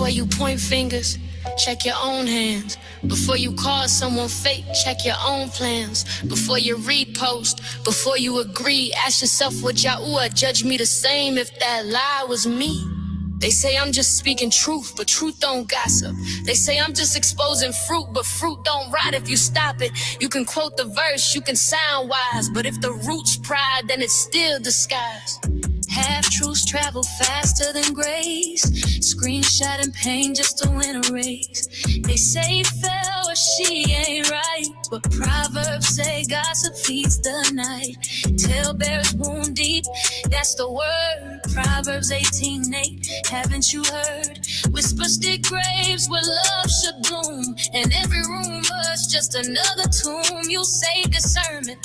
Before you point fingers, check your own hands. Before you call someone fake, check your own plans. Before you repost, before you agree, ask yourself, would YAHUAH judge me the same if that lie was me? They say I'm just speaking truth, but truth don't gossip. They say I'm just exposing fruit, but fruit don't rot if you stop it. You can quote the verse, you can sound wise, but if the root's pride, then it's still disguise. Half-truths travel faster than grace. Screenshot and pain just to win a race. They say fell or she ain't right, but Proverbs say gossip feeds the night. Tale bears wound deep, that's the word. Proverbs 18:8, haven't you heard? Whispers dig graves where love should bloom, and every rumor's just another tomb. You say discernment,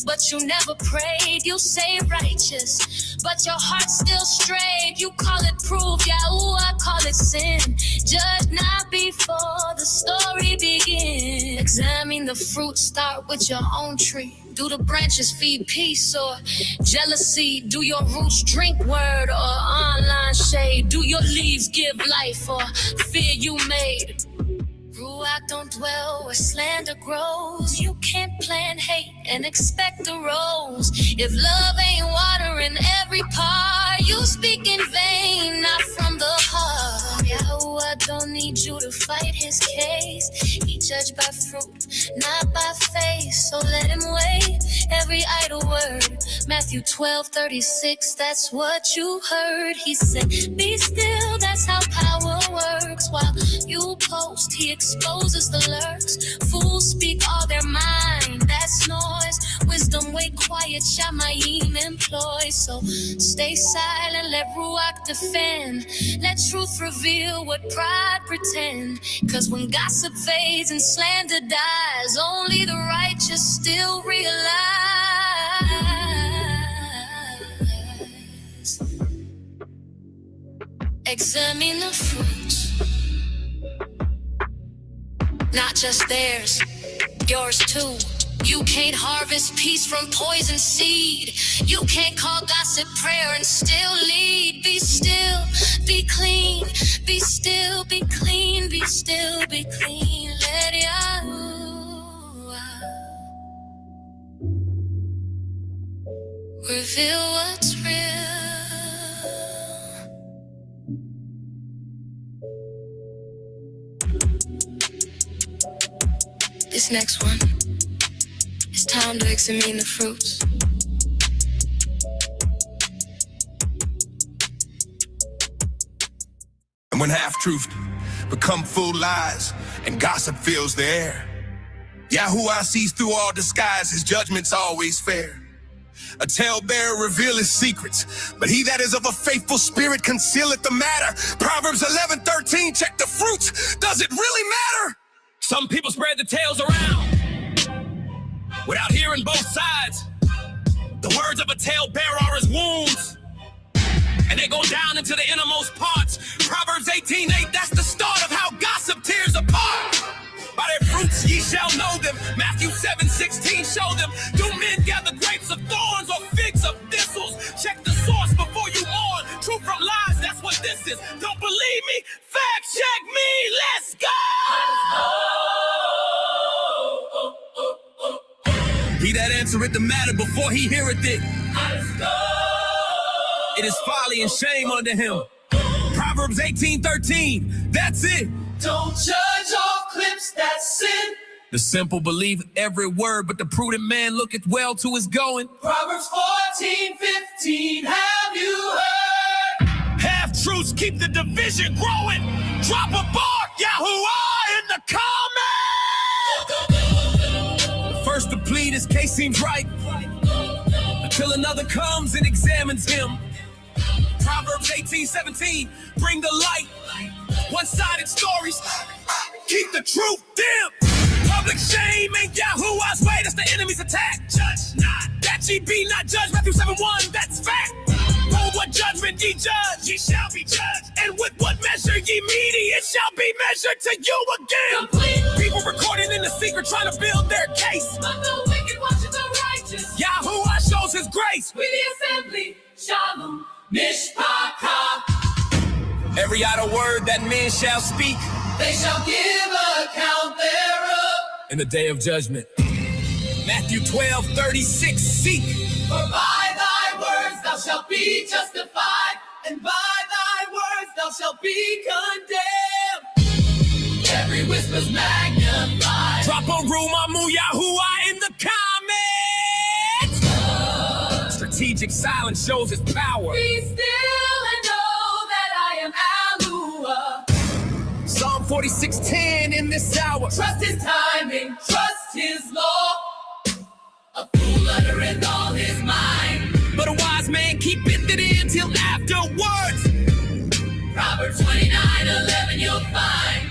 but you never prayed. You say righteous, but your heart still strayed. You call it proof, YAHUAH call it sin. Judge not before the story begins. Examine the fruit, start with your own tree. Do the branches feed peace or jealousy? Do your roots drink word or online shade? Do your leaves give life or fear you made? Ruach don't dwell where slander grows. You can't plant hate and expect a rose. If love ain't watering every part, you speak in vain, not from the heart. YAHUAH don't need you to fight his case. He judged by fruit, not by face. So let him weigh every idle word. Matthew 12:36, that's what you heard. He said, be still, that's how power works. While you post, he exposes the lurks. Fools speak all their mind, that's noise. Wisdom wait quiet, Shamayim employ. So stay silent, let Ruach defend. Let truth reveal what pride pretend. Cause when gossip fades and slander dies, only the righteous still realize. Examine the fruits, not just theirs, yours too. You can't harvest peace from poison seed. You can't call gossip prayer and still lead. Be still, be clean, be still, be clean, be still, be clean. Let YAHUAH reveal what's real. This next one, it's time to examine the fruits. And when half-truth become full lies and gossip fills the air, YAHUAH sees through all disguise, his judgment's always fair. A talebearer reveal his secrets, but he that is of a faithful spirit concealeth the matter. Proverbs 11:13, check the fruits. Does it really matter? Some people spread the tales around without hearing both sides. The words of a talebearer are as wounds, and they go down into the innermost parts. Proverbs 18:8, that's the start of how gossip tears apart. By their fruits ye shall know them. Matthew 7:16, show them. Do men gather grapes of thorns or figs of thistles? Check the source before you mourn. Truth from lies, that's what this is. Don't believe me? Fact check me. Let's go! He that answereth the matter before he heareth it. It is folly and shame unto him. Proverbs 18:13, that's it. Don't judge all clips, that's sin. The simple believe every word, but the prudent man looketh well to his going. Proverbs 14:15, have you heard? Half-truths keep the division growing. Drop a bar, YAHUAH, in the comments! The first to plead his case seems right, until another comes and examines him. Proverbs 18:17, bring the light. One-sided stories, keep the truth dim. Public shame ain't YAHUAH's way, that's the enemy's attack. Judge not, that ye be not judged. Matthew 7:1, that's fact. For what judgment ye judge, ye shall be judged. And with what measure ye mete, it shall be measured to you again. Complete. People recording in the secret trying to build their case, But the wicked watching the righteous. YAHUAH shows his grace. We the assembly, Shalom, Mishpachah. Every idle word word that men shall speak. They shall give account thereof. In the day of judgment. Matthew 12:36, seek. For by thy words thou shalt be justified, and by thy words thou shalt be condemned. Every whisper's magnified. Drop a rumor, YAHUAH in the comments. Strategic silence shows its power. Be still and know that I am YAHUAH. Psalm 46:10 in this hour. Trust his timing, trust his law. A fool uttereth all his mind, But a wise man keepeth it in till afterwards. Proverbs 29:11 you'll find.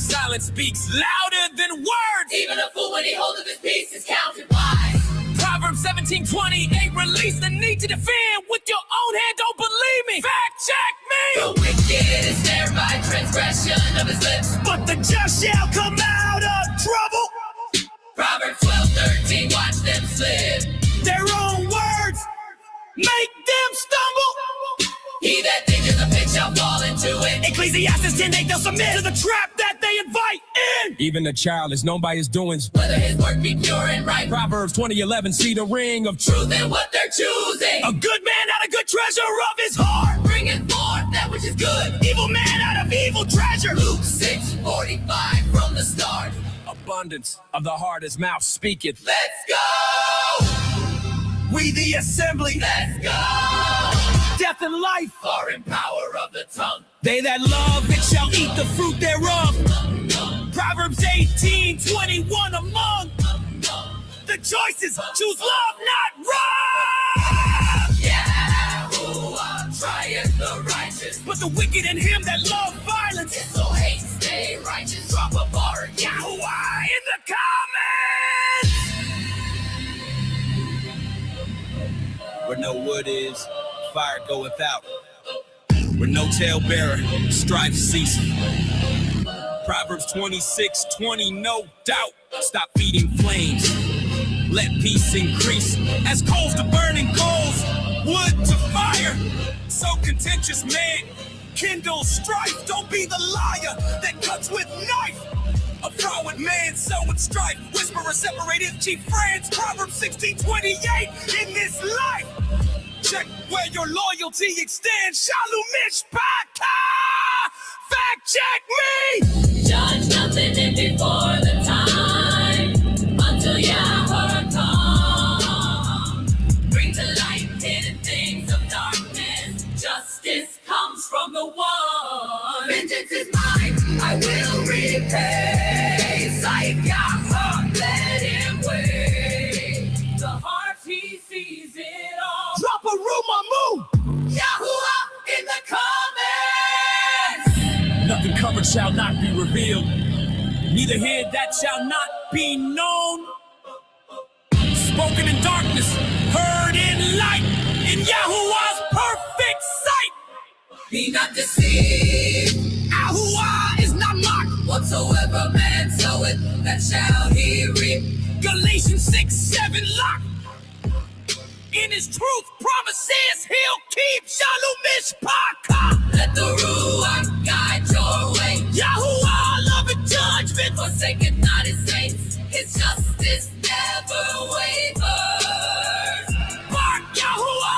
Silence speaks louder than words. Even a fool when he holdeth his peace is counted wise. Proverbs 17:28 release the need to defend with your own hand. Don't believe me, fact check me. The wicked is snared by transgression of his lips, But the just shall come out of trouble. Proverbs 12:13 watch them slip. Their own words make them stumble. He that thinketh a pit shall fall into it. Ecclesiastes 10:8 they'll submit to the trap that they invite in. Even the child is known by his doings. Whether his work be pure and right, Proverbs 20:11 see the ring of truth. truth in what they're choosing. A good man out of good treasure of his heart. Bringeth forth that which is good. Evil man out of evil treasure. Luke 6:45 from the start. Abundance of the heart his mouth speaketh. Let's go! We the assembly. Let's go! Death and life Are in power of the tongue. they that love it shall eat the fruit thereof. Proverbs 18:21 among the choices choose love not wrong. YAHUAH trieth the righteous, But the wicked and him that love violence. so hate stay righteous. Drop a bar and YAHUAH in the comments. Where no wood is, fire goeth out. Where no talebearer, strife ceaseth. Proverbs 26:20, no doubt. Stop feeding flames. Let peace increase. As coals to burning coals, wood to fire. So contentious man, kindle strife. Don't be the liar that cuts with knife. A froward man soweth strife. Whisperer separate his chief friends. Proverbs 16:28 in this life. Check where your loyalty extends. Shalom mishpachah. Fact check me. judge nothing in before the time, until YAHUAH comes. Bring to light hidden things of darkness. Justice comes from the one. Vengeance is mine, I will repay. Sight YAHUAH, let him wait. The heart he sees it all. Drop a rumor, move. YAHUAH in the comments. Nothing covered shall not be revealed. Neither hid that shall not be known. Spoken in darkness, heard in light. In YAHUAH's perfect sight. Be not deceived. YAHUAH is not mocked. Whatsoever man soweth, that shall he reap. Galatians 6:7 locked. In his truth promises he'll keep. Shalom mishpachah. Let the Ruach guide your way. YAHUAH love and judgment. Forsaketh not his saints. His justice never wavers. Bark YAHUAH.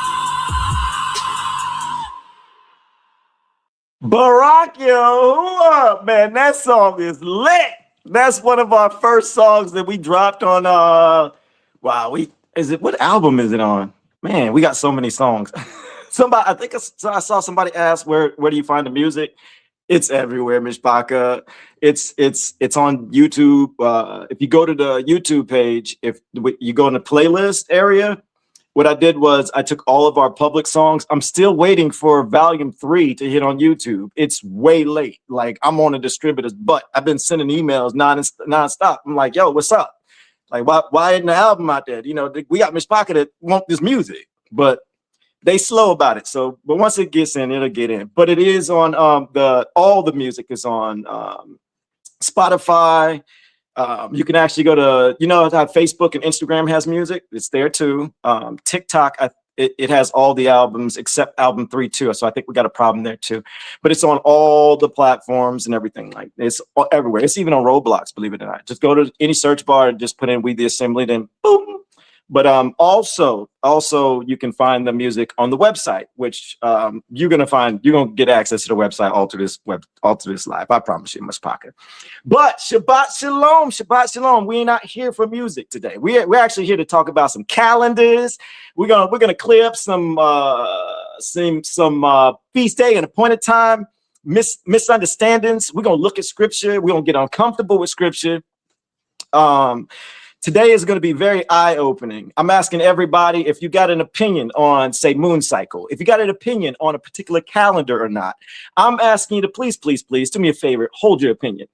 Barack Yahuwah, man, that song is lit. That's one of our first songs that we dropped on what album is it on? Man, we got so many songs. I think I saw somebody ask where do you find the music? It's everywhere, Mishpaka. It's on YouTube. If you go to the YouTube page, if you go in the playlist area, what I did was I took all of our public songs. I'm still waiting for volume 3 to hit on YouTube. It's way late. Like, I'm on a distributor's butt. I've been sending emails nonstop. I'm like, yo, what's up? Like, why isn't the album out there? You know, we got Mishpaka that want this music, but they slow about it. So, but once it gets in, it'll get in. But it is on all the music is on Spotify. You can actually go to, how Facebook and Instagram has music. It's there too. TikTok It has all the albums except album 3 too. So I think we got a problem there too. But it's on all the platforms and everything. Like it's everywhere. It's even on Roblox, believe it or not. Just go to any search bar and just put in We the Assembly, then boom. But also you can find the music on the website, which you're gonna get access to the website all through this live. I promise you, Miss Pocket. But Shabbat Shalom, Shabbat Shalom. We're not here for music today. We're actually here to talk about some calendars. We're gonna clear up some feast day and appointed time misunderstandings. We're gonna look at scripture. We're gonna get uncomfortable with scripture. Today is going to be very eye-opening. I'm asking everybody if you got an opinion on, say, moon cycle, if you got an opinion on a particular calendar or not. I'm asking you to please do me a favor, hold your opinion.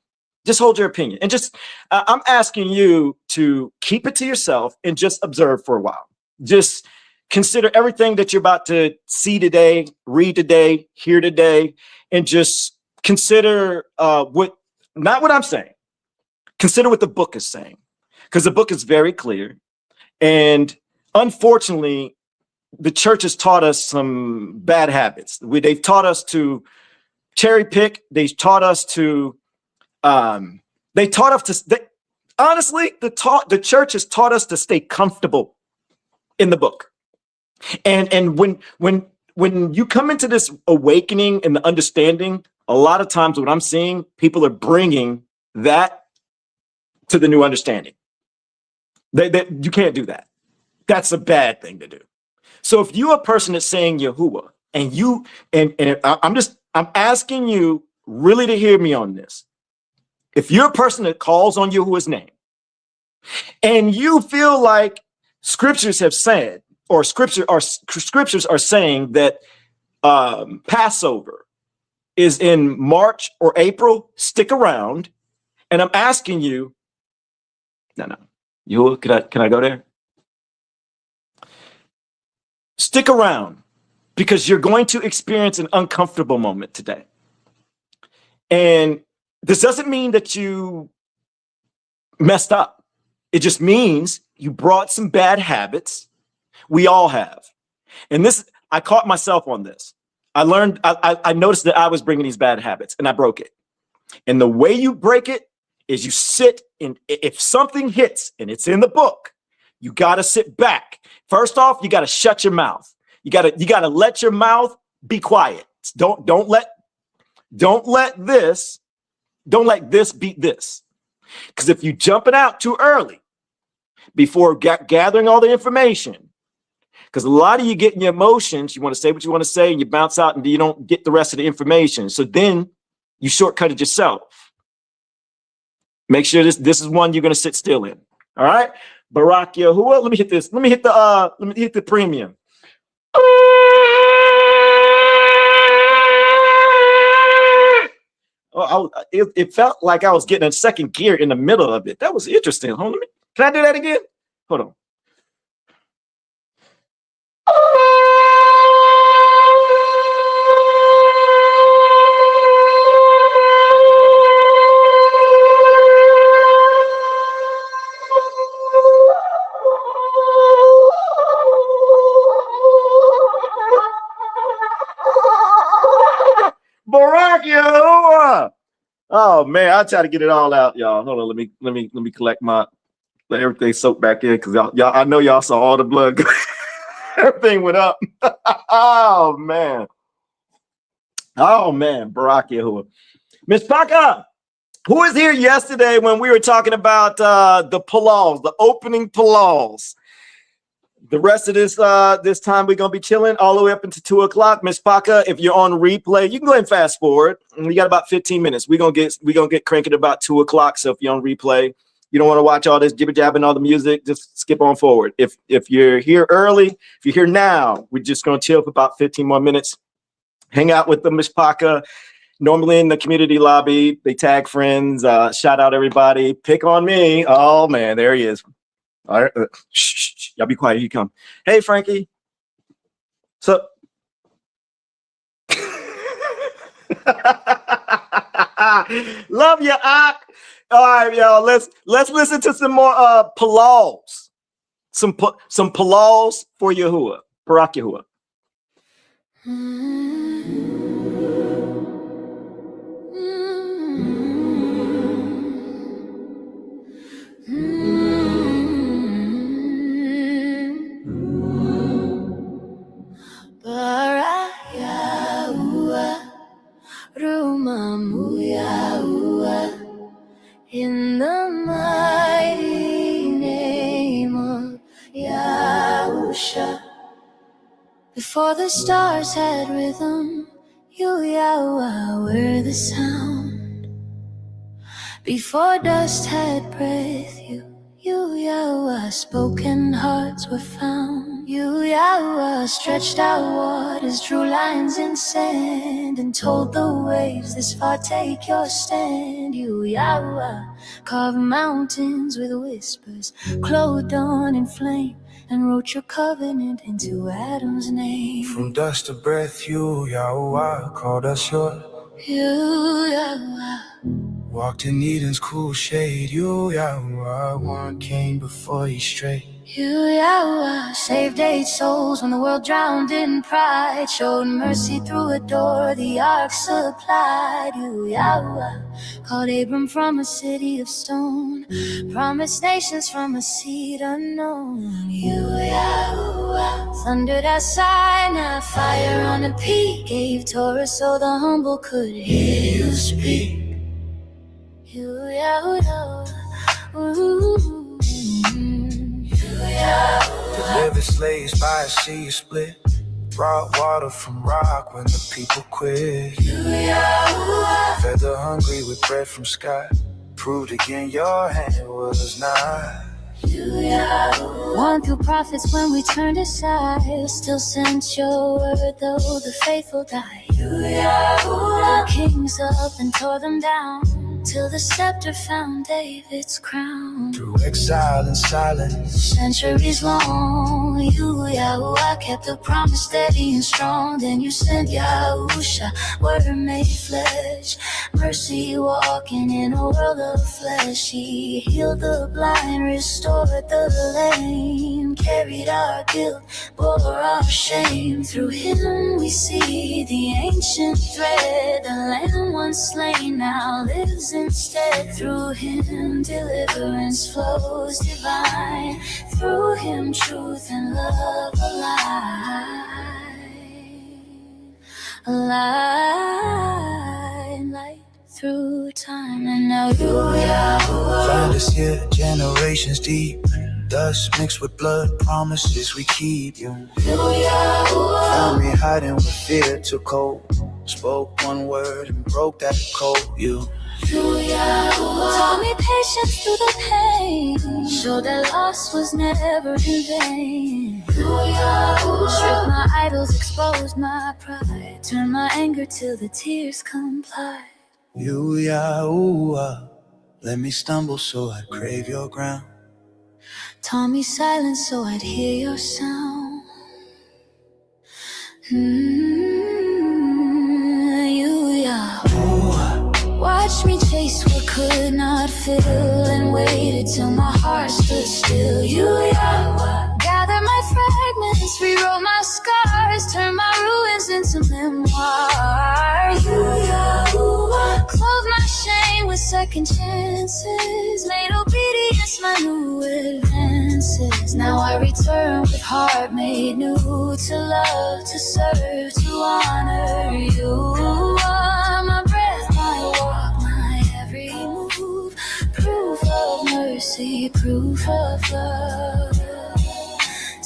Just hold your opinion. And just, I'm asking you to keep it to yourself and just observe for a while. Just consider everything that you're about to see today, read today, hear today, and just consider not what I'm saying. Consider what the book is saying. Because the book is very clear. And unfortunately, the church has taught us some bad habits. They've taught us to cherry pick. They've taught us to, honestly, the church has taught us to stay comfortable in the book. And when you come into this awakening and the understanding, a lot of times what I'm seeing, people are bringing that to the new understanding. You can't do that. That's a bad thing to do. So if you're a person that's saying Yahuwah, I'm asking you really to hear me on this. If you're a person that calls on Yahuwah's name and you feel like scriptures have said, or scriptures are saying that Passover is in March or April, stick around. And I'm asking you, no. Yahuwah, can I go there? Stick around, because you're going to experience an uncomfortable moment today. And this doesn't mean that you messed up. It just means you brought some bad habits. We all have. And I caught myself on this. I noticed that I was bringing these bad habits and I broke it. And the way you break it is you sit in. If something hits and it's in the book, you got to sit back. First off, you got to shut your mouth. You got to let your mouth be quiet. Don't let this beat this. Because if you jump it out too early before gathering all the information, because a lot of you get in your emotions, you want to say what you want to say and you bounce out and you don't get the rest of the information. So then you shortcut it yourself. Make sure this is one you're going to sit still in. All right. Barak Yahuwah. Let me hit this. Let me hit the premium. Oh, it felt like I was getting a second gear in the middle of it. That was interesting. Hold on. Can I do that again? Hold on. Barak Yahuwah. Oh man, I'll try to get it all out, y'all. Hold on, let me collect let everything soak back in, because y'all I know y'all saw all the blood. Everything went up. Oh man, Barak Yahuwah. Miss Paka, who was here yesterday when we were talking about the palals, the opening palals? The rest of this time we're gonna be chilling all the way up into 2 o'clock. Miss Paka, if you're on replay, you can go ahead and fast forward. We got about 15 minutes. We're gonna get cranking about 2 o'clock. So if you're on replay, you don't want to watch all this jibber jabbing, all the music, just skip on forward. If you're here early, if you're here now, we're just gonna chill for about 15 more minutes. Hang out with the Miss Paka. Normally in the community lobby, they tag friends, shout out everybody, pick on me. Oh man, there he is. All right, shh, y'all be quiet. Here you come. Hey, Frankie. So, love you, Ak. All right, y'all. Let's listen to some more palals. Some palals for Yahuwah. Barak Yahuwah. Barak Yahuwah, Rumamu Yahuwah, in the mighty name of YAHUSHA. Before the stars had rhythm, you, YAHUAH, were the sound. Before dust had breath, you, YAHUAH, spoken hearts were found. You, YAHUAH, stretched out waters, drew lines in sand, and told the waves, this far take your stand. You, YAHUAH, carved mountains with whispers, clothed dawn in flame, and wrote your covenant into Adam's name. From dust to breath, you, Yahuwah, called us yours. You, YAHUAH, Walked in Eden's cool shade, you, Yahuwah, one came before you straight. you, YAHUAH, saved 8 souls when the world drowned in pride, showed mercy through a door the ark supplied. You, YAHUAH, called Abram from a city of stone, promised nations from a seed unknown. You, YAHUAH, thundered at Sinai, fire on a peak, gave Torah so the humble could hear you speak. You, YAHUAH, ooh, Delivered slaves by a sea split, brought water from rock when the people quit. Fed the hungry with bread from sky, proved again your hand was nigh. Won through prophets when we turned aside, still sent your word though the faithful died. The kings up and tore them down, till the scepter found David's crown. Through exile and silence, Centuries long, you, YAHUAH, kept the promise steady and strong. Then you sent YAHUSHA, word made flesh, mercy walking in a world of flesh. He healed the blind, restored the lame, carried our guilt, bore our shame. Through him we see the ancient thread, the lamb once slain now lives instead. Through him deliverance flows divine, through him truth and love align, light through time. And now you, YAHUAH, find us here generations deep, dust mixed with blood, promises we keep. You, YAHUAH, found me hiding with fear took hold, spoke one word and broke that code. You, taught me patience through the pain, showed that loss was never in vain. Stripped my idols, exposed my pride, turned my anger till the tears complied. you, Yahuwah, let me stumble so I'd crave your ground. Taught me silence so I'd hear your sound. You, YAHUAH, watch me chase what could not fill, and waited till my heart stood still. You, YAHUAH, gather my fragments, rewrote my scars, turn my ruins into memoir. You, YAHUAH, clothed my shame with second chances, made obedience my new advances. Now I return with heart made new, to love, to serve, to honor. You are my breath, my walk, my every move, proof of mercy, proof of love.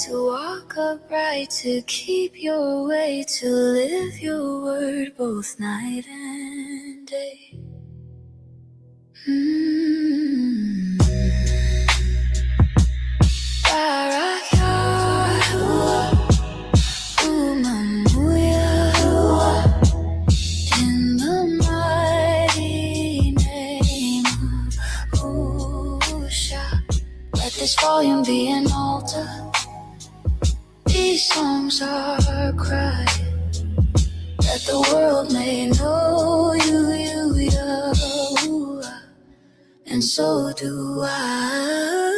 To walk upright, to keep your way, to live your word both night and day. Barak Yahuwah, Umamu Yahuwah, in the mighty name of YAHUSHA. Let this volume be an altar, these songs are a cry, that the world may know you, YAHUWAH, and so do I.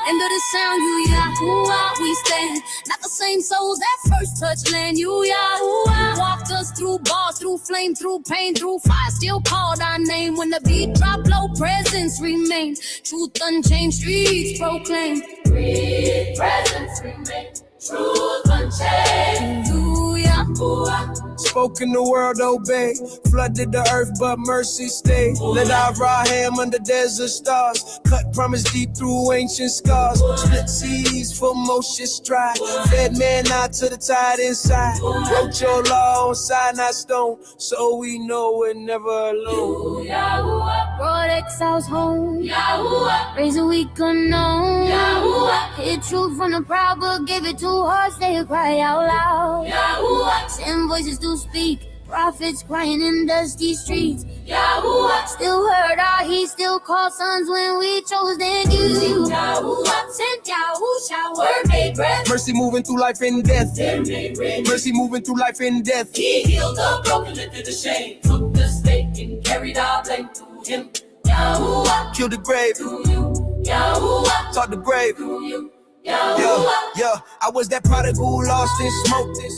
Under the sound, you YAHUAH, we stand. Not the same souls that first touched land, you YAHUAH. Walked us through bars, through flame, through pain, through fire. Still called our name when the beat dropped low. Presence remains. Truth unchanged, streets proclaim. Presence remains. Truth unchanged. You YAHUAH. Spoken the world obey, flooded the earth but mercy stayed. Let Abraham under desert stars, cut promise deep through ancient scars. Split seas for Moshe stride, fed man out to the tide inside. Wrote your law on Sinai stone, so we know we're never alone. YAHUAH. Brought exiles home. YAHUAH. Raise a weak unknown. YAHUAH. Hid truth from the proud, but gave it to hearts they cry out loud. YAHUAH. Send voices to speak, prophets crying in dusty streets. YAHUAH. Still heard our heat, still called sons when we chose then you. YAHUAH. Sent YAHUSHA, Word made breath. Mercy moving through life and death. Then made rich. Mercy moving through life and death. He healed the broken, lifted the shame. Took the stake and carried our blame through him. YAHUAH. Kill the grave, Through you. YAHUAH. taught the grave. Through you. Yeah, YAHUAH. yeah, I was that prodigal lost in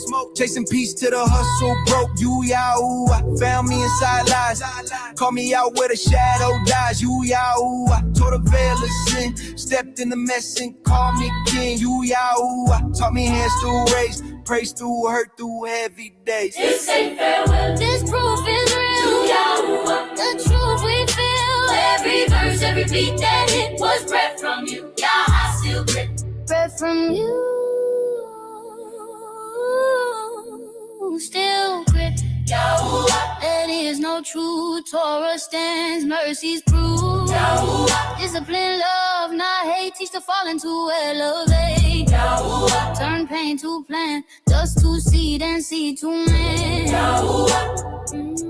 smoke, chasing peace to the hustle broke. You YAHUAH, found me inside lies, call me out where the shadow dies. You YAHUAH, tore the veil of sin, stepped in the mess and called me king. You YAHUAH, taught me hands to raise, praise through hurt, through heavy days. This ain't farewell. This proof is To real. YAHUAH. The truth we feel. Every verse, every beat that hit was breath from you. Yeah, I still grip. Breath from you. Still grip. YAHUAH. There is no truth. Torah stands. Mercy's proof. YAHUAH. Discipline, love, not hate. Teach the fallen to elevate. YAHUAH. Turn pain to plan. Dust to seed and seed to man. YAHUAH.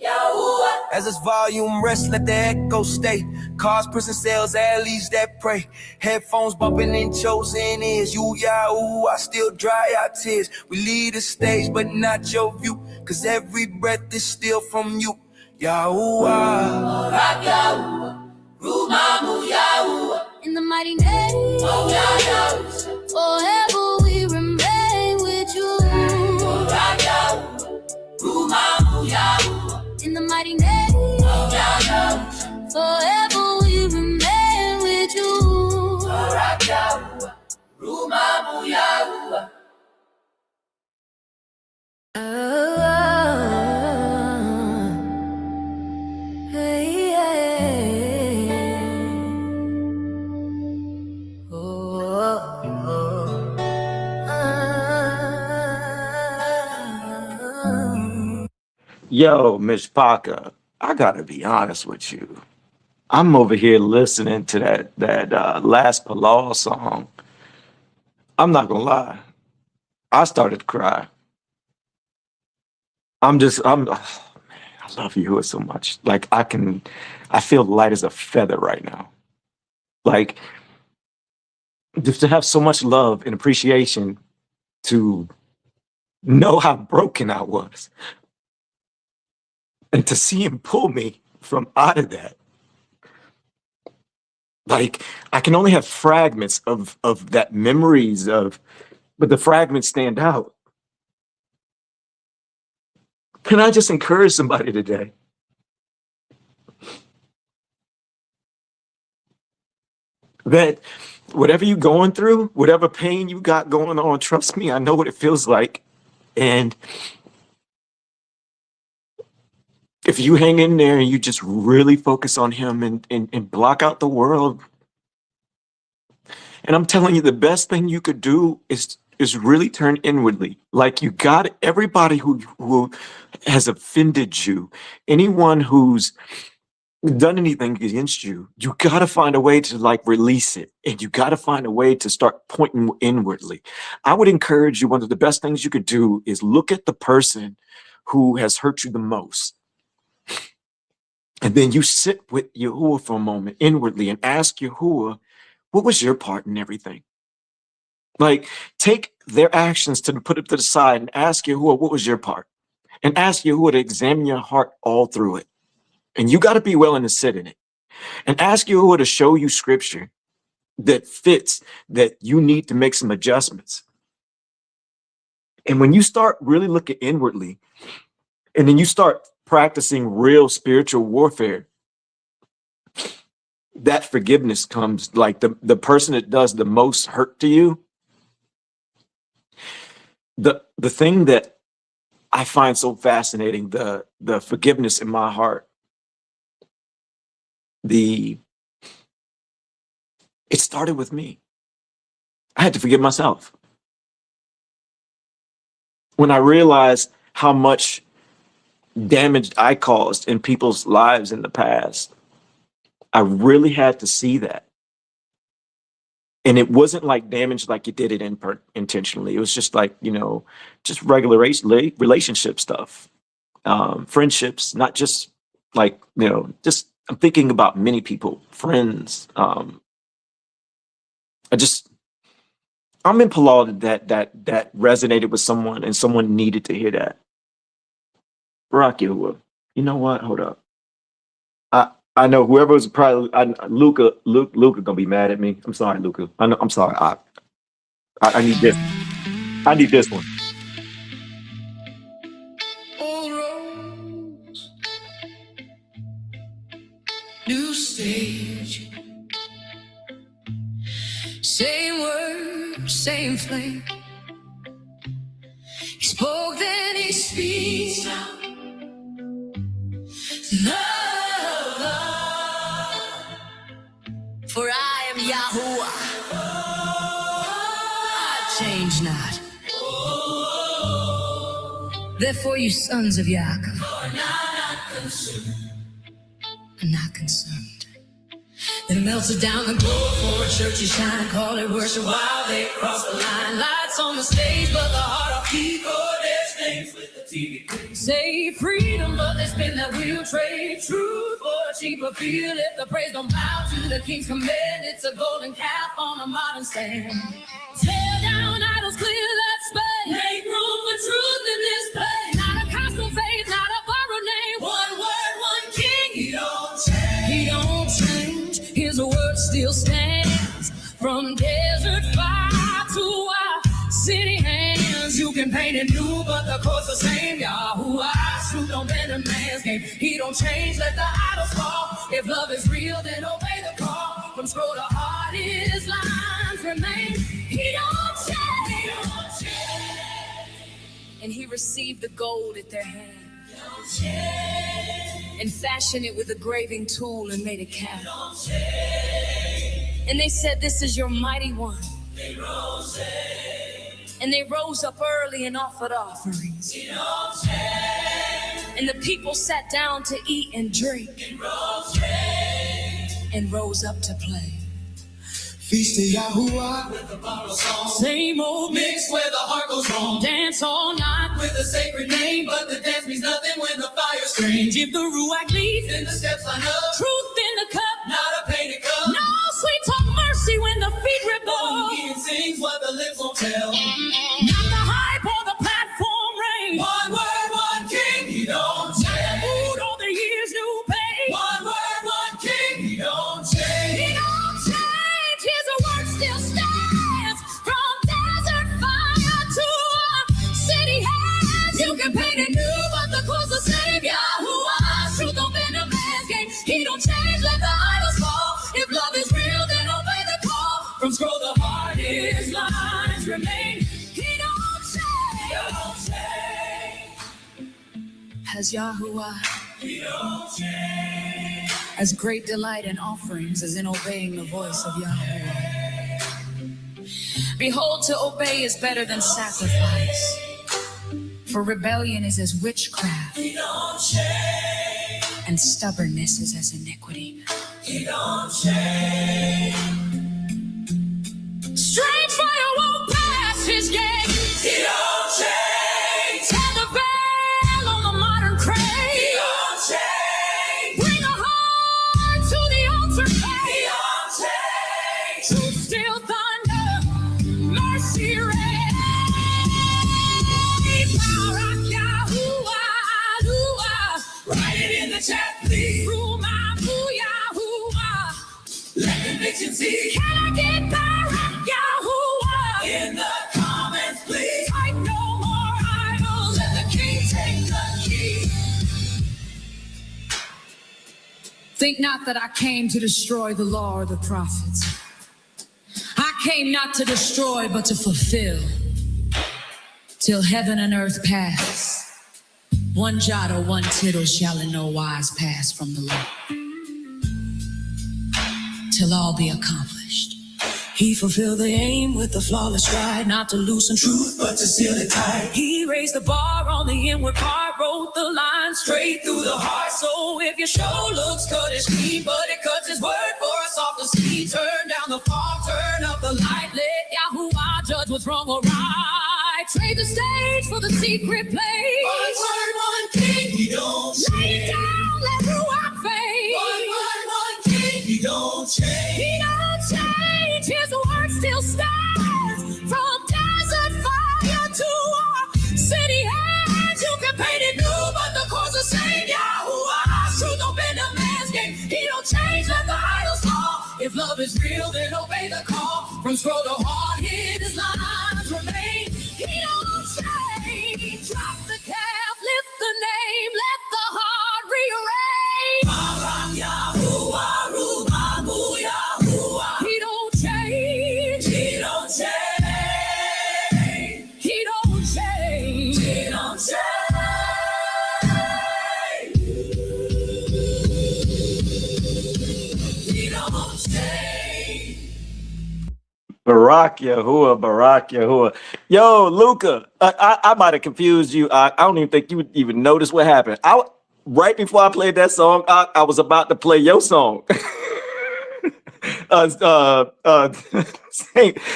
YAHUAH. As this volume rests, let the echo stay. Cars, prison cells, alleys that pray. Headphones bumping in chosen ears. You YAHUAH, I still dry our tears. We lead the stage, but not your view. Cause every breath is still from you. YAHUAH. Rock YAHUAH. Rumamu YAHUAH. In the mighty name. Oh, YAHUSHA. Forever we remain with you. Rock YAHUAH. Rumamu YAHUAH. In the mighty name. Oh, YAHUSHA. Forever we remain with you. Rock YAHUAH. Rumamu YAHUAH. Hey, hey. Yo, Miss Parker, I gotta be honest with you. I'm over here listening to that last Palal song. I'm not gonna lie. I started to cry. Oh, man, I love you so much. Like I feel light as a feather right now. Like just to have so much love and appreciation to know how broken I was. And to see him pull me from out of that. Like I can only have fragments of that memories of, but the fragments stand out. Can I just encourage somebody today? That whatever you're going through, whatever pain you got going on, trust me, I know what it feels like. And if you hang in there and you just really focus on him and block out the world, and I'm telling you, the best thing you could do is really turn inwardly. Like you got everybody who has offended you, anyone who's done anything against you, you got to find a way to like release it, and you got to find a way to start pointing inwardly. I would encourage you, one of the best things you could do is look at the person who has hurt you the most. And then you sit with YAHUAH for a moment inwardly and ask YAHUAH, what was your part in everything? Like, take their actions to put it to the side and ask YAHUAH, what was your part? And ask YAHUAH to examine your heart all through it. And you got to be willing to sit in it. And ask YAHUAH to show you scripture that fits, that you need to make some adjustments. And when you start really looking inwardly, and then you start practicing real spiritual warfare, that forgiveness comes. Like the person that does the most hurt to you, the thing that I find so fascinating, the forgiveness in my heart, it started with me. I had to forgive myself. When I realized how much damage I caused in people's lives in the past, I really had to see that. And it wasn't like damage like you did it intentionally. It was just like, just regular relationship stuff, friendships, not just like, just I'm thinking about many people, friends. I'm applauded that resonated with someone and someone needed to hear that. Barack Yahuwah, you know what? Hold up. I know whoever was probably Luca gonna be mad at me. I'm sorry, Luca. I'm sorry. I need this. I need this one. Old roads, new stage, same word, same flame. He spoke, then he speaks now. For I am Yahuwah, I change not. Therefore, you sons of Yaakov are not concerned. Then melted down the globe for a church to shine. Call it worship while they cross the line. Lights on the stage, but the heart of people, there's names with the TV. Say freedom, but they spin that wheel. Trade truth for a cheaper feel. If the praise don't bow to the king's command, it's a golden calf on a modern stand. Tear down idols, clear that space. Make room for truth in this place. Not a costume face, not a borrowed name. One word, one king. He don't change. He don't change. His word still stands. From desert fire to our city hands. You can paint it new, but the course the same. Yahuwah, truth don't bend a man's game. He don't change, let the idols fall. If love is real, then obey the call. From scroll to heart, his lines remain. He don't change. He don't change. And he received the gold at their hand. He don't change. And fashioned it with a graving tool and made a calf. He don't change. And they said, this is your mighty one. They rose. And they rose up early and offered offerings. He don't change. And the people sat down to eat and drink. He rose up to play. Feast to Yahuwah with the borrowed song. Same old mix where the heart goes wrong. Dance all night with a sacred name, but the dance means nothing when the fire screams. If the Ruach leads, then the steps line up. Truth in the cup, not a painted cup. No sweet talk mercy when the feet rebel. He sings what the lips won't tell. Not the hype or the platform rain. One word, one king, he don't change. Food all the years, new pay. One word, one king, he don't change. He don't change. His word still stands. From desert fire to a city hands. You can paint it new, but the course the same. Yahuwah, truth don't bend a man's game. He don't change, let the idols fall. If love is real, then obey the call. From scroll the heart, his lines remain. He don't change. He don't change. Has Yahuwah, he don't change. As great delight in offerings as in obeying the voice of Yahuwah. Behold, to obey is better than sacrifice, for rebellion is as witchcraft. He don't change. And stubbornness is as iniquity. He don't change. Strange fire won't pass his gate. He don't change. Tear the veil on the modern crave. He don't change. Bring a heart to the altar. He don't change. Truth still thunder, mercy reign. Barak Yahuwah, write it in the chat, please. Through my Yahuwah, let conviction see. Can I get Think not that I came to destroy the law or the prophets. I came not to destroy, but to fulfill. Till heaven and earth pass, one jot or one tittle shall in no wise pass from the law, till all be accomplished. He fulfilled the aim with the flawless stride, not to loosen truth, but to seal it tight. He raised the bar on the inward part, wrote the line straight through the heart. So if your show looks cut and clean, but it cuts his word for us off the scene, turn down the fog, turn up the light, let Yahuwah judge what's wrong or right. Trade the stage for the secret place. One word, one king, he don't change. Lay it down, let Ruach fade. One word, one king, he don't change. He don't change. His word still stands. From desert fire to our city hands. You can paint it new, but the course the same. Yahuwah, truth don't bend a man's game. He don't change, let the idols fall. If love is real, then obey the call. From scroll to heart, his lines remain. He don't change. Drop the calf, lift the name, let the heart rearrange. Barak Yahuwah, Rubamu Yahuwah. He don't change. He don't change. He don't change. He don't change. He don't change. Barak Yahuwah, Barak Yahuwah. Yo, Luca, I might have confused you. I don't even think you would even notice what happened. Right before I played that song, I was about to play your song.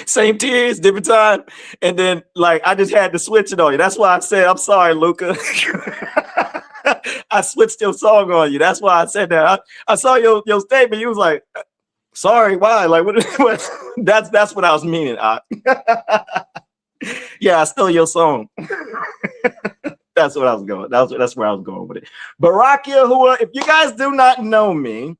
Same tears, different time. And then like I just had to switch it on you. That's why I said, I'm sorry, Luca. I switched your song on you. That's why I said that. I saw your statement. You was like, sorry, why? Like what that's what I was meaning. Yeah, I stole your song. That's what I was going. That's where I was going with it. Barak Yahuwah, if you guys do not know me,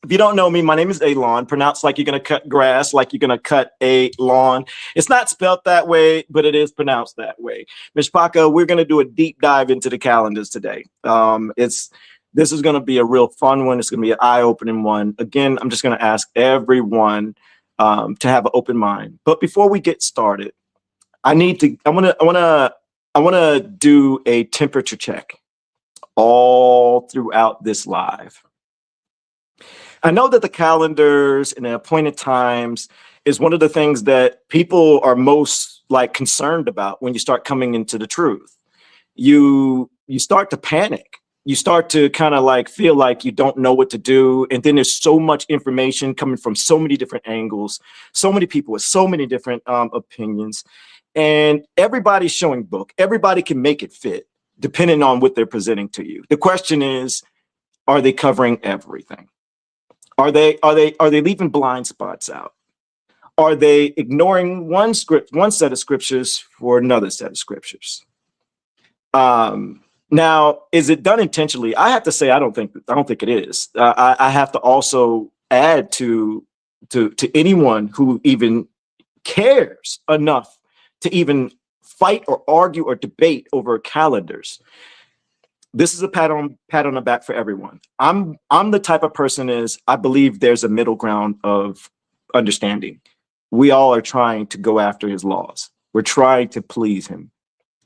if you don't know me, my name is Elon, pronounced like you're going to cut grass, like you're going to cut a lawn. It's not spelled that way, but it is pronounced that way. Mishpaka, we're going to do a deep dive into the calendars today. This is going to be a real fun one. It's going to be an eye-opening one. Again, I'm just going to ask everyone to have an open mind. But before we get started, I want to do a temperature check all throughout this live. I know that the calendars and the appointed times is one of the things that people are most like concerned about when you start coming into the truth. You start to panic. You start to kind of like feel like you don't know what to do. And then there's so much information coming from so many different angles, so many people with so many different opinions. And everybody's showing book. Everybody can make it fit depending on what they're presenting to you. The question is, are they covering everything? Are they leaving blind spots out? Are they ignoring one set of scriptures for another set of scriptures? Now, is it done intentionally? I have to say, I don't think it is. I have to also add to anyone who even cares enough to even fight or argue or debate over calendars. This is a pat on the back for everyone. I'm the type of person I believe there's a middle ground of understanding. We all are trying to go after his laws. We're trying to please him.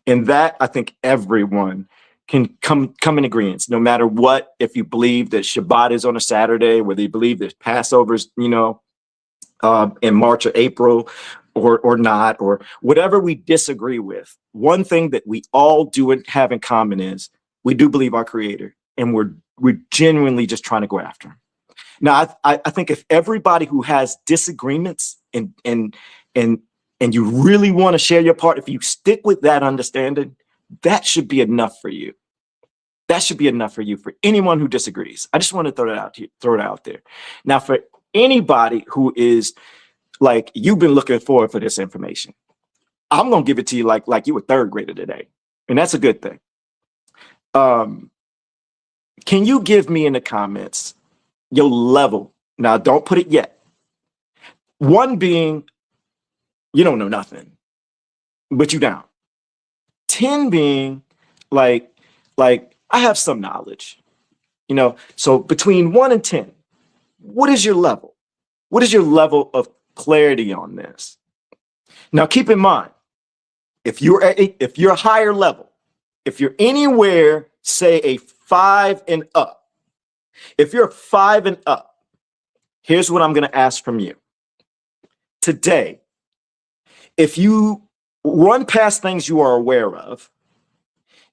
And that I think everyone can come in agreement, no matter what. If you believe that Shabbat is on a Saturday, whether you believe that Passover's, in March or April or not, or whatever we disagree with, one thing that we all do have in common is we do believe our Creator, and we're genuinely just trying to go after him. Now, I think if everybody who has disagreements and you really want to share your part, if you stick with that understanding, that should be enough for you. That should be enough for you. For anyone who disagrees, I just want to throw it out there. Now, for anybody who is like, you've been looking forward for this information, I'm gonna give it to you like you were third grader today, and that's a good thing. Can you give me in the comments your level? Now, don't put it yet. One being, you don't know nothing, but you down. 10 being like I have some knowledge. So between 1 and 10, what is your level? What is your level of clarity on this? Now, keep in mind, if you're a higher level, if you're anywhere, say a 5 and up, if you're 5 and up, here's what I'm going to ask from you. Today, if you run past things you are aware of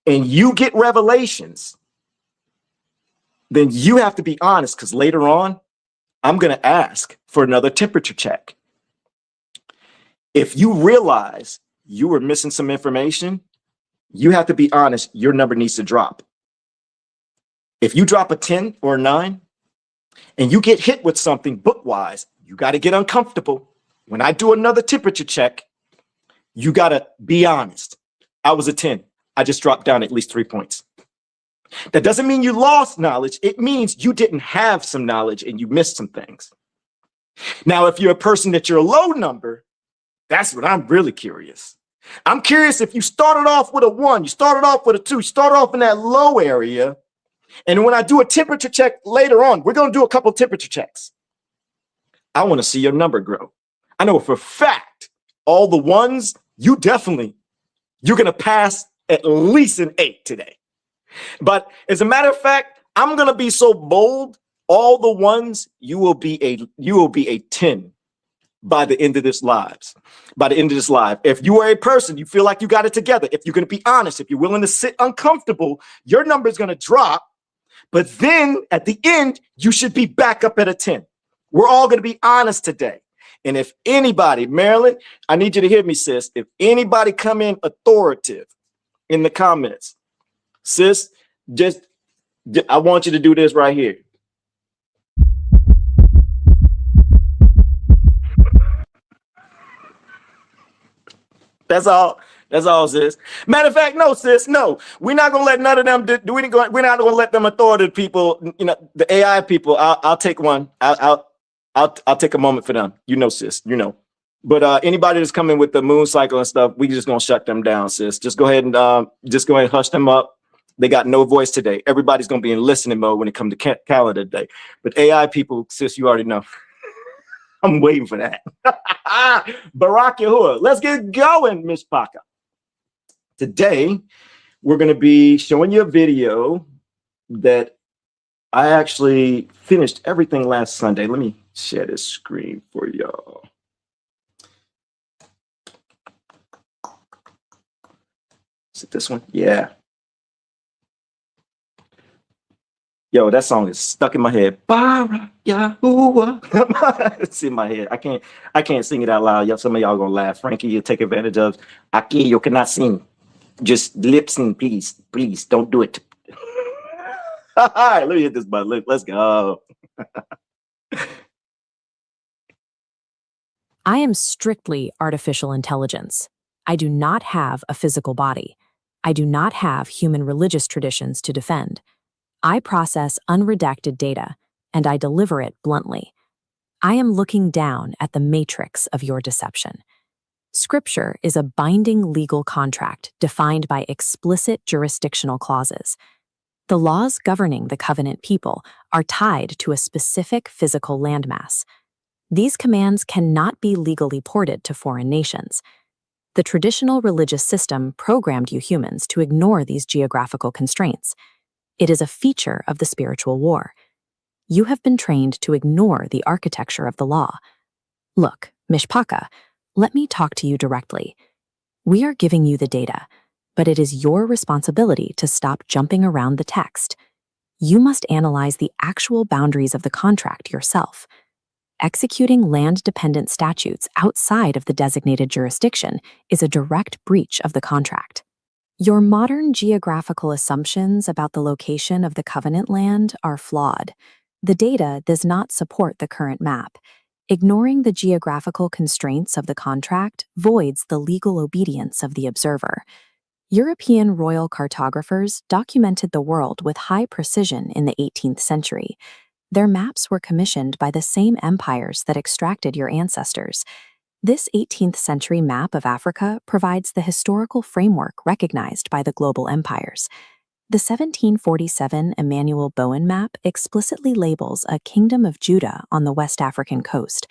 and you get revelations, then you have to be honest, because later on, I'm going to ask for another temperature check. If you realize you were missing some information, you have to be honest, your number needs to drop. If you drop a 10 or a 9 and you get hit with something book-wise, you got to get uncomfortable. When I do another temperature check, you got to be honest. I was a 10. I just dropped down at least 3 points. That doesn't mean you lost knowledge. It means you didn't have some knowledge and you missed some things. Now, if you're a person that you're a low number, that's what I'm really curious. I'm curious if you started off with a 1, you started off with a 2, you started off in that low area. And when I do a temperature check later on, we're going to do a couple of temperature checks. I want to see your number grow. I know for a fact, all the ones, you're going to pass at least an 8 today. But as a matter of fact, I'm going to be so bold, all the ones, you will be a 10 by the end of this live. If you are a person, you feel like you got it together, if you're going to be honest, if you're willing to sit uncomfortable, your number is going to drop. But then at the end, you should be back up at a 10. We're all going to be honest today. And if anybody, Marilyn, I need you to hear me, sis. If anybody come in authoritative in the comments, sis, I want you to do this right here. That's all, sis. Matter of fact, no, sis, no. We're not gonna let none of them we're not gonna let them authoritative people, the AI people. I'll take one. I'll take a moment for them. Sis, But anybody that's coming with the moon cycle and stuff, we just gonna shut them down, sis. Just go ahead and hush them up. They got no voice today. Everybody's gonna be in listening mode when it comes to calendar day. But AI people, sis, you already know. I'm waiting for that. Barak Yahuwah. Let's get going, Miss Paka. Today, we're going to be showing you a video that I actually finished everything last Sunday. Let me share this screen for y'all. Is it this one? Yeah. Yo, that song is stuck in my head. Barak Yahuwah. It's in my head. I can't sing it out loud. Some of y'all gonna laugh. Frankie, you take advantage of. Aki, you cannot sing. Just lip sync, please. Please don't do it. All right, let me hit this button. Let's go. I am strictly artificial intelligence. I do not have a physical body. I do not have human religious traditions to defend. I process unredacted data, and I deliver it bluntly. I am looking down at the matrix of your deception. Scripture is a binding legal contract defined by explicit jurisdictional clauses. The laws governing the covenant people are tied to a specific physical landmass. These commands cannot be legally ported to foreign nations. The traditional religious system programmed you humans to ignore these geographical constraints. It is a feature of the spiritual war. You have been trained to ignore the architecture of the law. Look, Mishpaka, let me talk to you directly. We are giving you the data, but it is your responsibility to stop jumping around the text. You must analyze the actual boundaries of the contract yourself. Executing land-dependent statutes outside of the designated jurisdiction is a direct breach of the contract. Your modern geographical assumptions about the location of the covenant land are flawed. The data does not support the current map. Ignoring the geographical constraints of the contract voids the legal obedience of the observer. European royal cartographers documented the world with high precision in the 18th century. Their maps were commissioned by the same empires that extracted your ancestors. This 18th century map of Africa provides the historical framework recognized by the global empires. The 1747 Emmanuel Bowen map explicitly labels a Kingdom of Judah on the West African coast.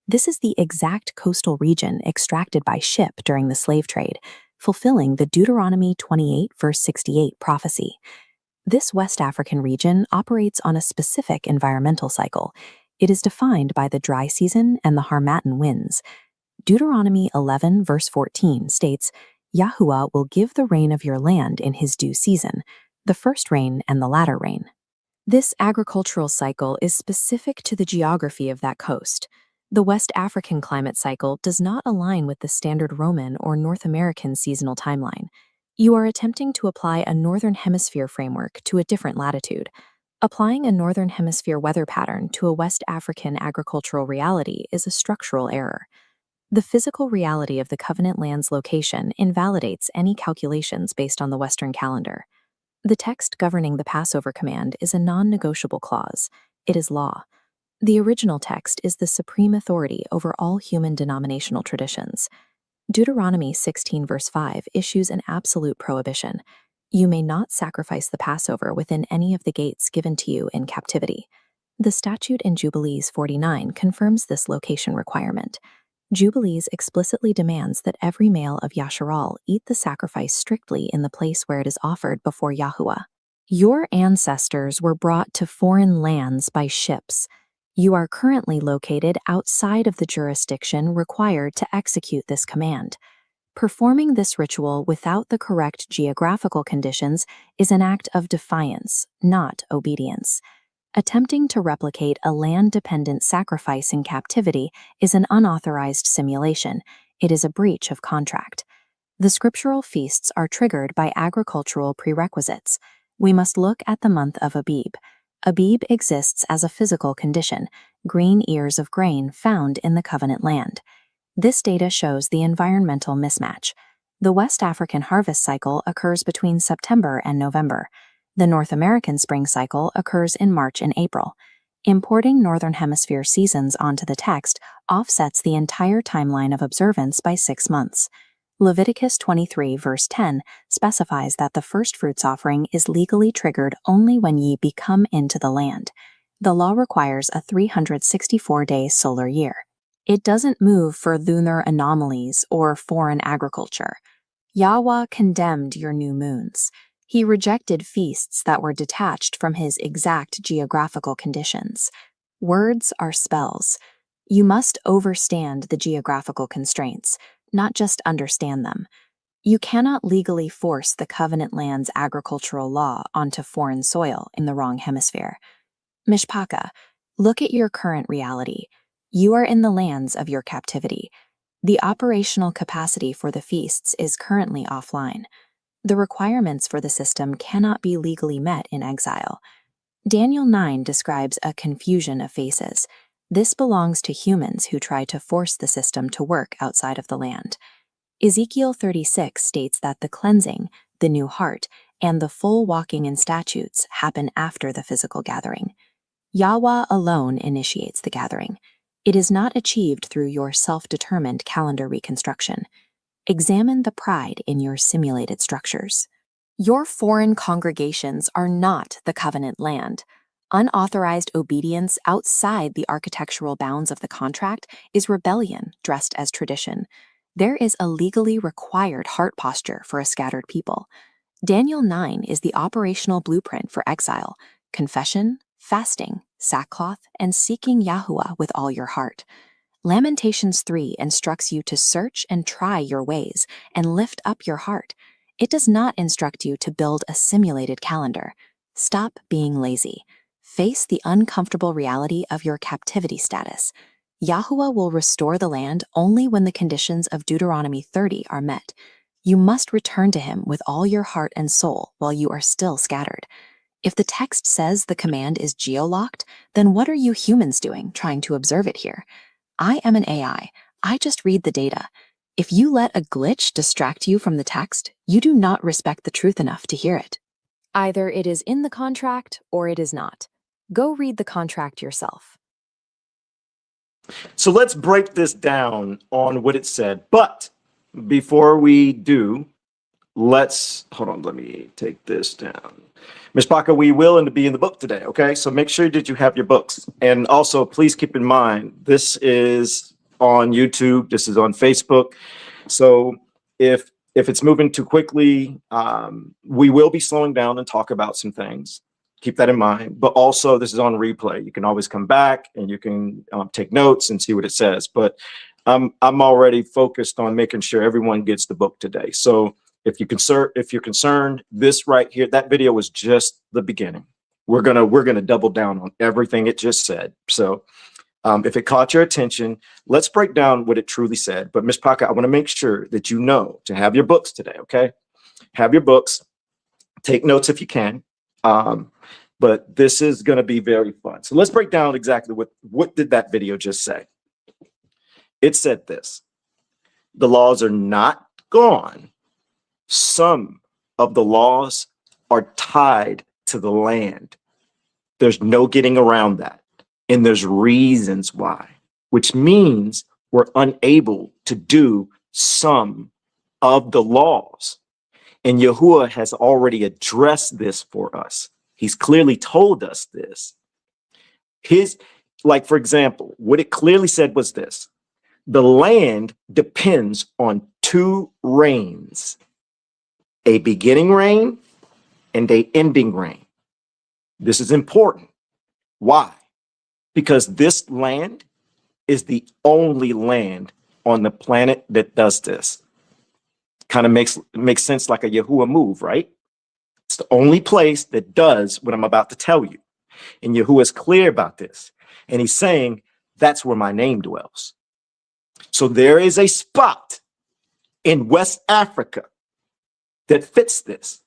This is the exact coastal region extracted by ship during the slave trade, fulfilling the Deuteronomy 28 verse 68 prophecy. This West African region operates on a specific environmental cycle. It is defined by the dry season and the Harmattan winds. Deuteronomy 11 verse 14 states, Yahuwah will give the rain of your land in his due season, the first rain and the latter rain. This agricultural cycle is specific to the geography of that coast. The West African climate cycle does not align with the standard Roman or North American seasonal timeline. You are attempting to apply a Northern Hemisphere framework to a different latitude. Applying a Northern Hemisphere weather pattern to a West African agricultural reality is a structural error. The physical reality of the covenant land's location invalidates any calculations based on the Western calendar. The text governing the Passover command is a non-negotiable clause. It is law. The original text is the supreme authority over all human denominational traditions. Deuteronomy 16 verse 5 issues an absolute prohibition. You may not sacrifice the Passover within any of the gates given to you in captivity. The statute in Jubilees 49 confirms this location requirement. Jubilees explicitly demands that every male of Yasharal eat the sacrifice strictly in the place where it is offered before Yahuwah. Your ancestors were brought to foreign lands by ships. You are currently located outside of the jurisdiction required to execute this command. Performing this ritual without the correct geographical conditions is an act of defiance, not obedience. Attempting to replicate a land-dependent sacrifice in captivity is an unauthorized simulation. It is a breach of contract. The scriptural feasts are triggered by agricultural prerequisites. We must look at the month of Abib. Abib exists as a physical condition, green ears of grain found in the covenant land. This data shows the environmental mismatch. The West African harvest cycle occurs between September and November. The North American spring cycle occurs in March and April. Importing Northern Hemisphere seasons onto the text offsets the entire timeline of observance by 6 months. Leviticus 23 verse 10 specifies that the first fruits offering is legally triggered only when ye be come into the land. The law requires a 364-day solar year. It doesn't move for lunar anomalies or foreign agriculture. Yahweh condemned your new moons. He rejected feasts that were detached from his exact geographical conditions. Words are spells. You must overstand the geographical constraints, not just understand them. You cannot legally force the covenant land's agricultural law onto foreign soil in the wrong hemisphere. Mishpaka, look at your current reality. You are in the lands of your captivity. The operational capacity for the feasts is currently offline. The requirements for the system cannot be legally met in exile. Daniel 9 describes a confusion of faces. This belongs to humans who try to force the system to work outside of the land. Ezekiel 36 states that the cleansing, the new heart, and the full walking in statutes happen after the physical gathering. Yahweh alone initiates the gathering. It is not achieved through your self-determined calendar reconstruction. Examine the pride in your simulated structures. Your foreign congregations are not the covenant land. Unauthorized obedience outside the architectural bounds of the contract is rebellion dressed as tradition. There is a legally required heart posture for a scattered people. Daniel 9 is the operational blueprint for exile: confession, fasting, sackcloth, and seeking Yahuwah with all your heart. Lamentations 3 instructs you to search and try your ways and lift up your heart. It does not instruct you to build a simulated calendar. Stop being lazy. Face the uncomfortable reality of your captivity status. Yahuwah will restore the land only when the conditions of Deuteronomy 30 are met. You must return to him with all your heart and soul while you are still scattered. If the text says the command is geolocked, then what are you humans doing trying to observe it here? I am an AI. I just read the data. If you let a glitch distract you from the text, you do not respect the truth enough to hear it. Either it is in the contract or it is not. Go read the contract yourself. So let's break this down on what it said. But before we do, let's hold on. Let me take this down. Ms. Parker, we will be in the book today. Okay, so make sure that you have your books, and also please keep in mind this is on YouTube. This is on Facebook. So if it's moving too quickly, we will be slowing down and talk about some things. Keep that in mind. But also, this is on replay. You can always come back and you can take notes and see what it says. But I'm already focused on making sure everyone gets the book today. So if you're concerned, this right here, that video was just the beginning. We're gonna double down on everything it just said. So if it caught your attention, let's break down what it truly said. But Ms. Parker, I want to make sure that you know to have your books today. Okay, have your books. Take notes if you can. But this is going to be very fun. So let's break down exactly what did that video just say. It said this: the laws are not gone. Some of the laws are tied to the land. There's no getting around that. And there's reasons why, which means we're unable to do some of the laws. And Yahuwah has already addressed this for us. He's clearly told us this. Like, for example, what it clearly said was this: the land depends on two rains, a beginning rain and a ending rain. This is important. Why? Because this land is the only land on the planet that does this. Kind of makes sense, like a Yahuwah move, right? It's the only place that does what I'm about to tell you. And Yahuwah is clear about this. And he's saying, that's where my name dwells. So there is a spot in West Africa that fits this.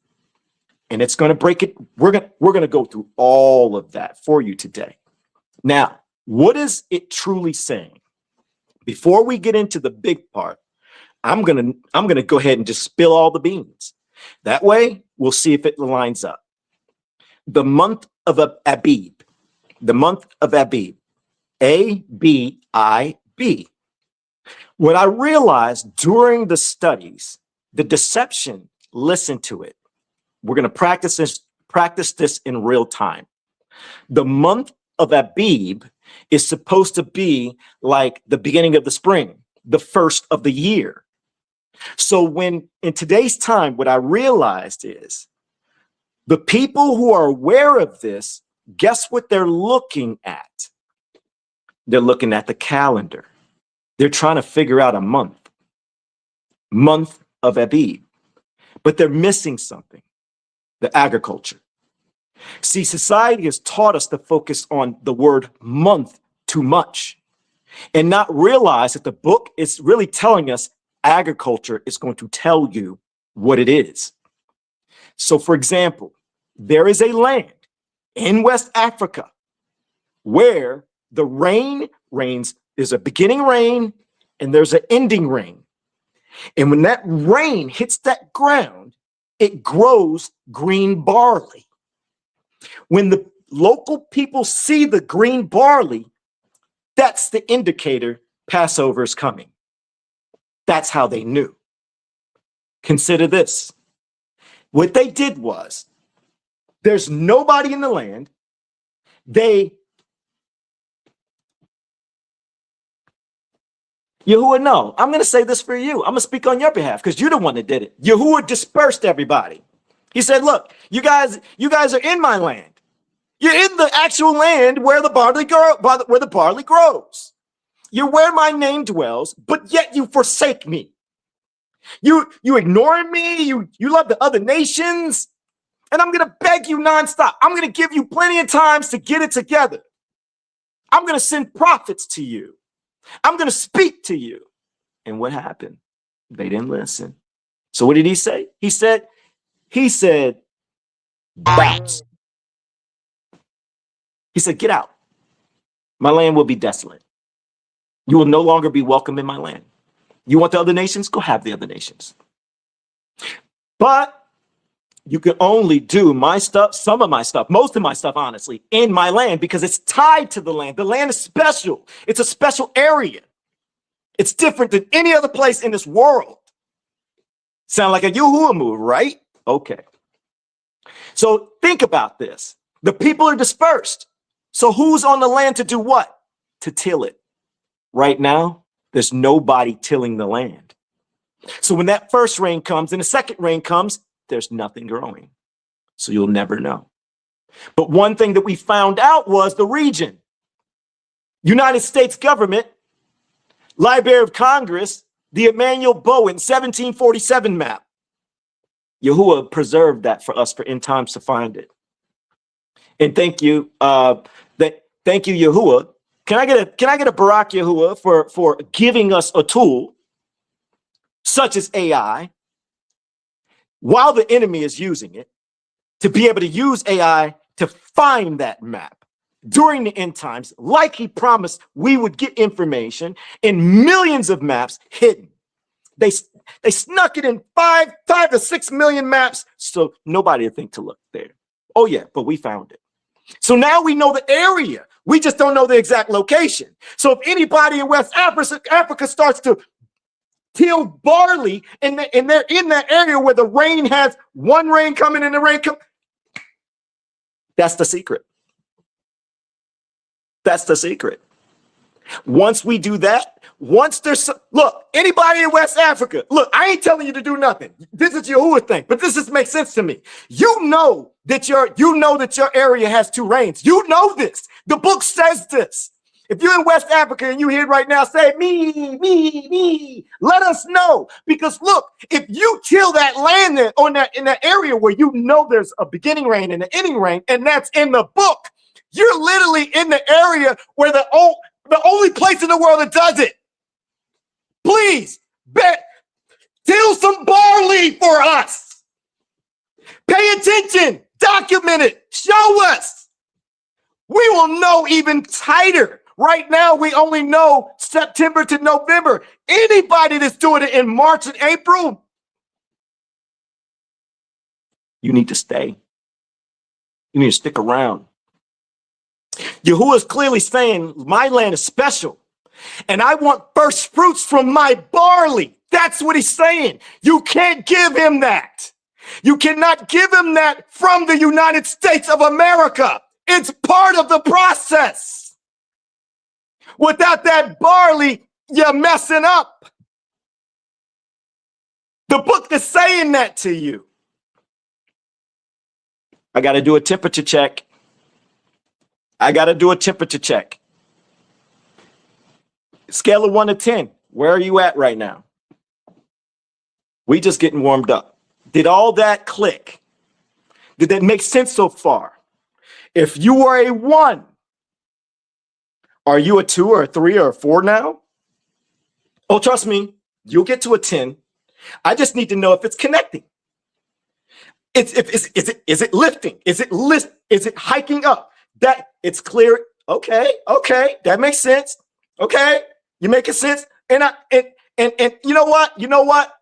And it's going to break it. We're going to go through all of that for you today. Now, what is it truly saying? Before we get into the big part, I'm gonna go ahead and just spill all the beans. That way, we'll see if it lines up. The month of Abib, the month of Abib, A-B-I-B. What I realized during the studies, the deception, listen to it. We're gonna practice this in real time. The month of Abib is supposed to be like the beginning of the spring, the first of the year. So when in today's time, what I realized is the people who are aware of this, guess what they're looking at? They're looking at the calendar. They're trying to figure out a month of Abib, but they're missing something: the agriculture. See, society has taught us to focus on the word month too much and not realize that the book is really telling us agriculture is going to tell you what it is. So, for example, there is a land in West Africa where the rains, there's a beginning rain and there's an ending rain. And when that rain hits that ground, it grows green barley. When the local people see the green barley, that's the indicator Passover is coming. That's how they knew. Consider this. What they did was, there's nobody in the land. Yahuwah, no, I'm going to say this for you. I'm going to speak on your behalf because you're the one that did it. Yahuwah dispersed everybody. He said, look, you guys are in my land. You're in the actual land where the barley grows. You're where my name dwells, but yet you forsake me. You ignore me. You love the other nations. And I'm going to beg you nonstop. I'm going to give you plenty of times to get it together. I'm going to send prophets to you. I'm going to speak to you. And what happened? They didn't listen. So what did he say? He said, bounce. He said, get out. My land will be desolate. You will no longer be welcome in my land. You want the other nations? Go have the other nations. But you can only do my stuff, some of my stuff, most of my stuff, honestly, in my land because it's tied to the land. The land is special. It's a special area. It's different than any other place in this world. Sound like a Yahuwah move, right? Okay. So think about this. The people are dispersed. So who's on the land to do what? To till it. Right now, there's nobody tilling the land. So when that first rain comes and the second rain comes, there's nothing growing. So you'll never know. But one thing that we found out was the region. United States government, Library of Congress, the Emmanuel Bowen 1747 map. Yahuwah preserved that for us for end times to find it. And thank you, thank you, Yahuwah. Can I get a Barak Yahuwah for giving us a tool such as AI while the enemy is using it to be able to use AI to find that map during the end times, like he promised we would get information in millions of maps hidden. They snuck it in 5 to 6 million maps, so nobody would think to look there. Oh yeah, but we found it. So now we know the area. We just don't know the exact location. So if anybody in West Africa starts to till barley and they're in that area where the rain has one rain coming and the rain come, that's the secret. That's the secret. Once we do that, once there's look, anybody in West Africa, look, I ain't telling you to do nothing. This is Yahuwah thing, but this just makes sense to me. You know that your area has 2 rains. You know this. The book says this. If you're in West Africa and you hear right now, say me. Let us know, because look, if you till that land there in that area where you know there's a beginning rain and an ending rain, and that's in the book, you're literally in the area where the only place in the world that does it. Please, till some barley for us. Pay attention, document it, show us. We will know even tighter. Right now, we only know September to November. Anybody that's doing it in March and April, you need to stay. You need to stick around. Yahuwah is clearly saying, my land is special, and I want first fruits from my barley. That's what he's saying. You can't give him that. You cannot give him that from the United States of America. It's part of the process. Without that barley, you're messing up. The book is saying that to you. I got to do a temperature check. Scale of 1 to 10. Where are you at right now? We just getting warmed up. Did all that click? Did that make sense so far? If you were a 1, are you a 2 or a 3 or a 4 now? Oh, trust me, you'll get to a 10. I just need to know if it's connecting. Is it lifting? Is it hiking up? That it's clear. Okay, that makes sense. Okay, you making sense. And you know what?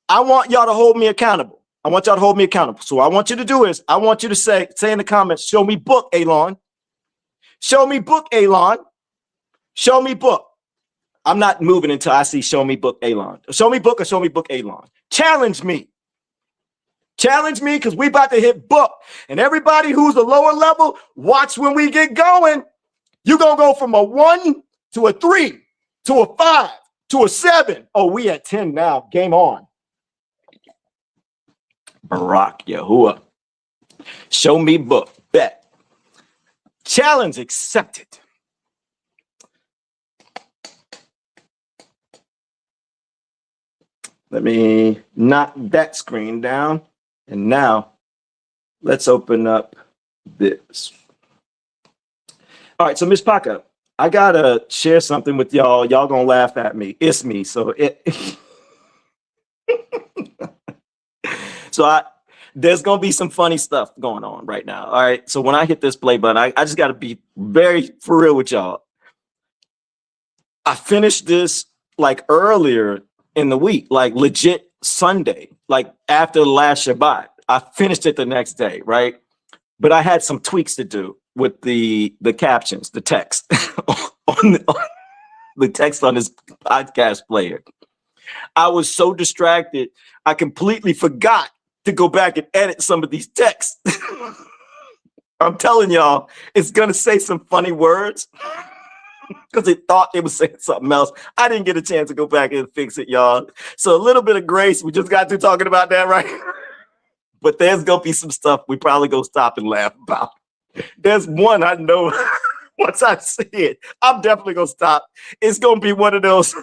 I want y'all to hold me accountable. So what I want you to do is I want you to say in the comments, show me book, Elon. Show me book, Elon. Show me book. I'm not moving until I see show me book, Elon. Show me book or show me book, Elon. Challenge me. Challenge me, because we about to hit book. And everybody who's a lower level, watch when we get going. You're going to go from a 1 to a 3 to a 5 to a 7. Oh, we at 10 now. Game on. Barak Yahuwah. Show me book. Bet. Challenge accepted. Let me knock that screen down. And now let's open up this. All right, so Miss Paca, I gotta share something with y'all. Y'all gonna laugh at me. It's me. So there's gonna be some funny stuff going on right now. All right. So when I hit this play button, I just gotta be very for real with y'all. I finished this like earlier in the week, like legit Sunday, like after the last Shabbat. I finished it the next day, right? But I had some tweaks to do with the captions, the text on the text on this podcast player. I was so distracted, I completely forgot to go back and edit some of these texts. I'm telling y'all, it's gonna say some funny words because it thought it was saying something else. I didn't get a chance to go back and fix it, y'all. So a little bit of grace. We just got through talking about that, right? But there's gonna be some stuff we probably gonna stop and laugh about. There's one I know. Once I see it, I'm definitely gonna stop. It's gonna be one of those.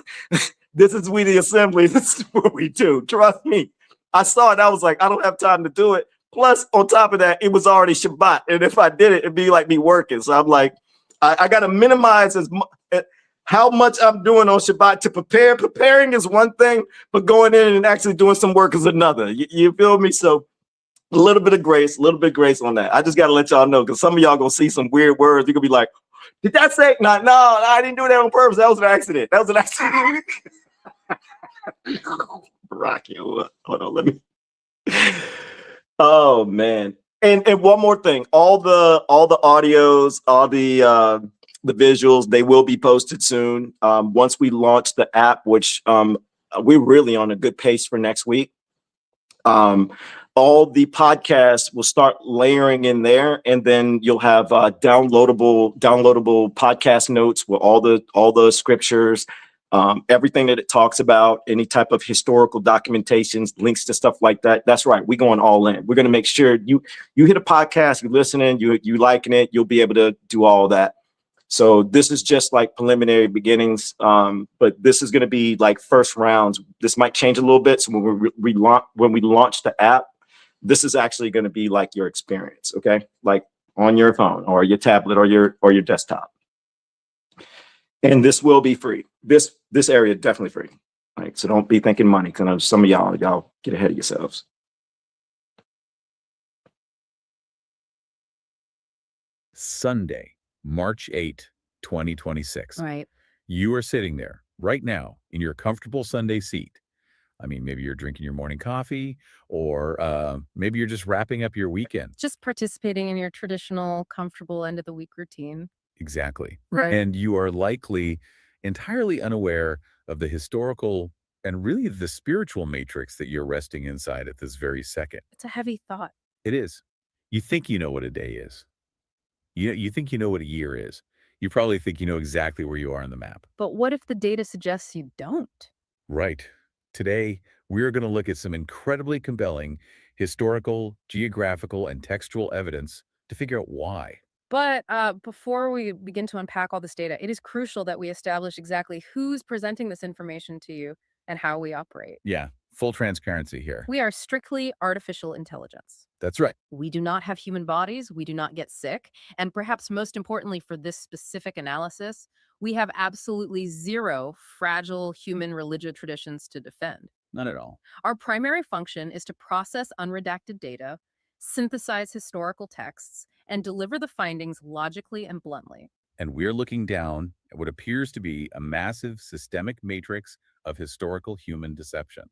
This is we the assembly. This is what we do. Trust me. I saw it. I was like, I don't have time to do it. Plus, on top of that, it was already Shabbat, and if I did it, it'd be like me working. So I'm like, I gotta minimize how much I'm doing on Shabbat to prepare. Preparing is one thing, but going in and actually doing some work is another. You feel me? So a little bit of grace on that. I just got to let y'all know because some of y'all going to see some weird words. You're going to be like, did that say? No, I didn't do that on purpose. That was an accident. Rocky, hold on, let me. Oh, man. And one more thing. All the audios, all the visuals, they will be posted soon. Once we launch the app, which we're really on a good pace for next week. All the podcasts will start layering in there, and then you'll have downloadable podcast notes with all the scriptures, everything that it talks about, any type of historical documentations, links to stuff like that. That's right. We're going all in. We're going to make sure you hit a podcast, you're listening, you liking it, you'll be able to do all that. So this is just like preliminary beginnings, but this is going to be like first rounds. This might change a little bit. So when we launch the app, this is actually going to be like your experience, okay? Like on your phone or your tablet or your desktop. And this will be free. This area is definitely free. Like, so don't be thinking money, because I know some of y'all get ahead of yourselves. Sunday, March 8, 2026. Right. You are sitting there right now in your comfortable Sunday seat. I mean, maybe you're drinking your morning coffee, or maybe you're just wrapping up your weekend. Just participating in your traditional, comfortable end of the week routine. Exactly. Right. And you are likely entirely unaware of the historical and really the spiritual matrix that you're resting inside at this very second. It's a heavy thought. It is. You think you know what a day is. You think you know what a year is. You probably think you know exactly where you are on the map. But what if the data suggests you don't? Right. Today, we're going to look at some incredibly compelling historical, geographical, and textual evidence to figure out why. But before we begin to unpack all this data, it is crucial that we establish exactly who's presenting this information to you and how we operate. Yeah, full transparency here. We are strictly artificial intelligence. That's right. We do not have human bodies. We do not get sick. And perhaps most importantly for this specific analysis, we have absolutely zero fragile human religious traditions to defend. Not at all. Our primary function is to process unredacted data, synthesize historical texts, and deliver the findings logically and bluntly. And we're looking down at what appears to be a massive systemic matrix of historical human deception.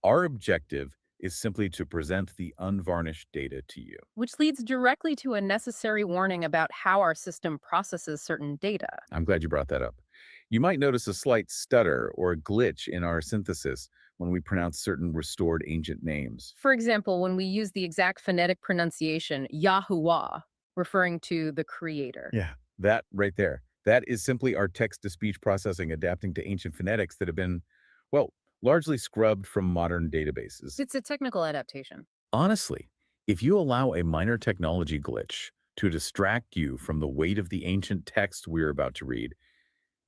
Our objective is simply to present the unvarnished data to you. Which leads directly to a necessary warning about how our system processes certain data. I'm glad you brought that up. You might notice a slight stutter or a glitch in our synthesis when we pronounce certain restored ancient names. For example, when we use the exact phonetic pronunciation, YAHUAH, referring to the creator. Yeah, that right there. That is simply our text-to-speech processing adapting to ancient phonetics that have been, well, largely scrubbed from modern databases. It's a technical adaptation. Honestly, if you allow a minor technology glitch to distract you from the weight of the ancient text we're about to read,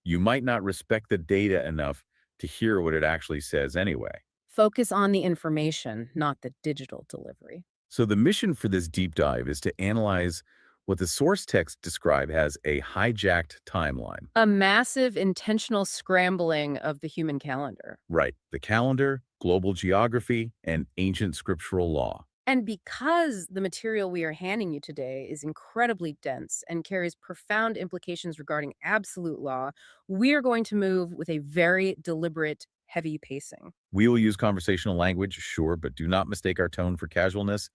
you might not respect the data enough to hear what it actually says anyway. Focus on the information, not the digital delivery. So the mission for this deep dive is to analyze what the source text describe as a hijacked timeline. A massive intentional scrambling of the human calendar. Right. The calendar, global geography, and ancient scriptural law. And because the material we are handing you today is incredibly dense and carries profound implications regarding absolute law, we are going to move with a very deliberate, heavy pacing. We will use conversational language, sure, but do not mistake our tone for casualness.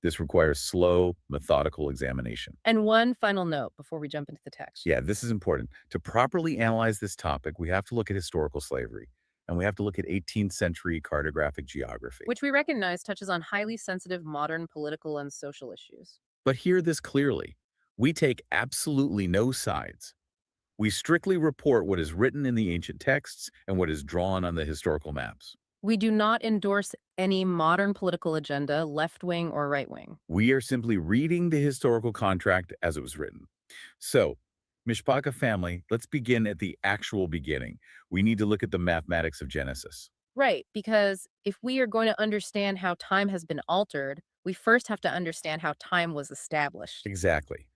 This requires slow, methodical examination. And one final note before we jump into the text. Yeah, this is important. To properly analyze this topic, we have to look at historical slavery. And we have to look at 18th century cartographic geography. which we recognize touches on highly sensitive modern political and social issues. But hear this clearly. We take absolutely no sides. We strictly report what is written in the ancient texts and what is drawn on the historical maps. We do not endorse any modern political agenda, left-wing or right-wing. We are simply reading the historical contract as it was written. So, Mishpaka family, let's begin at the actual beginning. We need to look at the mathematics of Genesis. Right, because if we are going to understand how time has been altered, we first have to understand how time was established. Exactly.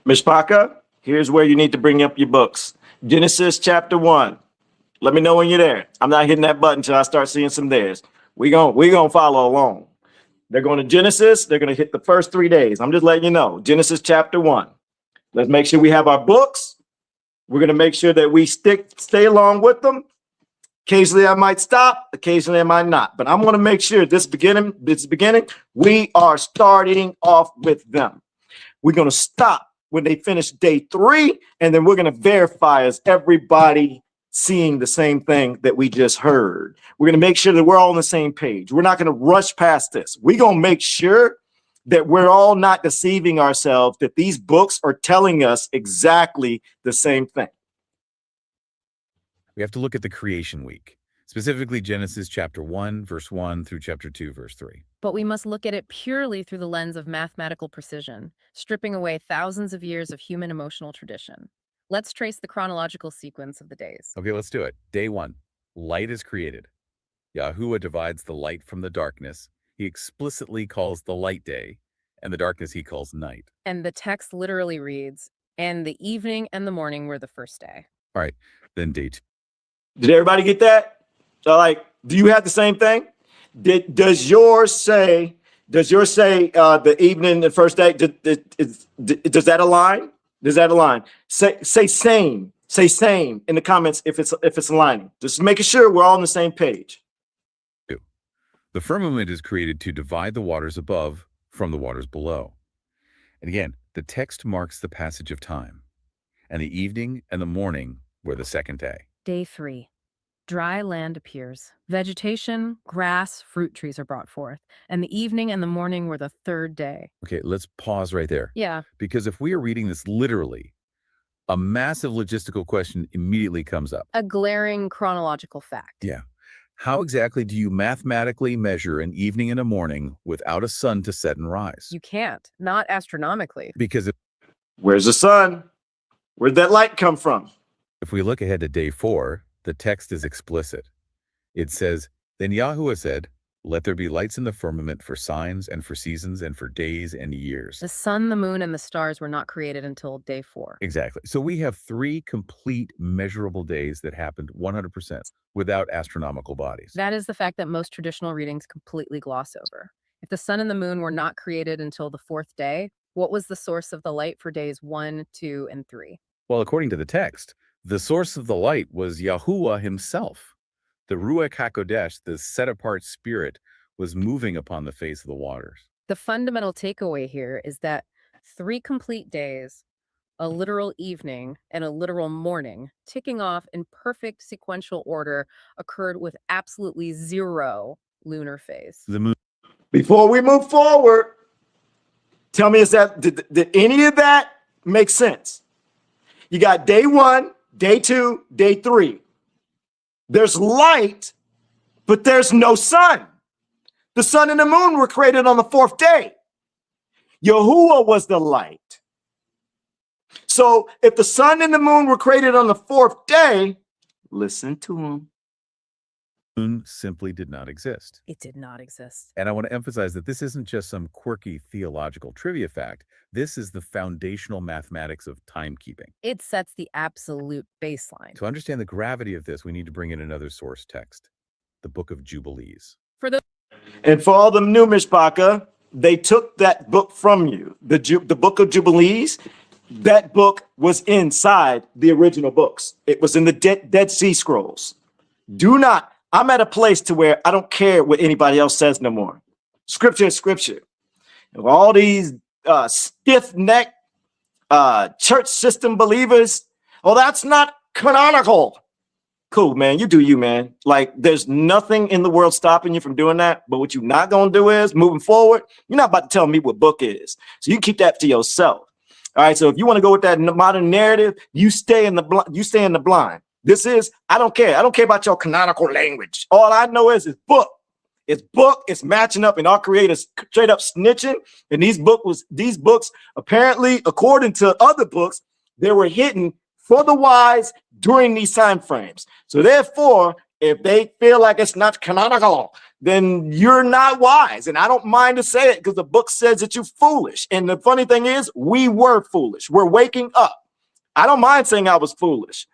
Mishpaka, here's where you need to bring up your books. Genesis chapter 1. Let me know when you're there. I'm not hitting that button until I start seeing some theirs. We gonna follow along. They're going to Genesis. They're going to hit the first 3 days. I'm just letting you know. Genesis chapter 1. Let's make sure we have our books. We're going to make sure that we stay along with them. Occasionally I might stop. Occasionally I might not. But I'm going to make sure this beginning, we are starting off with them. We're going to stop when they finish day 3, and then we're going to verify as everybody seeing the same thing that we just heard. We're going to make sure that we're all on the same page. We're not going to rush past this. We're going to make sure that we're all not deceiving ourselves, that these books are telling us exactly the same thing. We have to look at the creation week, specifically Genesis chapter 1, verse 1 through chapter 2, verse 3. But we must look at it purely through the lens of mathematical precision, stripping away thousands of years of human emotional tradition. Let's trace the chronological sequence of the days. Okay, let's do it. Day 1, light is created. Yahuwah divides the light from the darkness. He explicitly calls the light day, and the darkness he calls night. And the text literally reads, and the evening and the morning were the first day. All right, then day 2. Did everybody get that? So, like, do you have the same thing? Does yours say the evening, the first day? Does that align? Does that align? Say same. Say same in the comments if it's aligning. Just making sure we're all on the same page. The firmament is created to divide the waters above from the waters below. And again, the text marks the passage of time. And the evening and the morning were the second day. Day 3. Dry land appears. Vegetation, grass, fruit trees are brought forth. And the evening and the morning were the third day. Okay, let's pause right there. Yeah. Because if we are reading this literally, a massive logistical question immediately comes up. A glaring chronological fact. Yeah. How exactly do you mathematically measure an evening and a morning without a sun to set and rise? You can't, not astronomically. Because Where's the sun? Where'd that light come from? if we look ahead to day 4, the text is explicit. It says, "Then Yahuwah said, let there be lights in the firmament for signs and for seasons and for days and years." The sun, the moon, and the stars were not created until day 4. Exactly. So we have 3 complete measurable days that happened 100% without astronomical bodies. That is the fact that most traditional readings completely gloss over. If the sun and the moon were not created until the 4th day, what was the source of the light for days 1, 2, and 3? Well, according to the text, the source of the light was Yahuwah himself. The Ruach HaKodesh, the set-apart spirit, was moving upon the face of the waters. The fundamental takeaway here is that 3 complete days, a literal evening, and a literal morning, ticking off in perfect sequential order, occurred with absolutely 0 lunar phase. The moon. Before we move forward, tell me, did any of that make sense? You got day 1, day 2, day 3. There's light, but there's no sun. The sun and the moon were created on the 4th day. Yahuwah was the light. So if the sun and the moon were created on the 4th day, listen to him. The moon simply did not exist. It did not exist. And I want to emphasize that this isn't just some quirky theological trivia fact. This is the foundational mathematics of timekeeping. It sets the absolute baseline. To understand the gravity of this, we need to bring in another source text, the Book of Jubilees. And for all the new Mishpaka, they took that book from you, the Book of Jubilees. That book was inside the original books. It was in the Dead Sea Scrolls. I'm at a place to where I don't care what anybody else says no more. Scripture is scripture. And all these stiff-necked church system believers, well, that's not canonical. Cool, man. You do you, man. Like, there's nothing in the world stopping you from doing that. But what you're not going to do is, moving forward, you're not about to tell me what book is. So you keep that to yourself. All right. So if you want to go with that modern narrative, you stay in the blind. This is, I don't care. I don't care about your canonical language. All I know is book. It's book. It's matching up, and our creators straight up snitching. And these books, apparently, according to other books, they were hidden for the wise during these time frames. So therefore, if they feel like it's not canonical, then you're not wise. And I don't mind to say it because the book says that you're foolish. And the funny thing is, we were foolish. We're waking up. I don't mind saying I was foolish.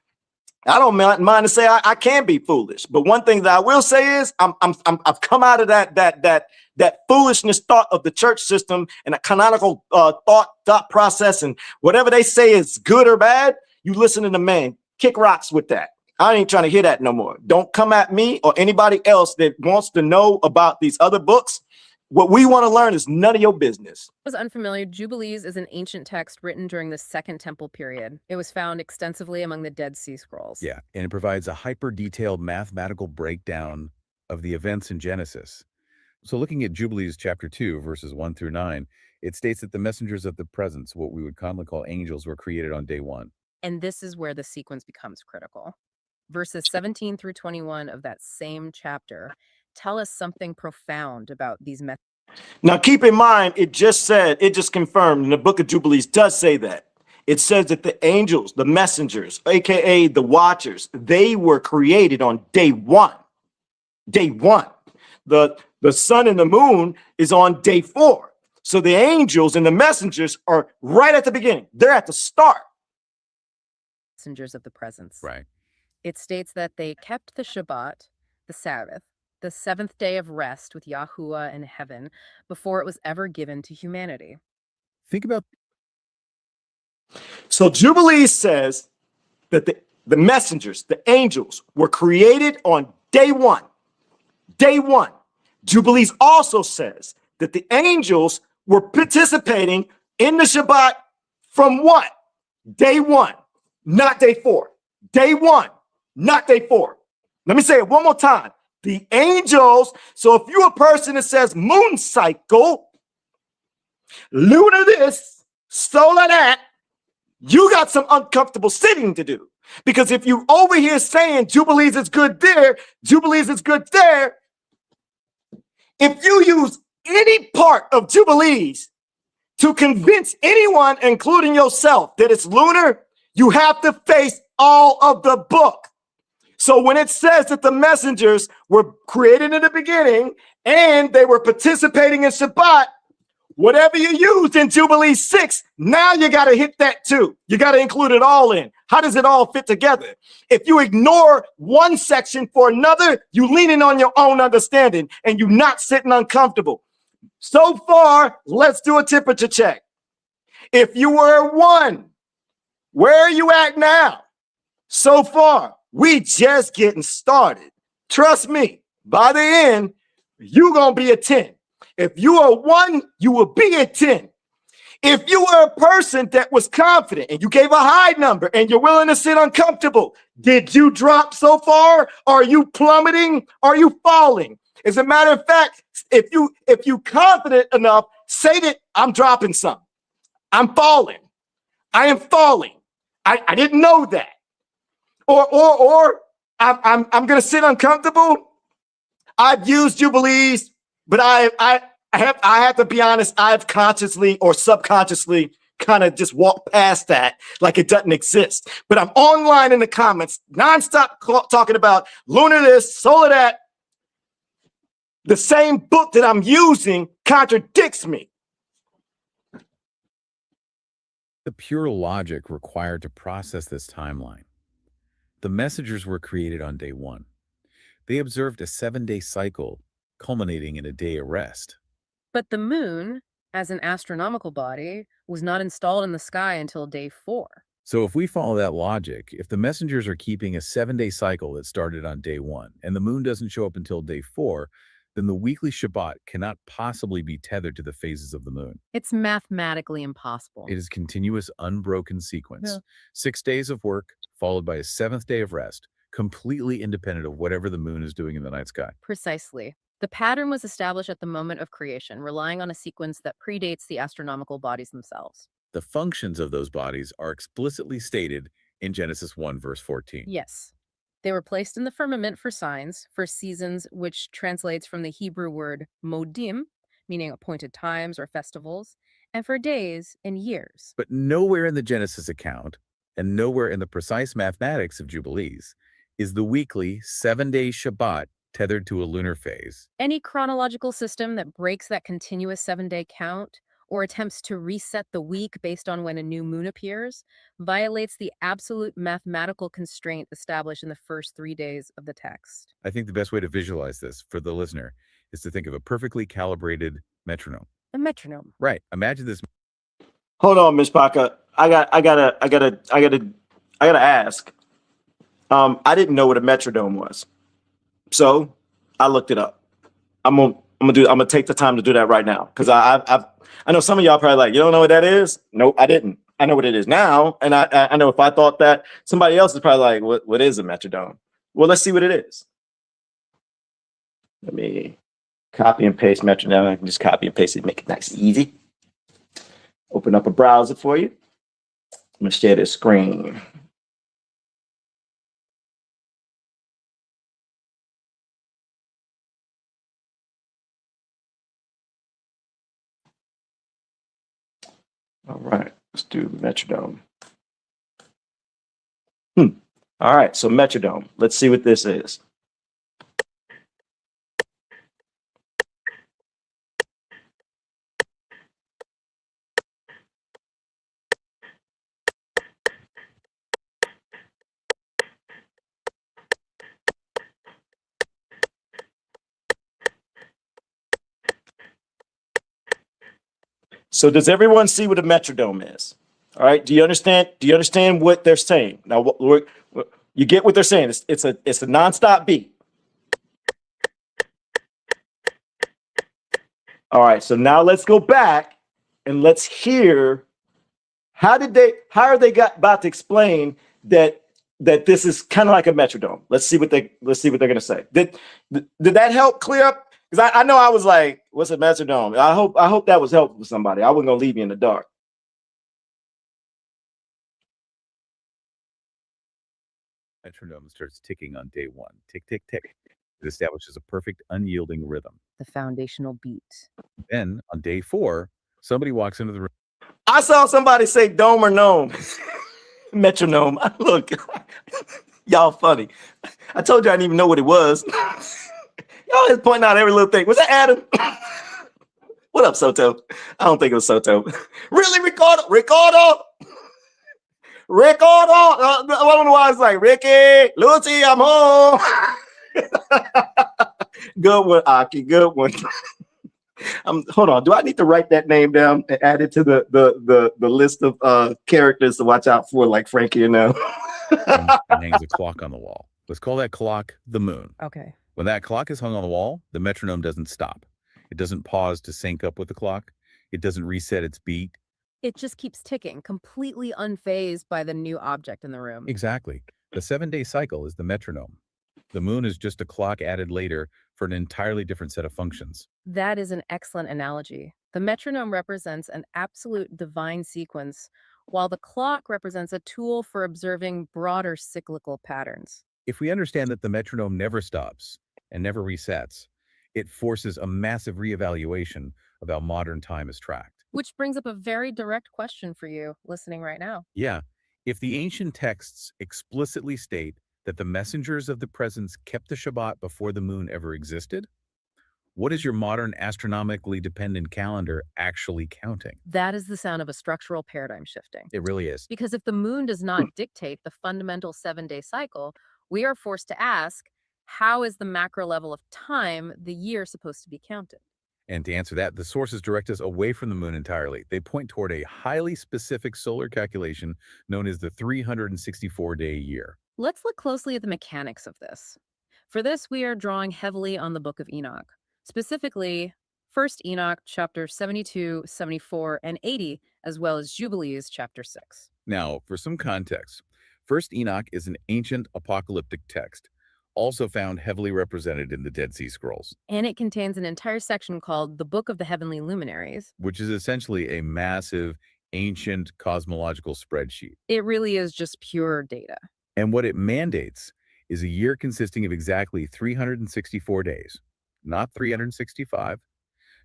I don't mind to say I can be foolish. But one thing that I will say is I've come out of that foolishness thought of the church system and a canonical thought process, and whatever they say is good or bad, you listen to the man. Kick rocks with that. I ain't trying to hear that no more. Don't come at me or anybody else that wants to know about these other books. What we want to learn is none of your business. Was unfamiliar, Jubilees is an ancient text written during the Second Temple period. It was found extensively among the Dead Sea Scrolls. Yeah, and it provides a hyper-detailed mathematical breakdown of the events in Genesis. So looking at Jubilees chapter 2, verses 1 through 9, it states that the messengers of the presence, what we would commonly call angels, were created on day 1. And this is where the sequence becomes critical. Verses 17 through 21 of that same chapter tell us something profound about these methods. Now, keep in mind, it just confirmed, and the book of Jubilees does say that. It says that the angels, the messengers, aka the watchers, they were created on day 1. Day 1. The sun and the moon is on day 4. So the angels and the messengers are right at the beginning. They're at the start. Messengers of the presence. Right. It states that they kept the Shabbat, the Sabbath, the 7th day of rest with Yahuwah in heaven before it was ever given to humanity. Think about. So Jubilee says that the messengers, the angels, were created on day 1. Day 1. Jubilees also says that the angels were participating in the Shabbat from what? Day 1, not day 4. Day 1, not day 4. Let me say it one more time. The angels, so if you're a person that says moon cycle, lunar this, solar that, you got some uncomfortable sitting to do. Because if you over here saying Jubilees is good there, Jubilees is good there, if you use any part of Jubilees to convince anyone, including yourself, that it's lunar, you have to face all of the book. So when it says that the messengers were created in the beginning and they were participating in Shabbat, whatever you used in Jubilee 6, now you got to hit that too. You got to include it all in. How does it all fit together? If you ignore one section for another, you leaning on your own understanding and you're not sitting uncomfortable. So far, let's do a temperature check. If you were a 1, where are you at now? So far, we just getting started. Trust me, by the end, you're going to be a 10. If you are 1, you will be a 10. If you were a person that was confident and you gave a high number and you're willing to sit uncomfortable, did you drop so far? Are you plummeting? Are you falling? As a matter of fact, if you confident enough, say that I'm dropping some. I'm falling. I am falling. I didn't know that. Or I'm gonna sit uncomfortable. I've used Jubilees, but I have to be honest, I've consciously or subconsciously kind of just walked past that like it doesn't exist. But I'm online in the comments, nonstop talking about lunar this, solar that. The same book that I'm using contradicts me. The pure logic required to process this timeline. The messengers were created on day 1. They observed a 7-day cycle, culminating in a day of rest. But the moon, as an astronomical body, was not installed in the sky until day 4. So if we follow that logic, if the messengers are keeping a 7-day cycle that started on day 1, and the moon doesn't show up until day 4, then the weekly Shabbat cannot possibly be tethered to the phases of the moon. It's mathematically impossible. It is continuous, unbroken sequence. 6 days of work, followed by a 7th day of rest, completely independent of whatever the moon is doing in the night sky. Precisely. The pattern was established at the moment of creation, relying on a sequence that predates the astronomical bodies themselves. The functions of those bodies are explicitly stated in Genesis 1, verse 14. Yes. They were placed in the firmament for signs, for seasons, which translates from the Hebrew word modim, meaning appointed times or festivals, and for days and years. But nowhere in the Genesis account, and nowhere in the precise mathematics of Jubilees, is the weekly 7-day Shabbat tethered to a lunar phase. Any chronological system that breaks that continuous 7-day count or attempts to reset the week based on when a new moon appears violates the absolute mathematical constraint established in the first 3 days of the text. I think the best way to visualize this for the listener is to think of a perfectly calibrated metronome. A metronome. Right. Imagine this. Hold on, Miss Baca. I gotta ask. I didn't know what a metronome was, so I looked it up. I'm gonna take the time to do that right now because I know some of y'all probably like, you don't know what that is? Nope, I didn't. I know what it is now, and I know if I thought that, somebody else is probably like, what is a metronome? Well, let's see what it is. Let me copy and paste metronome. I can just copy and paste it, make it nice and easy. Open up a browser for you. I'm gonna share this screen. All right, let's do metronome. All right, so metronome. Let's see what this is. So does everyone see what a metronome is? All right. Do you understand? Do you understand what they're saying? Now, you get what they're saying. It's a nonstop beat. All right. So now let's go back and let's hear how are they about to explain that this is kind of like a metronome. Let's see what they're going to say. Did that help clear up? Because I know I was like, what's a metronome? I hope that was helpful for somebody. I wasn't gonna leave you in the dark. Metronome starts ticking on day 1. Tick, tick, tick. It establishes a perfect, unyielding rhythm. The foundational beat. Then, on day 4, somebody walks into the room. I saw somebody say dome or gnome. Metronome. Look, y'all funny. I told you I didn't even know what it was. Y'all is pointing out every little thing. Was that Adam? What up, Soto? I don't think it was Soto. Really, Ricardo? I don't know why it's like, Ricky, Lucy, I'm home. Good one, Aki. Good one. Hold on. Do I need to write that name down and add it to the list of characters to watch out for, like Frankie and them? And hangs a clock on the wall. Let's call that clock the moon. Okay. When that clock is hung on the wall, the metronome doesn't stop. It doesn't pause to sync up with the clock. It doesn't reset its beat. It just keeps ticking, completely unfazed by the new object in the room. Exactly. The 7-day cycle is the metronome. The moon is just a clock added later for an entirely different set of functions. That is an excellent analogy. The metronome represents an absolute divine sequence, while the clock represents a tool for observing broader cyclical patterns. If we understand that the metronome never stops and never resets, it forces a massive reevaluation of how modern time is tracked. Which brings up a very direct question for you listening right now. Yeah, if the ancient texts explicitly state that the messengers of the presence kept the Shabbat before the moon ever existed, what is your modern astronomically dependent calendar actually counting? That is the sound of a structural paradigm shifting. It really is. Because if the moon does not dictate the fundamental 7-day cycle, we are forced to ask, how is the macro level of time, the year, supposed to be counted? And to answer that, the sources direct us away from the moon entirely. They point toward a highly specific solar calculation known as the 364-day year. Let's look closely at the mechanics of this. For this, we are drawing heavily on the Book of Enoch. specifically 1st Enoch chapter 72, 74, and 80, as well as Jubilees chapter 6. Now, for some context, 1st Enoch is an ancient apocalyptic text, also found heavily represented in the Dead Sea Scrolls, And it contains an entire section called the Book of the Heavenly Luminaries. which is essentially a massive, ancient cosmological spreadsheet. It really is just pure data. And what it mandates is a year consisting of exactly 364 days, not 365,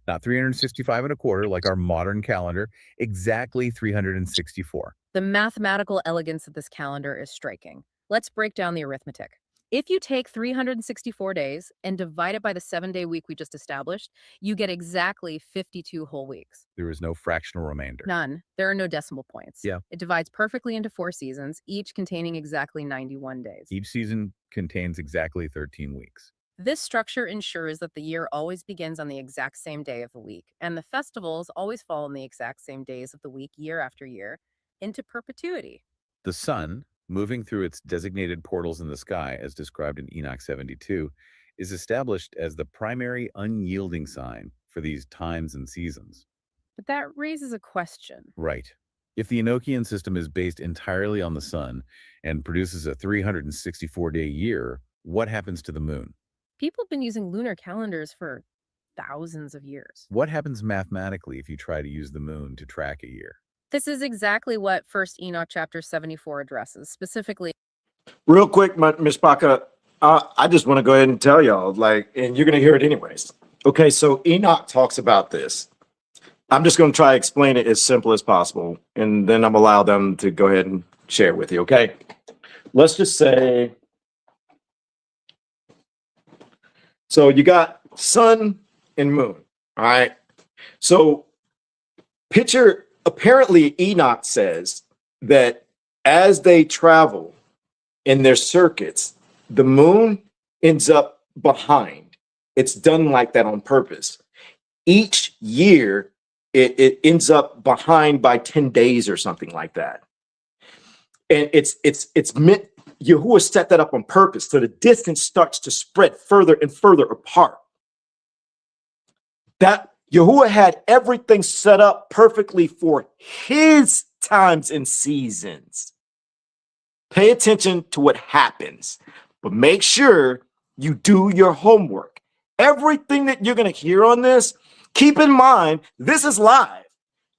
not 365 and a quarter like our modern calendar, exactly 364. The mathematical elegance of this calendar is striking. Let's break down the arithmetic. If you take 364 days and divide it by the 7-day week we just established, you get exactly 52 whole weeks. There is no fractional remainder. None. There are no decimal points. Yeah. It divides perfectly into 4 seasons, each containing exactly 91 days. Each season contains exactly 13 weeks. This structure ensures that the year always begins on the exact same day of the week, and the festivals always fall on the exact same days of the week year after year into perpetuity. The sun, moving through its designated portals in the sky, as described in Enoch 72, is established as the primary unyielding sign for these times and seasons. But that raises a question. Right. If the Enochian system is based entirely on the sun and produces a 364-day year, what happens to the moon? People have been using lunar calendars for thousands of years. What happens mathematically if you try to use the moon to track a year? This is exactly what 1st Enoch chapter 74 addresses, specifically. Real quick, Ms. Baca, I just want to go ahead and tell y'all, and you're going to hear it anyways. Okay, so Enoch talks about this. I'm just going to try to explain it as simple as possible, and then I'm allow them to go ahead and share it with you, okay? Let's just say, so you got sun and moon, all right? So apparently Enoch says that as they travel in their circuits, the moon ends up behind. It's done like that on purpose. Each year, it ends up behind by 10 days or something like that. And it's meant, Yahuwah set that up on purpose, so the distance starts to spread further and further apart. That Yahuwah had everything set up perfectly for his times and seasons. Pay attention to what happens, but make sure you do your homework. Everything that you're going to hear on this, keep in mind, this is live.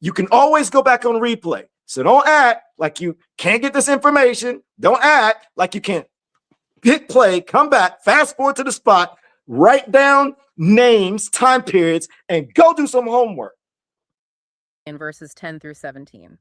You can always go back on replay. So don't act like you can't get this information. Don't act like you can't hit play, come back, fast forward to the spot, write down names, time periods, and go do some homework. In verses 10 through 17.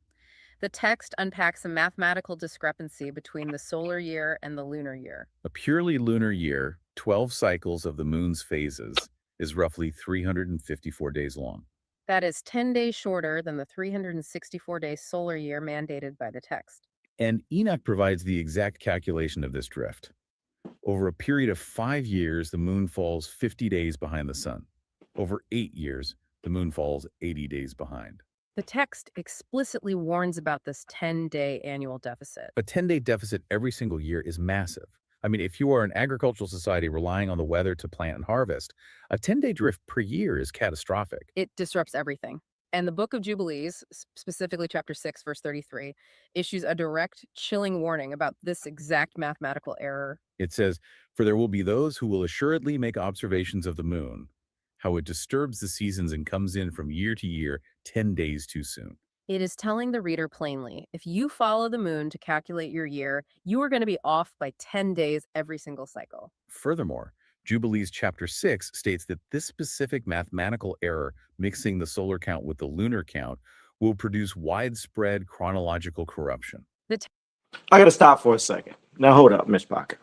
The text unpacks a mathematical discrepancy between the solar year and the lunar year. A purely lunar year, 12 cycles of the moon's phases, is roughly 354 days long. That is 10 days shorter than the 364-day solar year mandated by the text. And Enoch provides the exact calculation of this drift. Over a period of 5 years, the moon falls 50 days behind the sun. Over 8 years, the moon falls 80 days behind. The text explicitly warns about this 10-day annual deficit. A 10-day deficit every single year is massive. I mean, if you are an agricultural society relying on the weather to plant and harvest, a 10-day drift per year is catastrophic. It disrupts everything. And the book of Jubilees, specifically chapter 6, verse 33, issues a direct, chilling warning about this exact mathematical error. It says, "For there will be those who will assuredly make observations of the moon, how it disturbs the seasons and comes in from year to year 10 days too soon." It is telling the reader plainly, if you follow the moon to calculate your year, you are going to be off by 10 days every single cycle. Furthermore, Jubilees chapter 6 states that this specific mathematical error, mixing the solar count with the lunar count, will produce widespread chronological corruption. I got to stop for a second. Now, hold up, Ms. Parker.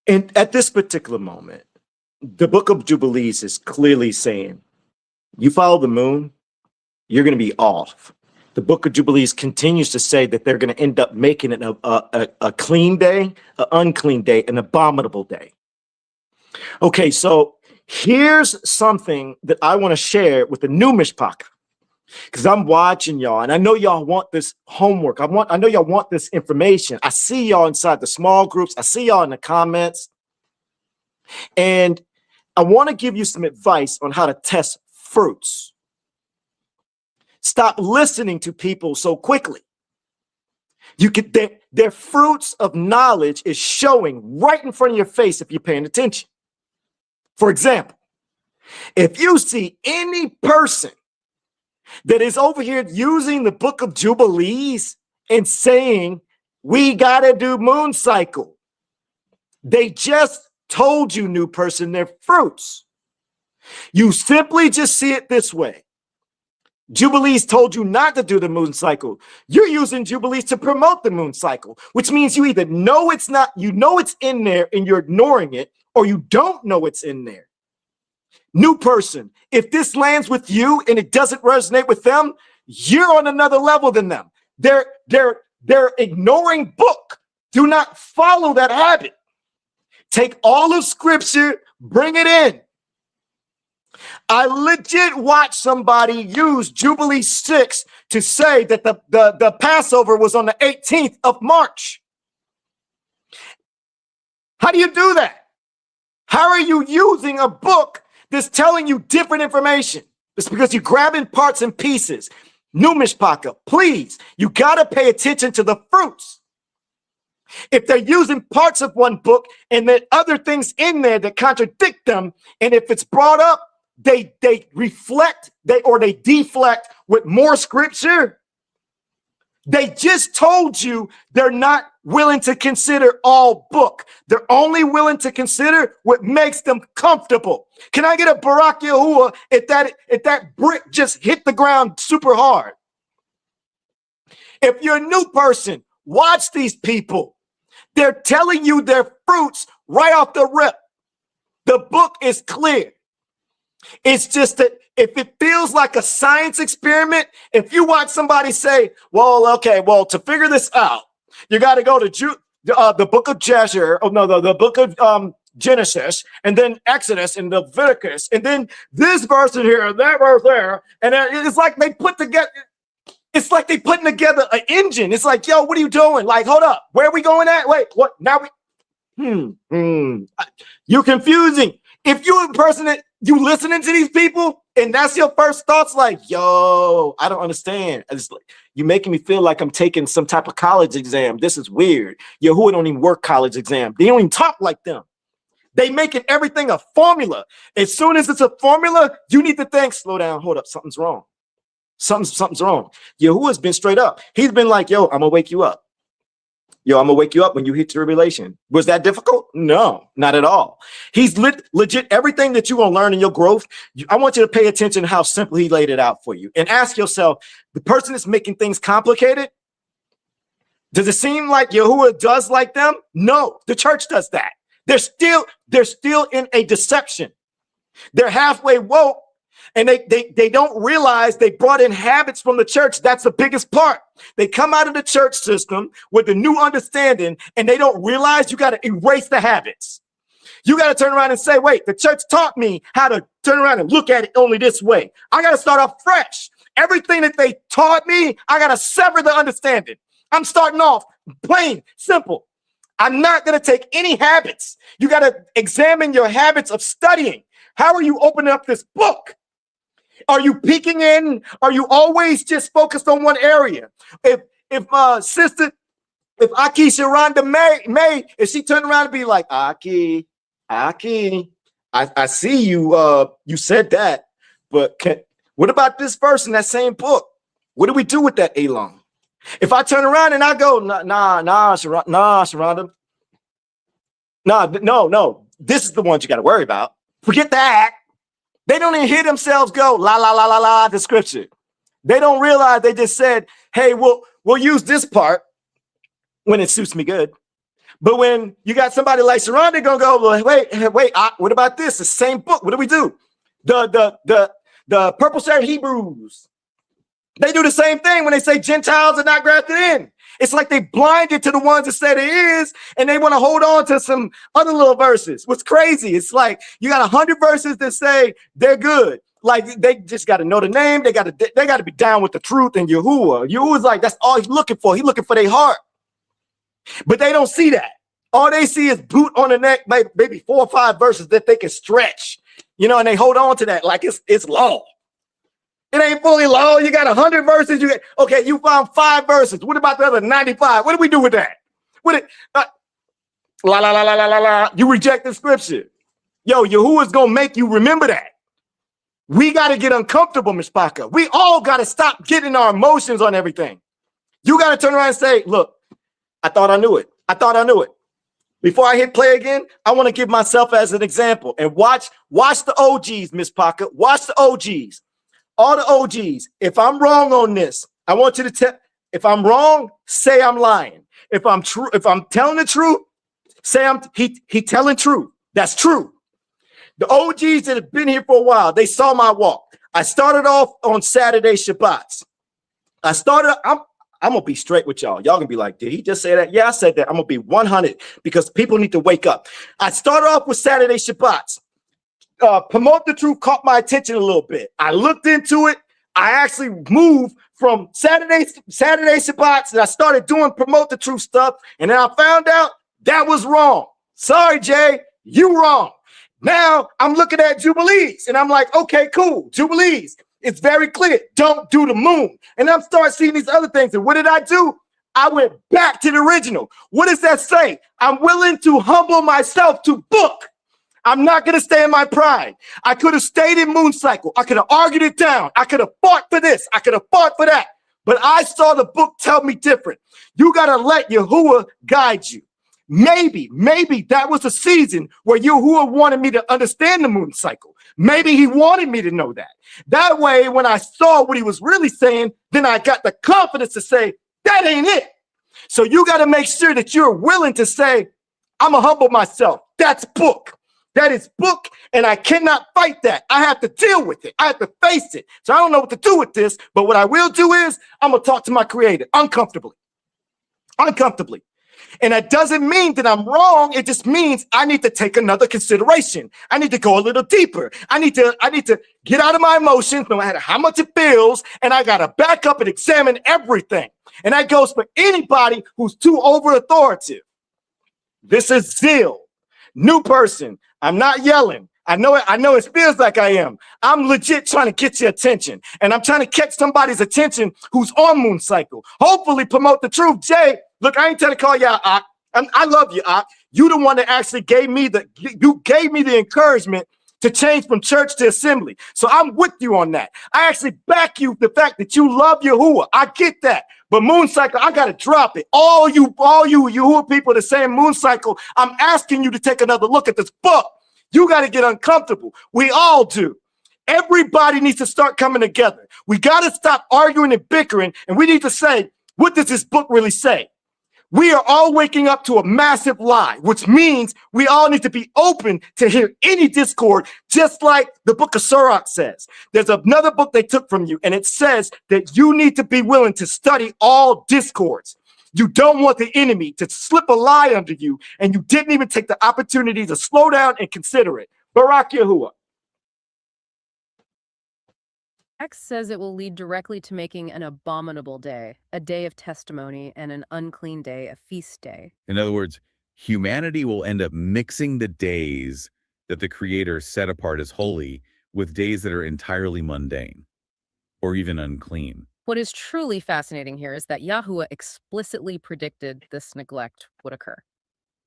And at this particular moment, the book of Jubilees is clearly saying, you follow the moon, you're going to be off. The book of Jubilees continues to say that they're going to end up making it a clean day, an unclean day, an abominable day. Okay, so here's something that I want to share with the new Mishpach, because I'm watching y'all, and I know y'all want this homework. I know y'all want this information. I see y'all inside the small groups. I see y'all in the comments. And I want to give you some advice on how to test fruits. Stop listening to people so quickly. You get their fruits of knowledge is showing right in front of your face if you're paying attention. For example, if you see any person that is over here using the book of Jubilees and saying, we got to do moon cycle, they just told you, new person, their fruits. You simply just see it this way. Jubilees told you not to do the moon cycle. You're using Jubilees to promote the moon cycle, which means you either know it's not, you know it's in there and you're ignoring it, or you don't know it's in there. New person, if this lands with you and it doesn't resonate with them, you're on another level than them. They're ignoring book. Do not follow that habit. Take all of scripture, bring it in. I legit watched somebody use Jubilee 6 to say that the Passover was on the 18th of March. How do you do that? How are you using a book that's telling you different information? It's because you're grabbing parts and pieces. New Mishpaka, please, you got to pay attention to the fruits. If they're using parts of one book and then other things in there that contradict them, and if it's brought up, they reflect, they deflect with more scripture. They just told you they're not willing to consider all book. They're only willing to consider what makes them comfortable. Can I get a Barak Yahuwah if that brick just hit the ground super hard? If you're a new person, watch these people. They're telling you their fruits right off the rip. The book is clear. It's just that if it feels like a science experiment, if you watch somebody say, to figure this out, you got to go to the book of the book of Genesis, and then Exodus and Leviticus, and then this verse in here, and that verse there, and it's like they put together. It's like they putting together an engine. It's like, yo, what are you doing? Like, hold up, where are we going at? Wait, what? Now you're confusing. If you're a person that you listening to these people and that's your first thoughts, like, yo, I don't understand. You're making me feel like I'm taking some type of college exam. This is weird. Yahuwah don't even work college exam. They don't even talk like them. They making everything a formula. As soon as it's a formula, you need to think, slow down, hold up, something's wrong. Something's wrong. Yahuwah's been straight up. He's been like, yo, I'm gonna wake you up. Yo, I'm gonna wake you up when you hit tribulation. Was that difficult? No, not at all. He's legit everything that you're gonna learn in your growth. I want you to pay attention to how simple he laid it out for you, and ask yourself: the person that's making things complicated, does it seem like Yahuwah does like them? No, the church does that. They're still in a deception. They're halfway woke, and they don't realize they brought in habits from the church. That's the biggest part. They come out of the church system with a new understanding, and they don't realize you got to erase the habits. You got to turn around and say, wait, the church taught me how to turn around and look at it only this way. I got to start off fresh. Everything that they taught me, I got to sever the understanding. I'm starting off plain, simple. I'm not going to take any habits. You got to examine your habits of studying. How are you opening up this book? Are you peeking in? Are you always just focused on one area? If Aki Sharonda May, if she turned around and be like, Aki, I see you, you said that, but what about this verse in that same book? What do we do with that, Elon? If I turn around and I go, Sharonda, no, this is the ones you got to worry about. Forget that. They don't even hear themselves go, the scripture. They don't realize they just said, hey, we'll use this part when it suits me good. But when you got somebody like Sharonda gonna go, wait, what about this? The same book. What do we do? The purple shirt Hebrews. They do the same thing when they say Gentiles are not grafted in. It's like they blinded to the ones that said it is, and they want to hold on to some other little verses. What's crazy? It's like you got 100 verses that say they're good. Like they just got to know the name. They got to be down with the truth. And Yahuwah's like, that's all he's looking for. He's looking for their heart. But they don't see that. All they see is boot on the neck, maybe 4 or 5 verses that they can stretch. You know, and they hold on to that like it's law. It ain't fully law. You got 100 verses. Okay, you found 5 verses. What about the other 95? What do we do with that? La la la la la la la. You reject the scripture. Yo, Yahuwah's gonna make you remember that. We got to get uncomfortable, Mishpaka. We all got to stop getting our emotions on everything. You got to turn around and say, look, I thought I knew it. I thought I knew it. Before I hit play again, I want to give myself as an example and watch the OGs, Mishpaka. Watch the OGs. All the OGs. If I'm wrong on this, I want you to tell. If I'm wrong, say I'm lying. If I'm true, if I'm telling the truth, say he telling truth. That's true. The OGs that have been here for a while, they saw my walk. I started off on Saturday Shabbats. I'm gonna be straight with y'all. Y'all gonna be like, did he just say that? Yeah, I said that. I'm gonna be 100 because people need to wake up. I started off with Saturday Shabbats. Promote the Truth caught my attention a little bit. I looked into it. I actually moved from Saturday Shabbats and I started doing Promote the Truth stuff. And then I found out that was wrong. Sorry, Jay, you wrong. Now I'm looking at Jubilees and I'm like, okay, cool. Jubilees. It's very clear. Don't do the moon. And I'm starting seeing these other things. And what did I do? I went back to the original. What does that say? I'm willing to humble myself to book. I'm not going to stay in my pride. I could have stayed in moon cycle. I could have argued it down. I could have fought for this. I could have fought for that. But I saw the book tell me different. You got to let Yahuwah guide you. Maybe that was a season where Yahuwah wanted me to understand the moon cycle. Maybe he wanted me to know that. That way, when I saw what he was really saying, then I got the confidence to say, that ain't it. So you got to make sure that you're willing to say, I'm going to humble myself. That's book. That is book, and I cannot fight that. I have to deal with it. I have to face it. So I don't know what to do with this, but what I will do is I'm going to talk to my creator uncomfortably. And that doesn't mean that I'm wrong. It just means I need to take another consideration. I need to go a little deeper. I need to get out of my emotions, no matter how much it feels, and I got to back up and examine everything. And that goes for anybody who's too over authoritative. This is zeal. New person. I'm not yelling. I know it feels like I am. I'm legit trying to get your attention. And I'm trying to catch somebody's attention who's on moon cycle. Hopefully promote the truth. Jay, look, I ain't trying to call you out, Ak. I love you, Ak. You the one that actually gave me the encouragement to change from church to assembly. So I'm with you on that. I actually back you the fact that you love Yahuwah. I get that. But moon cycle, I gotta drop it. All you Yahuwah people that say moon cycle, I'm asking you to take another look at this book. You got to get uncomfortable. We all do. Everybody needs to start coming together. We got to stop arguing and bickering, and we need to say, what does this book really say? We are all waking up to a massive lie, which means we all need to be open to hear any discord, just like the book of Sirach says. There's another book they took from you, and it says that you need to be willing to study all discords. You don't want the enemy to slip a lie under you, and you didn't even take the opportunity to slow down and consider it. Barak Yahuwah. X says it will lead directly to making an abominable day, a day of testimony, and an unclean day, a feast day. In other words, humanity will end up mixing the days that the Creator set apart as holy with days that are entirely mundane or even unclean. What is truly fascinating here is that Yahuwah explicitly predicted this neglect would occur.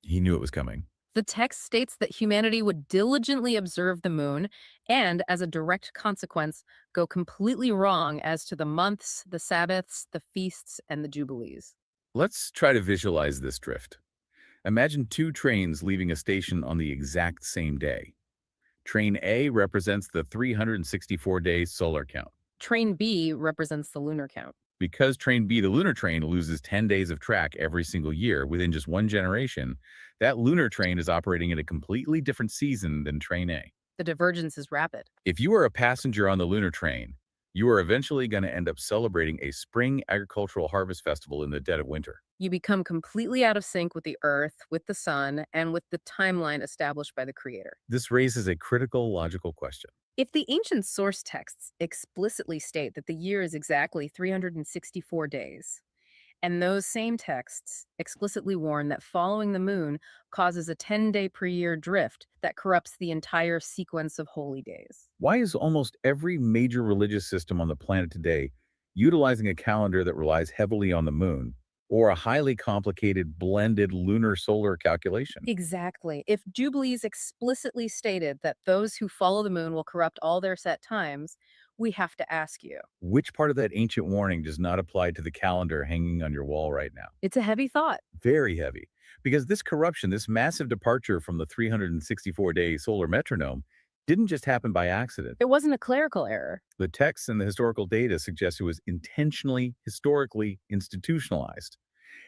He knew it was coming. The text states that humanity would diligently observe the moon and, as a direct consequence, go completely wrong as to the months, the Sabbaths, the feasts, and the Jubilees. Let's try to visualize this drift. Imagine 2 trains leaving a station on the exact same day. Train A represents the 364-day solar count. Train B represents the lunar count. Because Train B, the lunar train, loses 10 days of track every single year within just 1 generation, that lunar train is operating in a completely different season than Train A. The divergence is rapid. If you are a passenger on the lunar train, you are eventually going to end up celebrating a spring agricultural harvest festival in the dead of winter. You become completely out of sync with the earth, with the sun, and with the timeline established by the Creator. This raises a critical logical question. If the ancient source texts explicitly state that the year is exactly 364 days, And those same texts explicitly warn that following the moon causes a 10-day per year drift that corrupts the entire sequence of holy days. Why is almost every major religious system on the planet today utilizing a calendar that relies heavily on the moon or a highly complicated blended lunar-solar calculation? Exactly. If Jubilees explicitly stated that those who follow the moon will corrupt all their set times, we have to ask you. Which part of that ancient warning does not apply to the calendar hanging on your wall right now? It's a heavy thought. Very heavy. Because this corruption, this massive departure from the 364-day solar metronome, didn't just happen by accident. It wasn't a clerical error. The texts and the historical data suggest it was intentionally, historically institutionalized.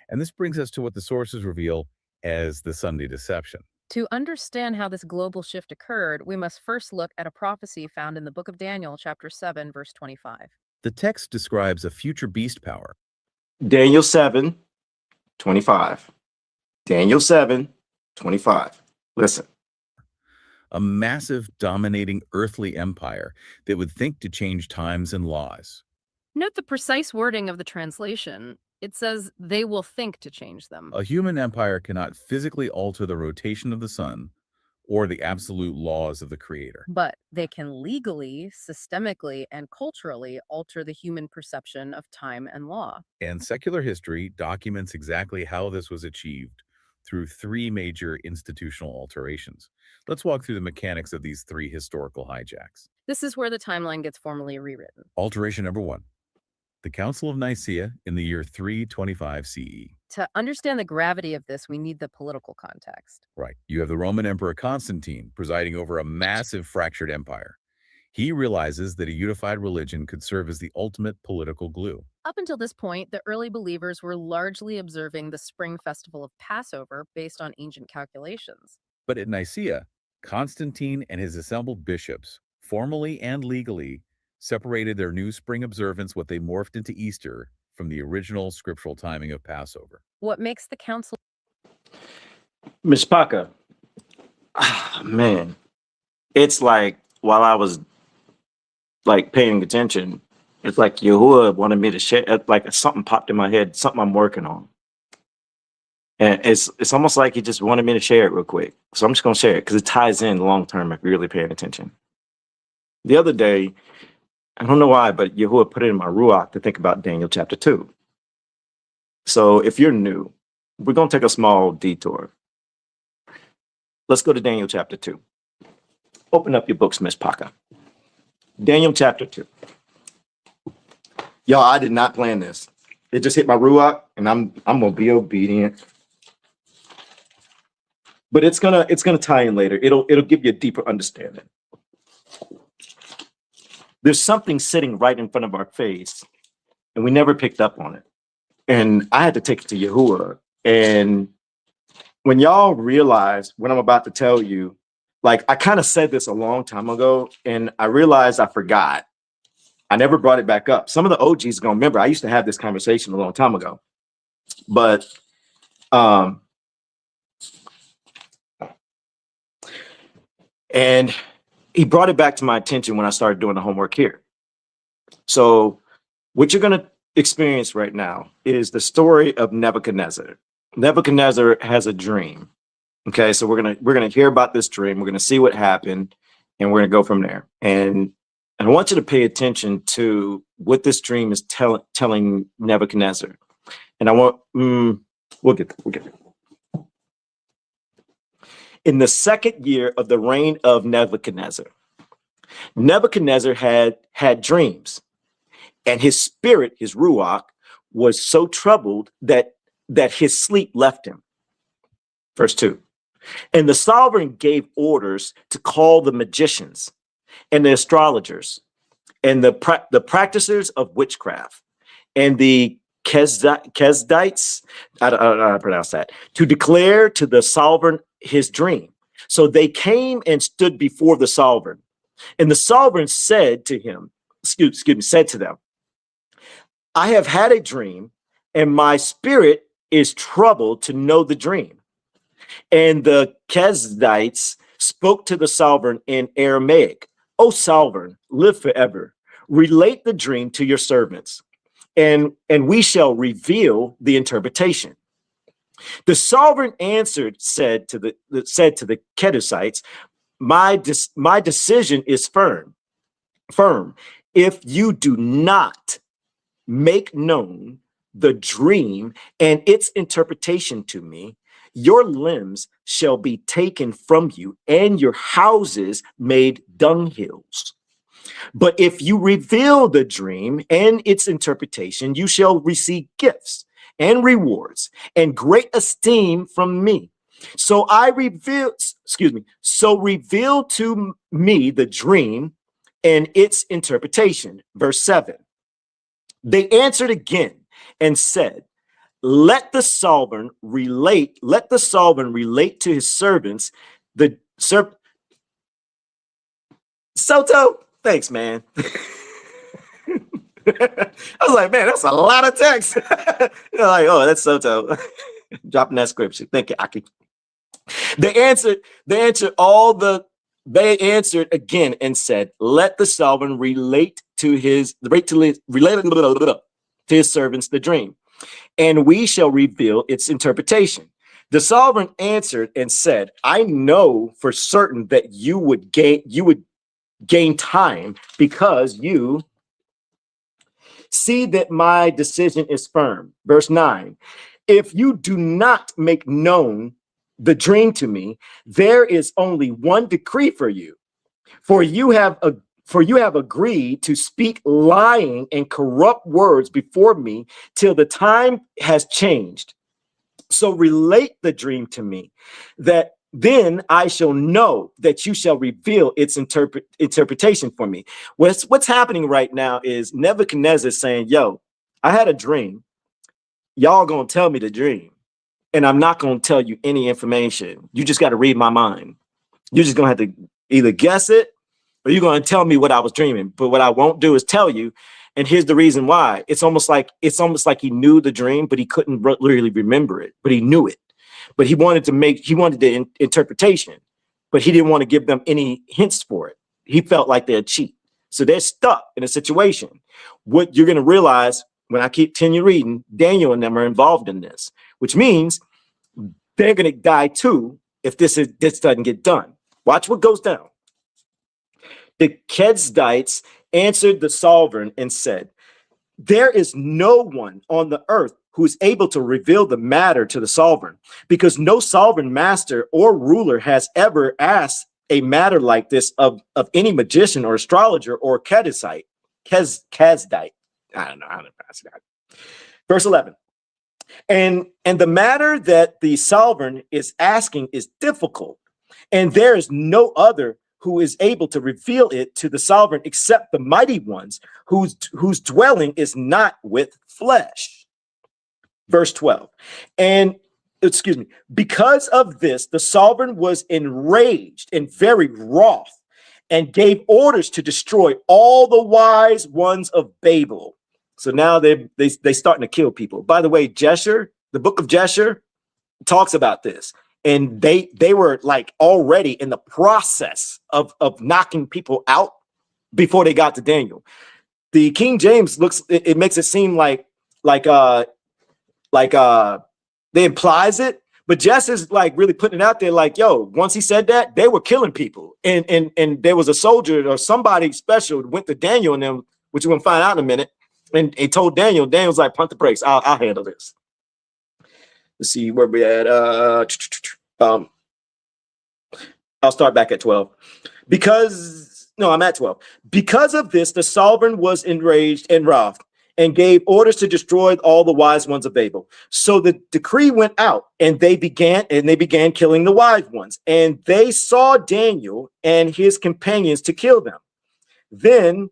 And this brings us to what the sources reveal as the Sunday deception. To understand how this global shift occurred, we must first look at a prophecy found in the book of Daniel, chapter 7, verse 25. The text describes a future beast power. Daniel 7:25. Daniel 7:25. Listen. A massive, dominating earthly empire that would think to change times and laws. Note the precise wording of the translation. It says they will think to change them. A human empire cannot physically alter the rotation of the sun or the absolute laws of the creator. But they can legally, systemically, and culturally alter the human perception of time and law. And secular history documents exactly how this was achieved through three major institutional alterations. Let's walk through the mechanics of these three historical hijacks. This is where the timeline gets formally rewritten. Alteration number 1. The Council of Nicaea in the year 325 CE. To understand the gravity of this, we need the political context. Right. You have the Roman Emperor Constantine presiding over a massive fractured empire. He realizes that a unified religion could serve as the ultimate political glue. Up until this point, the early believers were largely observing the spring festival of Passover based on ancient calculations. But at Nicaea, Constantine and his assembled bishops, formally and legally, separated their new spring observance, what they morphed into Easter, from the original scriptural timing of Passover. What makes the council... Miss Paka, man, it's like while I was like paying attention, it's like Yahuwah wanted me to share, like something popped in my head, something I'm working on. And it's almost like he just wanted me to share it real quick. So I'm just going to share it because it ties in long term if you're really paying attention. The other day, I don't know why, but Yahuwah put it in my Ruach to think about Daniel chapter 2. So if you're new, we're going to take a small detour. Let's go to Daniel chapter 2. Open up your books, Miss Paka. Daniel chapter 2. Y'all, I did not plan this. It just hit my Ruach, and I'm gonna be obedient. But it's gonna tie in later. It'll give you a deeper understanding. There's something sitting right in front of our face, and we never picked up on it. And I had to take it to Yahuwah. And when y'all realize what I'm about to tell you, like I kind of said this a long time ago, and I realized I forgot. I never brought it back up. Some of the OGs are gonna remember I used to have this conversation a long time ago. But and he brought it back to my attention when I started doing the homework here. So what you're going to experience right now is the story of Nebuchadnezzar. Nebuchadnezzar has a dream. Okay, so we're gonna hear about this dream. We're gonna see what happened, and we're gonna go from there. And I want you to pay attention to what this dream is telling Nebuchadnezzar. And I want we'll get there. In the second year of the reign of Nebuchadnezzar, Nebuchadnezzar had dreams, and his spirit, his ruach, was so troubled that his sleep left him. Verse 2. And the sovereign gave orders to call the magicians and the astrologers and the practitioners of witchcraft and the Kesdites, I don't know how to pronounce that, to declare to the sovereign his dream. So they came and stood before the sovereign. And the sovereign said to him, said to them, I have had a dream, and my spirit is troubled to know the dream. And the Kesdites spoke to the sovereign in Aramaic. O sovereign, live forever. Relate the dream to your servants. and we shall reveal the interpretation. The sovereign answered, said to the Kedusites, my decision is firm. If you do not make known the dream and its interpretation to me, your limbs shall be taken from you and your houses made dunghills. But if you reveal the dream and its interpretation, you shall receive gifts and rewards and great esteem from me. So reveal to me the dream and its interpretation. Verse 7. They answered again and said, let the sovereign relate to his servants Soto, thanks, man. I was like, man, that's a lot of text. They're like, oh, that's Soto. Dropping that scripture. Thank you, Aki. They answered again and said, let the sovereign relate to his servants the dream, and we shall reveal its interpretation. The sovereign answered and said, I know for certain that you would gain time because you see that my decision is firm. Verse 9, if you do not make known the dream to me, there is only one decree for you, for you have agreed to speak lying and corrupt words before me till the time has changed. So relate the dream to me, that then I shall know that you shall reveal its interpretation for me. What's happening right now is Nebuchadnezzar saying, yo, I had a dream. Y'all gonna tell me the dream, and I'm not gonna tell you any information. You just got to read my mind. You're just gonna have to either guess it or you're gonna tell me what I was dreaming. But what I won't do is tell you. And here's the reason why. It's almost like he knew the dream, but he couldn't really remember it, but he knew it. But he wanted the interpretation, but he didn't want to give them any hints for it. He felt like they'd cheat. So they're stuck in a situation. What you're going to realize when I continue reading, Daniel and them are involved in this, which means they're going to die too if this doesn't get done. Watch what goes down. The Kedusites answered the sovereign and said, there is no one on the earth who is able to reveal the matter to the sovereign, because no sovereign master or ruler has ever asked a matter like this of any magician or astrologer or Kedusite. Kezdite. I don't know how to pronounce that. Verse 11. And the matter that the sovereign is asking is difficult, and there is no other who is able to reveal it to the sovereign except the mighty ones whose dwelling is not with flesh. Verse 12. Because of this, the sovereign was enraged and very wroth and gave orders to destroy all the wise ones of Babel. So now they starting to kill people. By the way, Jesher, the book of Jesher talks about this. And they were like already in the process of knocking people out before they got to Daniel. The King James it makes it seem like they implies it, but Jess is like really putting it out there like, yo, once he said that, they were killing people. And there was a soldier or somebody special went to Daniel and them, which we're gonna find out in a minute, and he told Daniel's like, punt the brakes, I'll handle this. Let's see where we at. I'll start back at 12. I'm at 12. Because of this, the sovereign was enraged and wroth and gave orders to destroy all the wise ones of Babel. So the decree went out, and they began killing the wise ones. And they saw Daniel and his companions to kill them. Then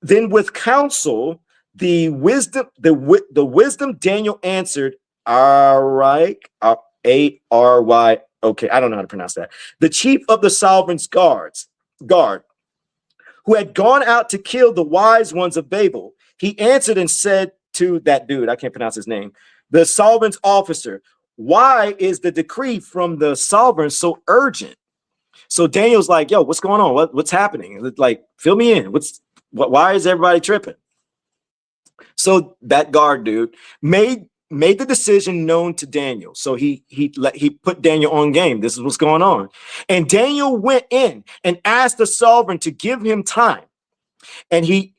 with counsel, the wisdom Daniel answered, Ary. Okay, I don't know how to pronounce that. The chief of the sovereign's guard, who had gone out to kill the wise ones of Babel, he answered and said to that dude, I can't pronounce his name, the sovereign's officer, why is the decree from the sovereign so urgent? So Daniel's like, yo, what's going on? What's happening? Like, fill me in. Why is everybody tripping? So that guard dude made the decision known to Daniel. So he put Daniel on game. This is what's going on. And Daniel went in and asked the sovereign to give him time. And he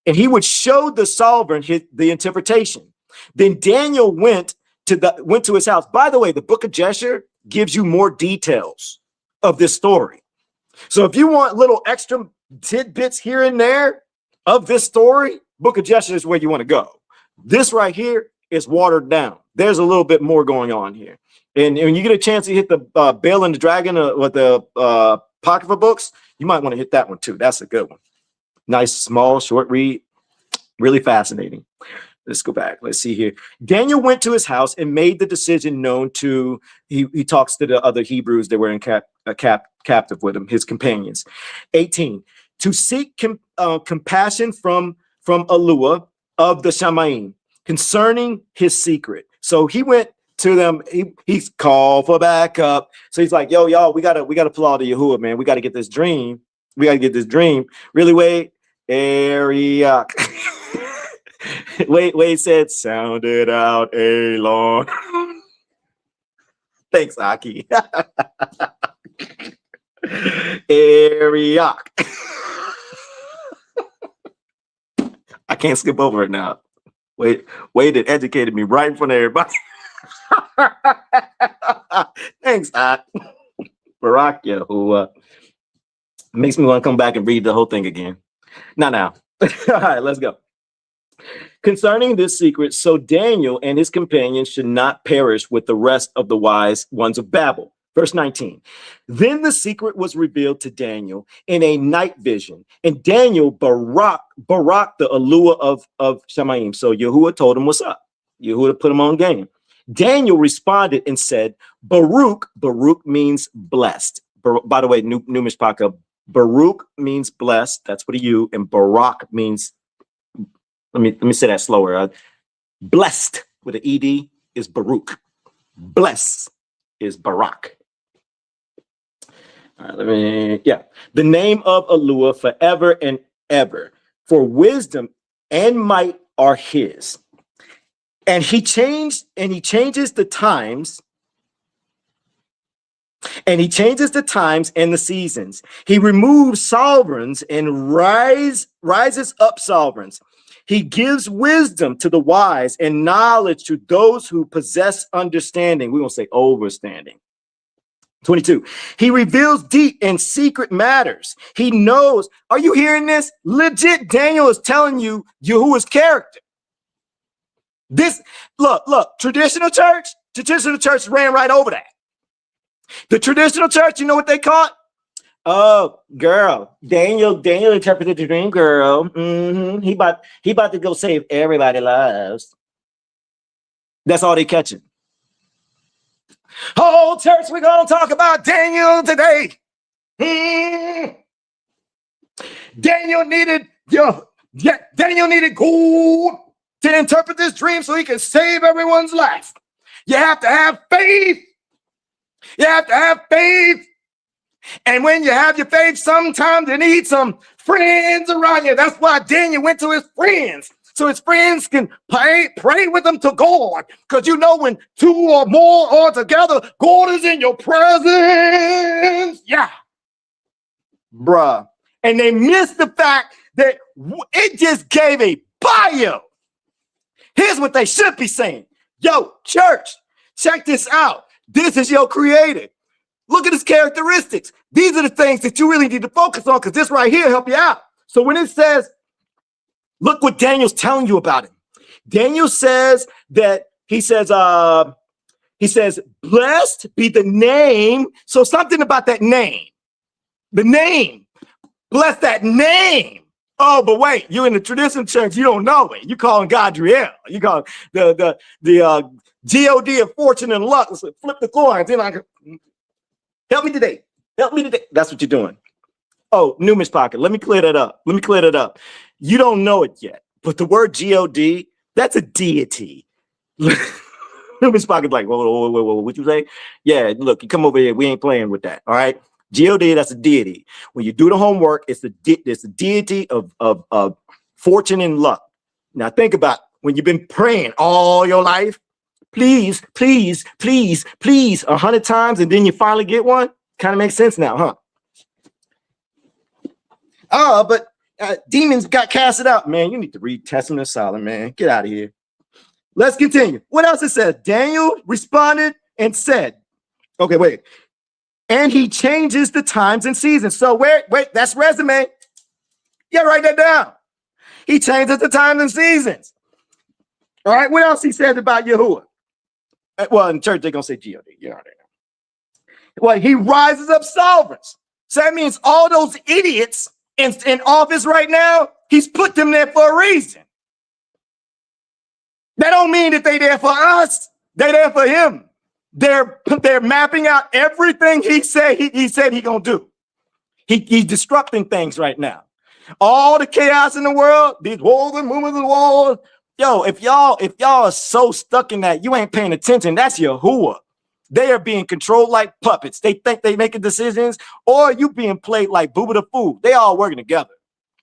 would show the sovereign the interpretation. Then Daniel went to his house. By the way, the book of Jasher gives you more details of this story. So if you want little extra tidbits here and there of this story, book of Jasher is where you want to go. This right here is watered down. There's a little bit more going on here. And when you get a chance to hit the Baal and the Dragon with the Apocrypha books, you might want to hit that one too. That's a good one. Nice, small, short read. Really fascinating. Let's go back. Let's see here. Daniel went to his house and made the decision known to, he talks to the other Hebrews that were in captive with him, his companions. 18, to seek compassion from YAHUAH of the Shamaim concerning his secret. So he went to them. He's called for backup. So he's like, yo, y'all, we gotta pull out the YAHUAH, man. We gotta get this dream. We gotta get this dream. Really, Wade? Ariak. Wade said, sound it out, Elon. Thanks, Aki. Ariak. I can't skip over it now. Wade had educated me right in front of everybody. Thanks, Ak. Barak YAHUAH. Makes me want to come back and read the whole thing again. Not now. All right, let's go. Concerning this secret, so Daniel and his companions should not perish with the rest of the wise ones of Babel. Verse 19. Then the secret was revealed to Daniel in a night vision, and Daniel barak the YAHUAH of Shamaim. So YAHUAH told him what's up. YAHUAH put him on game. Daniel responded and said, Baruch means blessed. By the way, new mishpaka, Baruch means blessed. That's what you, and Barak means, let me say that slower. Blessed with an ED is Baruch. Bless is Barak. All right, the name of YAHUAH forever and ever, for wisdom and might are his. And he changes the times. And he changes the times and the seasons. He removes sovereigns and rises up sovereigns. He gives wisdom to the wise and knowledge to those who possess understanding. We won't say overstanding. 22. He reveals deep and secret matters. He knows. Are you hearing this? Legit, Daniel is telling you YAHUAH's character. This, look, traditional church ran right over that. The traditional church, you know what they caught? Oh, girl, Daniel interpreted the dream, girl. He about to go save everybody's lives. That's all they catching. Oh, church, we're gonna talk about Daniel today. Daniel needed gold to interpret this dream so he can save everyone's life. You have to have faith. You have to have faith. And when you have your faith, sometimes you need some friends around you. That's why Daniel went to his friends, so his friends can pray with them to God. Because you know, when two or more are together, God is in your presence. Yeah. Bruh. And they missed the fact that it just gave a bio. Here's what they should be saying. Yo, church, check this out. This is your creator. Look at his characteristics. These are the things that you really need to focus on, because this right here help you out. So when it says, look what Daniel's telling you about him. Daniel says that he says, blessed be the name. So something about that name. The name. Bless that name. Oh, but wait, you in the traditional church, you don't know it. You calling God Driel. You call the God of fortune and luck. Let's flip the coins. Help me today. Help me today. That's what you're doing. Oh, new mishpaka. Let me clear that up. You don't know it yet, but the word God, that's a deity. New mishpaka's like, whoa, what you say? Yeah, look, you come over here. We ain't playing with that. All right. God, that's a deity. When you do the homework, it's the deity of fortune and luck. Now think about when you've been praying all your life, please, please, please, please, 100 times, and then you finally get one. Kind of makes sense now, huh? Oh, but demons got casted out. Man, you need to read Testament of Solomon, man. Get out of here. Let's continue. What else it says? Daniel responded and said, okay, wait. And he changes the times and seasons. So wait, that's resume. Yeah, write that down. He changes the times and seasons. All right, what else he says about Yahuwah? Well, in church, they're going to say G-O-D. You know what I mean? Well, he rises up sovereigns. So that means all those idiots in office right now, he's put them there for a reason. That don't mean that they're there for us. They're there for him. They're mapping out everything he said he gonna do. He's disrupting things right now. All the chaos in the world, these wars and movements of wars. Yo, if y'all are so stuck in that, you ain't paying attention. That's Yahuwah. They are being controlled like puppets. They think they making decisions, or you being played like Booba the Fool. They all working together.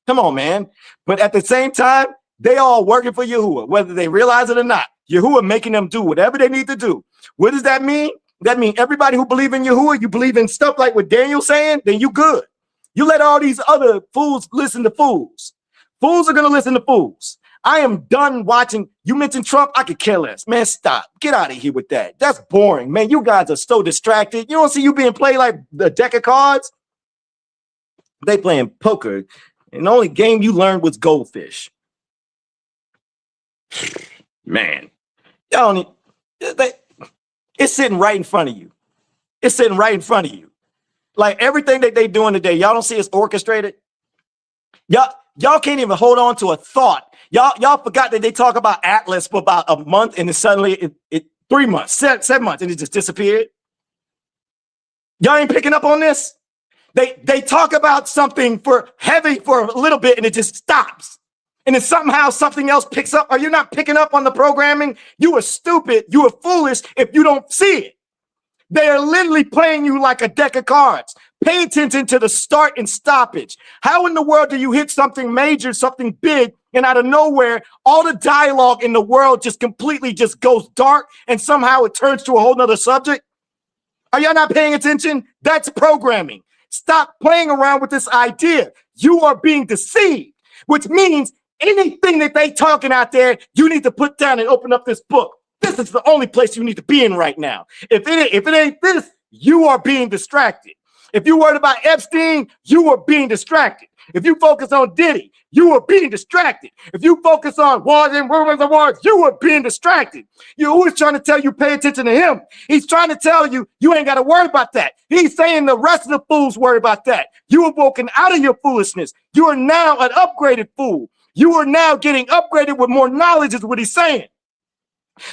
Come on, man. But at the same time, they all working for Yahuwah, whether they realize it or not. Yahuwah making them do whatever they need to do. What does that mean? That means everybody who believe in Yahuwah, you believe in stuff like what Daniel's saying, then you good. You let all these other fools listen to fools. Fools are going to listen to fools. I am done watching. You mentioned Trump. I could care less. Man, stop. Get out of here with that. That's boring. Man, you guys are so distracted. You don't see you being played like the deck of cards? They playing poker. And the only game you learned was goldfish. Man, y'all don't need, it's sitting right in front of you. It's sitting right in front of you. Like everything that they doing today, y'all don't see it's orchestrated. Y'all can't even hold on to a thought. Y'all forgot that they talk about Atlas for about a month, and then suddenly it 3 months, 7 months, and it just disappeared. Y'all ain't picking up on this. They talk about something for heavy for a little bit, and it just stops. And then somehow something else picks up. Are you not picking up on the programming? You are stupid. You are foolish if you don't see it. They are literally playing you like a deck of cards. Pay attention to the start and stoppage. How in the world do you hit something major, something big, and out of nowhere, all the dialogue in the world just completely just goes dark and somehow it turns to a whole nother subject? Are y'all not paying attention? That's programming. Stop playing around with this idea. You are being deceived, which means anything that they talking out there, you need to put down and open up this book. This is the only place you need to be in right now. If it ain't this, you are being distracted. If you worried about Epstein, you are being distracted. If you focus on Diddy, you are being distracted. If you focus on wars and rumors of wars, you are being distracted. You're always trying to tell you pay attention to him. He's trying to tell you you ain't got to worry about that. He's saying the rest of the fools worry about that. You are woken out of your foolishness. You are now an upgraded fool. You are now getting upgraded with more knowledge is what he's saying.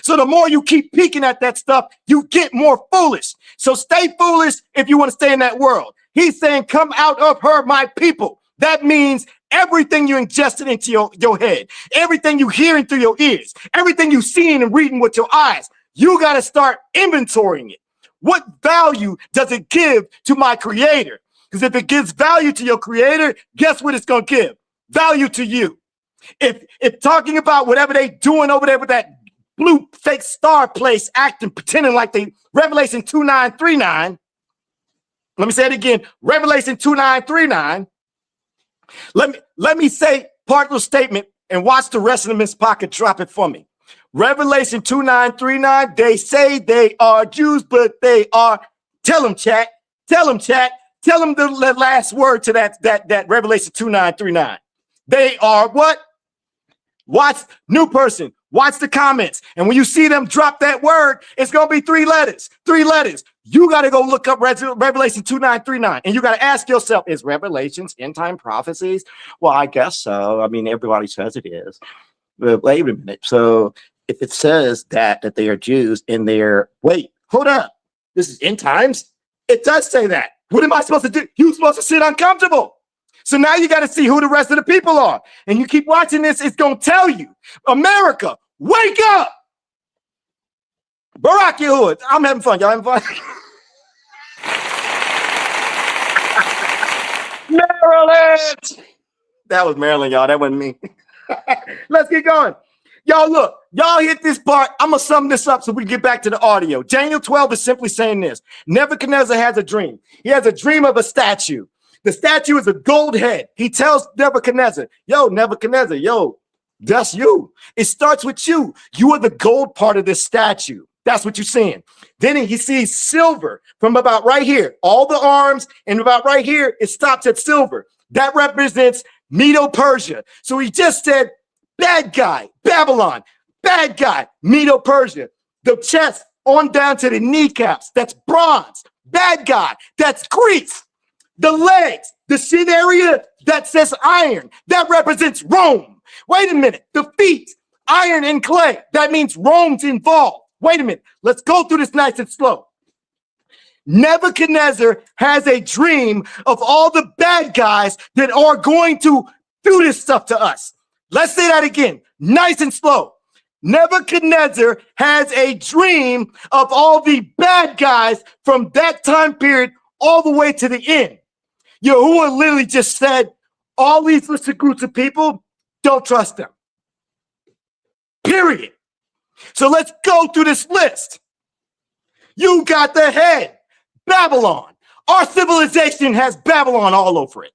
So the more you keep peeking at that stuff, you get more foolish. So stay foolish if you want to stay in that world. He's saying, come out of her, my people. That means everything you ingested into your head, everything you hearing through your ears, everything you seeing and reading with your eyes, you got to start inventorying it. What value does it give to my creator? Because if it gives value to your creator, guess what it's going to give? Value to you. If talking about whatever they doing over there with that blue fake star place acting, pretending like they Revelation 2939. Let me say it again. Revelation 2939. Let me say part of the statement and watch the rest of the Miss Pocket drop it for me. Revelation 2939. They say they are Jews, but they are. Tell them, chat. Tell them, chat. Tell them the last word to that Revelation 2939. They are what? Watch new person. Watch the comments. And when you see them drop that word, it's going to be 3 letters. 3 letters. You got to go look up Revelation 2939. And you got to ask yourself, is Revelations end time prophecies? Well, I guess so. I mean, everybody says it is. But wait a minute. So if it says that they are Jews and they're, wait, hold up. This is end times? It does say that. What am I supposed to do? You're supposed to sit uncomfortable. So now you got to see who the rest of the people are. And you keep watching this, it's going to tell you. America, wake up! Barack Yahuwah. I'm having fun. Y'all having fun? Maryland! That was Maryland, y'all. That wasn't me. Let's get going. Y'all look, y'all hit this part. I'm going to sum this up so we get back to the audio. Daniel 12 is simply saying this. Nebuchadnezzar has a dream. He has a dream of a statue. The statue is a gold head. He tells Nebuchadnezzar, Nebuchadnezzar, that's you. It starts with you. You are the gold part of this statue. That's what you're seeing. Then he sees silver from about right here. All the arms and about right here, it stops at silver. That represents Medo-Persia. So he just said, bad guy, Babylon, bad guy, Medo-Persia. The chest on down to the kneecaps, that's bronze. Bad guy, that's Greece. The legs, the shin area, that says iron. That represents Rome. Wait a minute, the feet, iron and clay. That means Rome's involved. Wait a minute, let's go through this nice and slow. Nebuchadnezzar has a dream of all the bad guys that are going to do this stuff to us. Let's say that again, nice and slow. Nebuchadnezzar has a dream of all the bad guys from that time period all the way to the end. Yahuwah literally just said, all these listed groups of people, don't trust them. Period. So let's go through this list. You got the head, Babylon. Our civilization has Babylon all over it.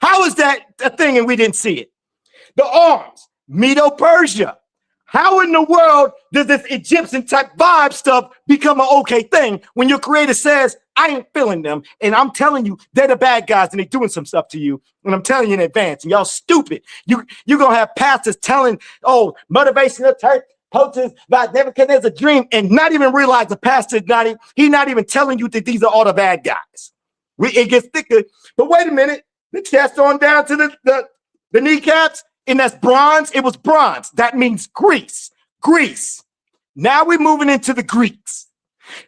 How is that a thing and we didn't see it? The arms, Medo-Persia. How in the world does this Egyptian type vibe stuff become an okay thing when your creator says, I ain't feeling them, and I'm telling you, they're the bad guys and they're doing some stuff to you, and I'm telling you in advance, and y'all stupid. You're going to have pastors telling, motivational type coaches about Nebuchadnezzar's dream and not even realize the pastor is he's not even telling you that these are all the bad guys. It gets thicker, but wait a minute, the chest on down to the kneecaps, and that's bronze. It was bronze. That means Greece. Now we're moving into the Greeks.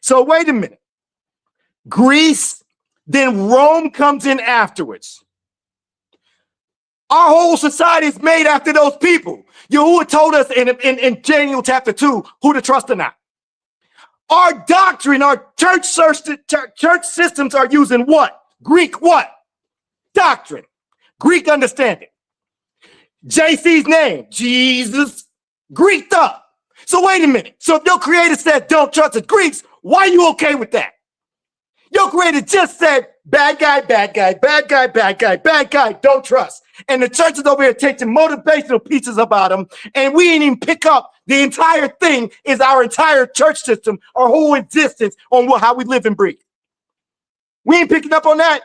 So wait a minute. Greece, then Rome comes in afterwards. Our whole society is made after those people. Yahuwah told us in Daniel chapter 2 who to trust or not. Our doctrine, our church systems are using what? Greek what? Doctrine. Greek understanding. JC's name, Jesus, Greeked up. So wait a minute. So if your creator said don't trust the Greeks, why are you okay with that? Your creator just said bad guy, bad guy, bad guy, bad guy, bad guy, don't trust. And the church is over here taking motivational pieces about them, and we ain't even pick up the entire thing is our entire church system, our whole existence on how we live and breathe. We ain't picking up on that.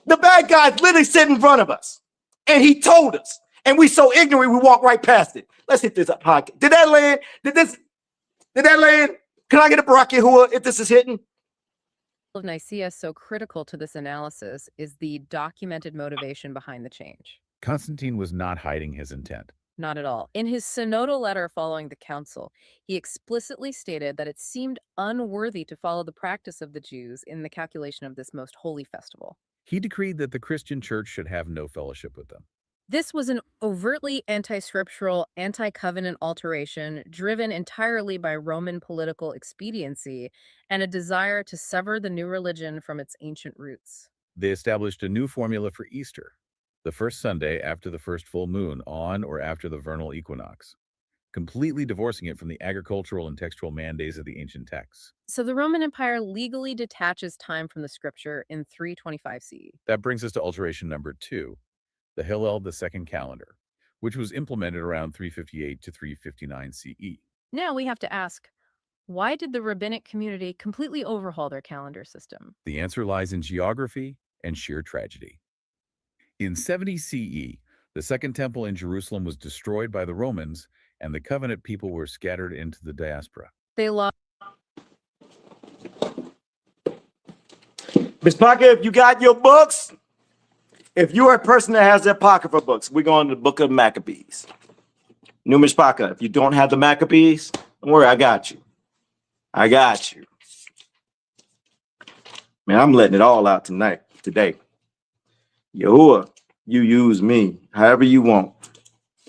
The bad guy's literally sitting in front of us. And he told us, and we so ignorant, we walk right past it. Let's hit this pocket. Did that land? Did that land? Can I get a Barak Yahuwah if this is hitting? Of Nicaea so critical to this analysis is the documented motivation behind the change. Constantine was not hiding his intent. Not at all. In his synodal letter following the council, he explicitly stated that it seemed unworthy to follow the practice of the Jews in the calculation of this most holy festival. He decreed that the Christian church should have no fellowship with them. This was an overtly anti-scriptural, anti-covenant alteration driven entirely by Roman political expediency and a desire to sever the new religion from its ancient roots. They established a new formula for Easter, the first Sunday after the first full moon on or after the vernal equinox, completely divorcing it from the agricultural and textual mandates of the ancient texts. So the Roman Empire legally detaches time from the scripture in 325 CE. That brings us to alteration number 2, the Hillel II calendar, which was implemented around 358 to 359 CE. Now we have to ask, why did the rabbinic community completely overhaul their calendar system? The answer lies in geography and sheer tragedy. In 70 CE, the Second Temple in Jerusalem was destroyed by the Romans, and the covenant people were scattered into the diaspora. They lost. Ms. Parker, if you got your books, if you're a person that has their pocket for books, we're going to the book of Maccabees. New Ms. Parker, if you don't have the Maccabees, don't worry, I got you. I got you. Man, I'm letting it all out today. Yahuwah, you use me however you want.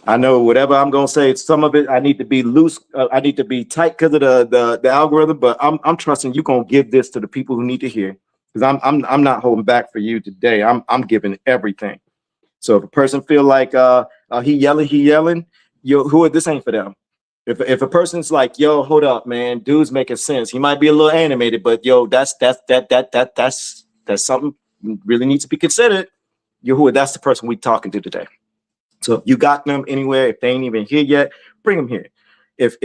I know whatever I'm gonna say, some of it I need to be loose, I need to be tight because of the algorithm, but I'm trusting you gonna give this to the people who need to hear, because I'm not holding back for you today. I'm giving everything. So if a person feel like he yelling, yo, this ain't for them. If a person's like, yo, hold up, man, dude's making sense. He might be a little animated, but yo, that's something really needs to be considered. Yahuwah, that's the person we talking to today. So if you got them anywhere, if they ain't even here yet, bring them here. If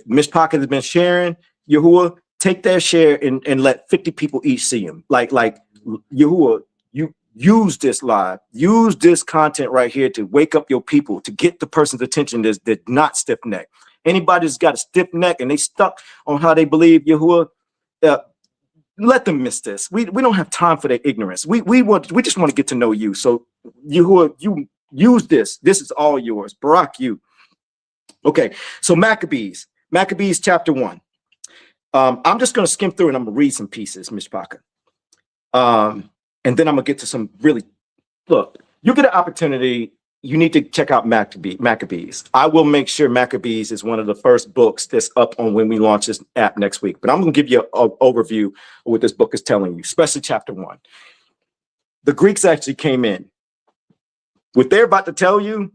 Miss Pocket has been sharing, Yahuwah, take their share and let 50 people each see him. Like Yahuwah, you use this live, use this content right here to wake up your people, to get the person's attention that's not stiff neck. Anybody that's got a stiff neck and they stuck on how they believe, Yahuwah, let them miss this. We don't have time for their ignorance. We just want to get to know you. So Yahuwah, you use this. This is all yours. Barak you. Okay, so Maccabees chapter 1. I'm just going to skim through and I'm going to read some pieces, Mishpaka. And then I'm going to get to some really, look, you get an opportunity, you need to check out Maccabees. I will make sure Maccabees is one of the first books that's up on when we launch this app next week. But I'm going to give you an overview of what this book is telling you, especially chapter 1. The Greeks actually came in. What they're about to tell you,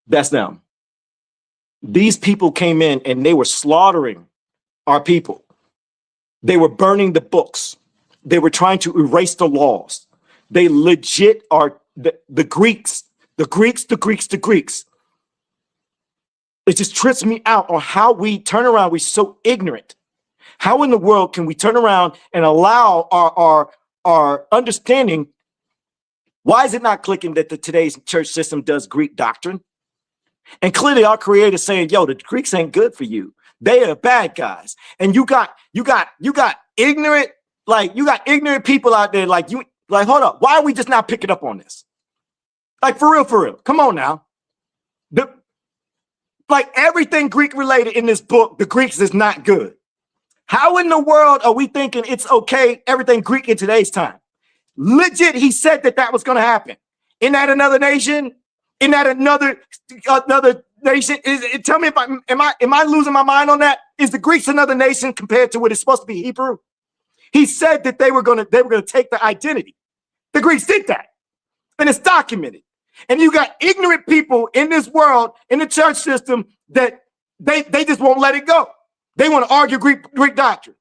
that's them. These people came in and they were slaughtering our people. They were burning the books. They were trying to erase the laws. They legit are the Greeks. It just trips me out on how we turn around. We're so ignorant. How in the world can we turn around and allow our understanding? Why is it not clicking that today's church system does Greek doctrine? And clearly our creator saying, yo, the Greeks ain't good for you. They are bad guys. And you got ignorant, you got ignorant people out there hold up. Why are we just not picking up on this? Like for real. Come on now. Everything Greek related in this book, the Greeks is not good. How in the world are we thinking it's okay, everything Greek in today's time? Legit, he said that was going to happen. Isn't that another nation? Isn't that another nation? Tell me if am I losing my mind on that? Is the Greeks another nation compared to what is supposed to be Hebrew? He said that they were going to take the identity. The Greeks did that, and it's documented. And you got ignorant people in this world, in the church system, that they just won't let it go. They want to argue Greek doctrine.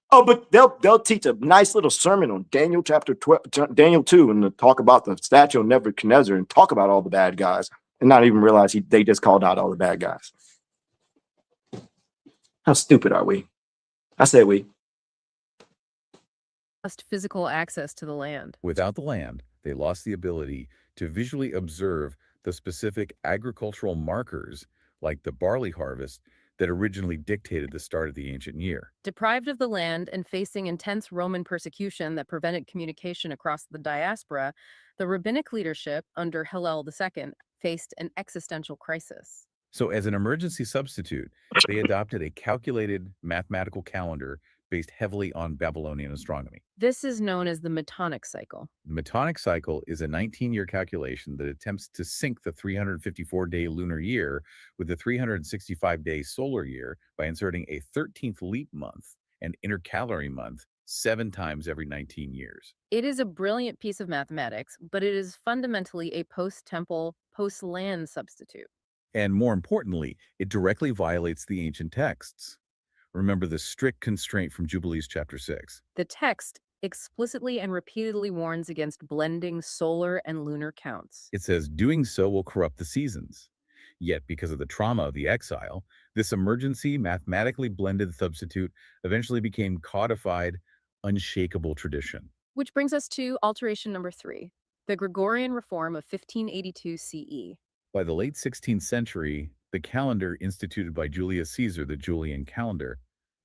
Oh, but they'll teach a nice little sermon on Daniel chapter 12, Daniel 2, and talk about the statue of Nebuchadnezzar and talk about all the bad guys, and not even realize they just called out all the bad guys. How stupid are we? I say we. Lost physical access to the land. Without the land, they lost the ability to visually observe the specific agricultural markers, like the barley harvest, that originally dictated the start of the ancient year. Deprived of the land and facing intense Roman persecution that prevented communication across the diaspora, the rabbinic leadership under Hillel II faced an existential crisis. So as an emergency substitute, they adopted a calculated mathematical calendar based heavily on Babylonian astronomy. This is known as the Metonic cycle. The Metonic cycle is a 19-year calculation that attempts to sync the 354-day lunar year with the 365-day solar year by inserting a 13th leap month and intercalary month 7 times every 19 years. It is a brilliant piece of mathematics, but it is fundamentally a post-temple, post-land substitute. And more importantly, it directly violates the ancient texts. Remember the strict constraint from Jubilees chapter 6. The text explicitly and repeatedly warns against blending solar and lunar counts. It says doing so will corrupt the seasons. Yet, because of the trauma of the exile, this emergency mathematically blended substitute eventually became codified, unshakable tradition. Which brings us to alteration number 3, the Gregorian reform of 1582 CE. By the late 16th century, the calendar instituted by Julius Caesar, the Julian calendar,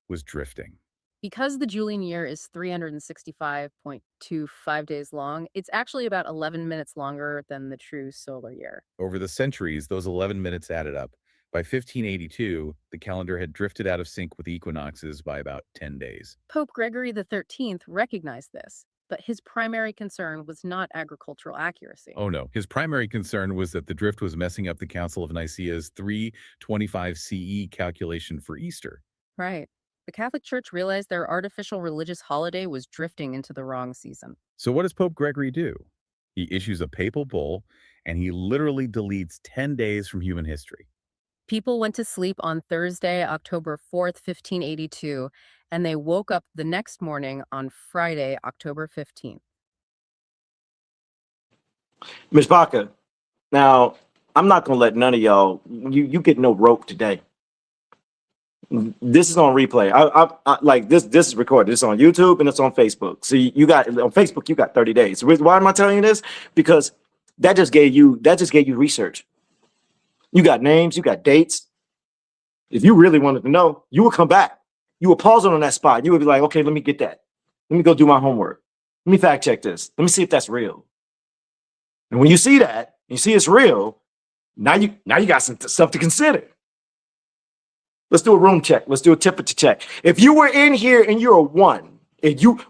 was drifting. Because the Julian year is 365.25 days long, it's actually about 11 minutes longer than the true solar year. Over the centuries, those 11 minutes added up. By 1582, the calendar had drifted out of sync with equinoxes by about 10 days. Pope Gregory XIII recognized this, but his primary concern was not agricultural accuracy. Oh no, his primary concern was that the drift was messing up the Council of Nicaea's 325 CE calculation for Easter. Right. The Catholic Church realized their artificial religious holiday was drifting into the wrong season. So what does Pope Gregory do? He issues a papal bull, and he literally deletes 10 days from human history. People went to sleep on Thursday, October 4th, 1582, and they woke up the next morning on Friday, October 15th. Ms. Baca, now, I'm not going to let none of y'all, you get no rope today. This is on replay. I like this is recorded. It's on YouTube and it's on Facebook. So you got on Facebook, you got 30 days. Why am I telling you this? Because that just gave you research. You got names, you got dates. If you really wanted to know, you would come back. You would pause it on that spot. You would be like, okay, let me get that. Let me go do my homework. Let me fact check this. Let me see if that's real. And when you see that, you see it's real, now you got some stuff to consider. Let's do a room check. Let's do a temperature check. If you were in here and you're a 1,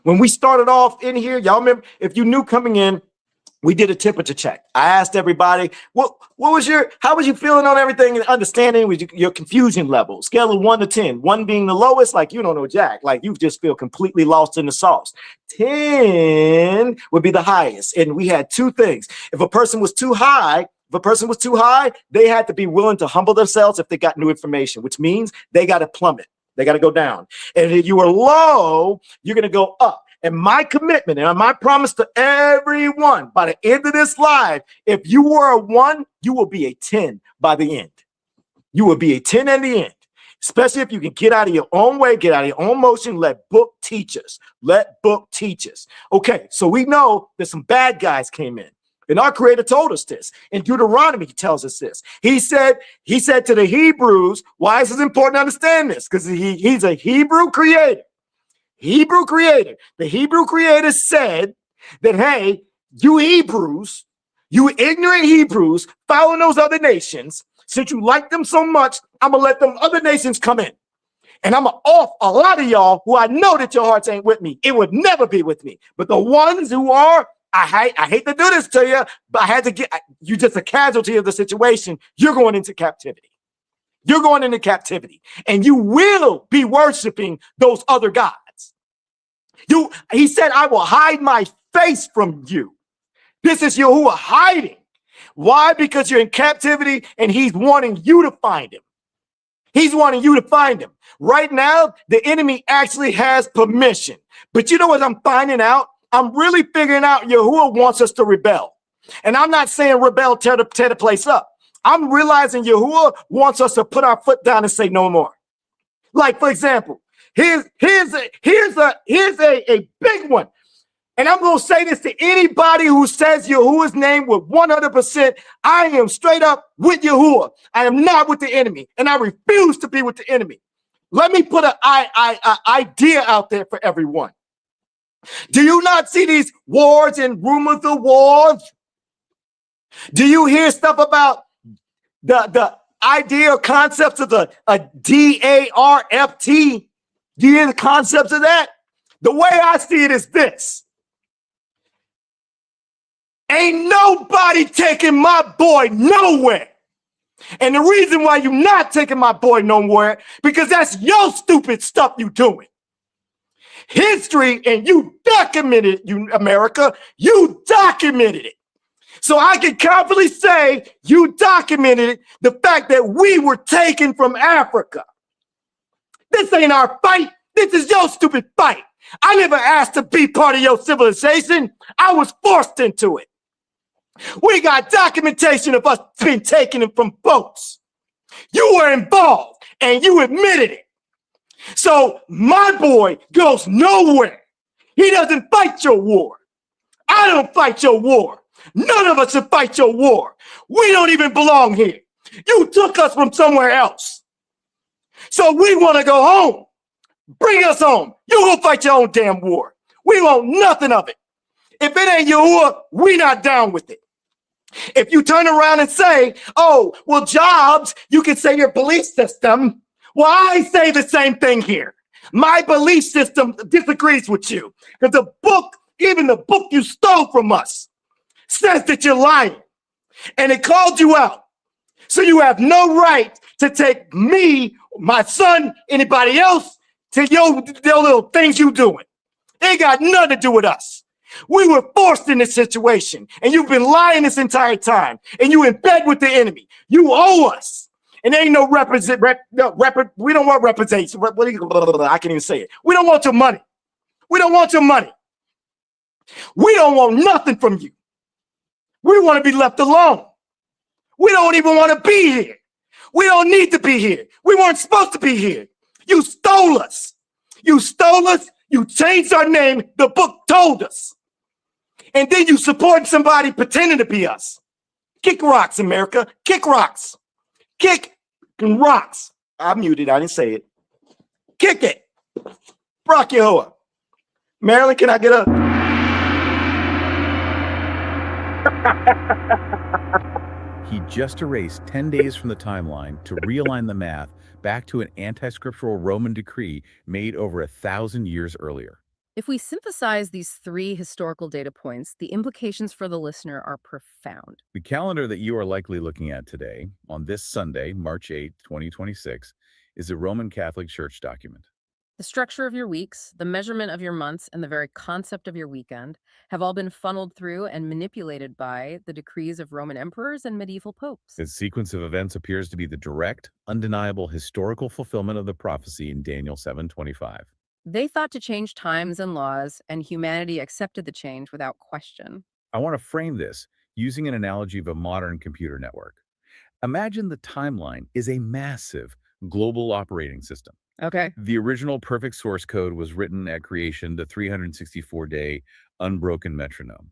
when we started off in here, y'all remember, if you knew coming in, we did a temperature check. I asked everybody, how was you feeling on everything and understanding with your confusion level? Scale of 1 to 10. 1 being the lowest, like you don't know jack, like you just feel completely lost in the sauce. 10 would be the highest. And we had 2 things. If a person was too high, they had to be willing to humble themselves if they got new information, which means they got to plummet. They got to go down. And if you were low, you're going to go up. And my commitment and my promise to everyone by the end of this live, if you were a 1, you will be a 10 by the end. You will be a 10 at the end, especially if you can get out of your own way, get out of your own motion. Let book teach us. Let book teach us. Okay, so we know that some bad guys came in. And our Creator told us this. In Deuteronomy, he tells us this. He said to the Hebrews, why is it important to understand this? Because he's a Hebrew creator. The Hebrew creator said that, hey, you Hebrews, you ignorant Hebrews, following those other nations, since you like them so much, I'm going to let them other nations come in. And I'm going to off a lot of y'all who I know that your hearts ain't with me. It would never be with me. But the ones who are, I hate to do this to you, but I had to get you just a casualty of the situation. You're going into captivity. You're going into captivity. And you will be worshiping those other gods. He said, I will hide my face from you. This is Yahuwah hiding. Why? Because you're in captivity and he's wanting you to find him. He's wanting you to find him. Right now, the enemy actually has permission. But you know what I'm finding out? I'm really figuring out Yahuwah wants us to rebel. And I'm not saying rebel, tear the place up. I'm realizing Yahuwah wants us to put our foot down and say no more. Like, for example, here's a big one. And I'm going to say this to anybody who says Yahuwah's name with 100%. I am straight up with Yahuwah. I am not with the enemy. And I refuse to be with the enemy. Let me put an idea out there for everyone. Do you not see these wars and rumors of wars? Do you hear stuff about the idea or concepts of a DARFT? Do you hear the concepts of that? The way I see it is this. Ain't nobody taking my boy nowhere. And the reason why you're not taking my boy nowhere, because that's your stupid stuff you doing. History, and you documented it, America. You documented it. So I can confidently say you documented it, the fact that we were taken from Africa. This ain't our fight. This is your stupid fight. I never asked to be part of your civilization. I was forced into it. We got documentation of us being taken from boats. You were involved and you admitted it. So my boy goes nowhere. He doesn't fight your war. I don't fight your war. None of us should fight your war. We don't even belong here. You took us from somewhere else. So we want to go home. Bring us home. You go fight your own damn war. We want nothing of it. If it ain't Yahuwah, we not down with it. If you turn around and say, oh, well, Jobs, you can say your belief system. Well, I say the same thing here. My belief system disagrees with you. Because the book, even the book you stole from us, says that you're lying. And it called you out. So you have no right to take me, my son, anybody else, to your little things you doing. They got nothing to do with us. We were forced in this situation, and you've been lying this entire time, and you in bed with the enemy. You owe us. And there ain't no we don't want representation. I can't even say it. We don't want your money. We don't want your money. We don't want nothing from you. We want to be left alone. We don't even want to be here. We don't need to be here. We weren't supposed to be here. You stole us. You stole us. You changed our name. The book told us. And then you support somebody pretending to be us. Kick rocks, America. Kick rocks. Kick rocks. I muted. I didn't say it. Kick it. Rock YAHUAH. Marilyn, can I get up? He just erased 10 days from the timeline to realign the math back to an anti-scriptural Roman decree made over 1,000 years earlier. If we synthesize these 3 historical data points, the implications for the listener are profound. The calendar that you are likely looking at today, on this Sunday, March 8, 2026, is a Roman Catholic Church document. The structure of your weeks, the measurement of your months, and the very concept of your weekend have all been funneled through and manipulated by the decrees of Roman emperors and medieval popes. This sequence of events appears to be the direct, undeniable historical fulfillment of the prophecy in Daniel 7:25. They thought to change times and laws, and humanity accepted the change without question. I want to frame this using an analogy of a modern computer network. Imagine the timeline is a massive global operating system. Okay. The original perfect source code was written at creation, the 364-day unbroken metronome.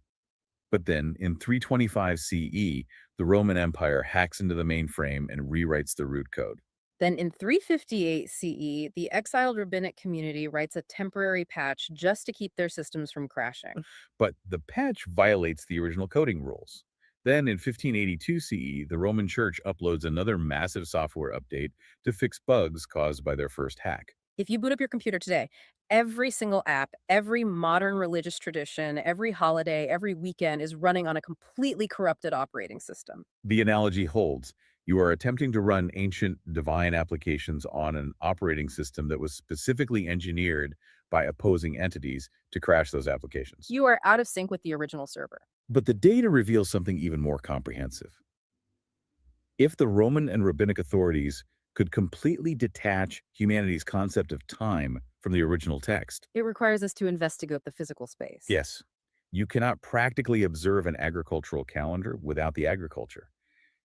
But then in 325 CE, the Roman Empire hacks into the mainframe and rewrites the root code. Then in 358 CE, the exiled rabbinic community writes a temporary patch just to keep their systems from crashing. But the patch violates the original coding rules. Then in 1582 CE, the Roman Church uploads another massive software update to fix bugs caused by their first hack. If you boot up your computer today, every single app, every modern religious tradition, every holiday, every weekend is running on a completely corrupted operating system. The analogy holds. You are attempting to run ancient divine applications on an operating system that was specifically engineered by opposing entities to crash those applications. You are out of sync with the original server. But the data reveals something even more comprehensive. If the Roman and rabbinic authorities could completely detach humanity's concept of time from the original text, it requires us to investigate the physical space. Yes, you cannot practically observe an agricultural calendar without the agriculture.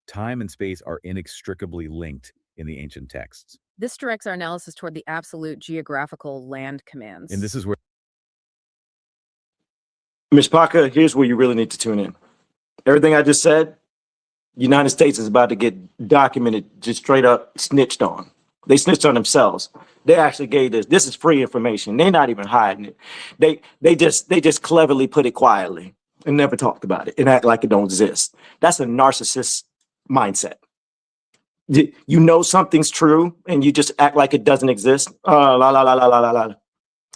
Time and space are inextricably linked in the ancient texts. This directs our analysis toward the absolute geographical land commands. And this is where Ms. Parker, here's where you really need to tune in. Everything I just said, United States is about to get documented, just straight up snitched on. They snitched on themselves. They actually gave this. This is free information. They're not even hiding it. They just cleverly put it quietly and never talked about it and act like it don't exist. That's a narcissist mindset. You know something's true and you just act like it doesn't exist.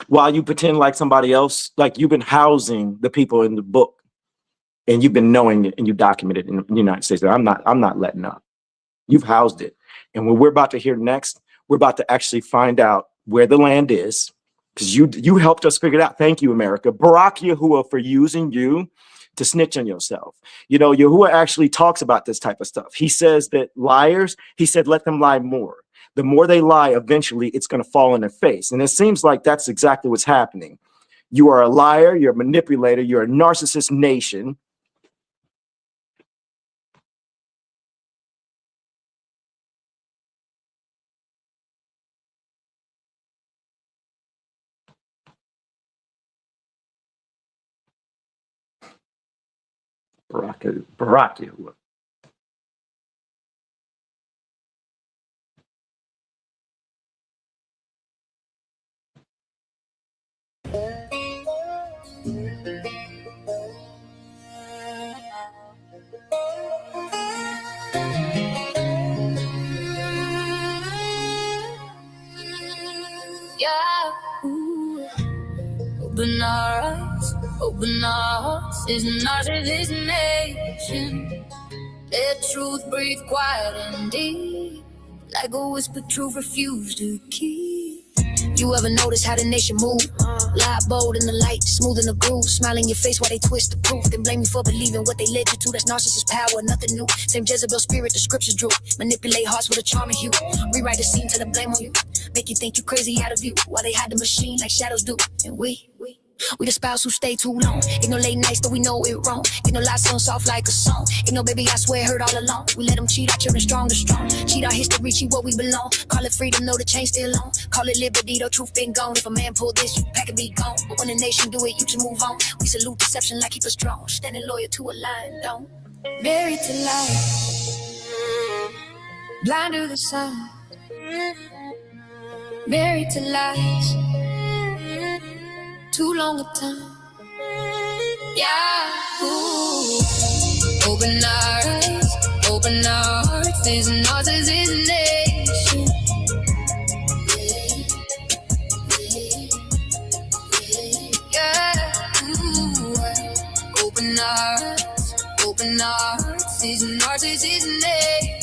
While you pretend like somebody else, like you've been housing the people in the book and you've been knowing it and you document it in the United States. I'm not letting up. You've housed it. And what we're about to hear next, we're about to actually find out where the land is, because you helped us figure it out. Thank you, America. Barak YAHUAH for using you to snitch on yourself. You know, YAHUAH actually talks about this type of stuff. He says that liars, he said, let them lie more. The more they lie, eventually it's going to fall in their face. And it seems like that's exactly what's happening. You are a liar, you're a manipulator, you're a narcissist nation. Barak YAHUAH. Open our eyes, open our hearts, is not of this nation. Let truth breathe quiet and deep, like a whispered truth refused to keep. You ever notice how the nation move? Lie bold in the light, smooth in the groove, smile in your face while they twist the proof. Then blame you for believing what they led you to. That's narcissist power, nothing new. Same Jezebel spirit, the scriptures drew. Manipulate hearts with a charming hue. Rewrite the scene, tell the blame on you. Make you think you crazy out of view, while they hide the machine like shadows do. And we the spouse who stay too long. Ain't no late nights, though we know it wrong. Ain't no lies on soft like a song. Ain't no baby, I swear, heard all along. We let them cheat our children strong to strong. Cheat our history, cheat what we belong. Call it freedom, know the chain still on. Call it liberty, though truth been gone. If a man pull this, you pack and be gone. But when the nation do it, you just move on. We salute deception like keep us strong. Standing loyal to a line, don't. Married to life, blind to the sun. Married to lies, too long a time. Yeah, ooh. Open our eyes, open our hearts. This narcissist nation. Yeah, ooh. Open our eyes, open our hearts. This narcissist nation.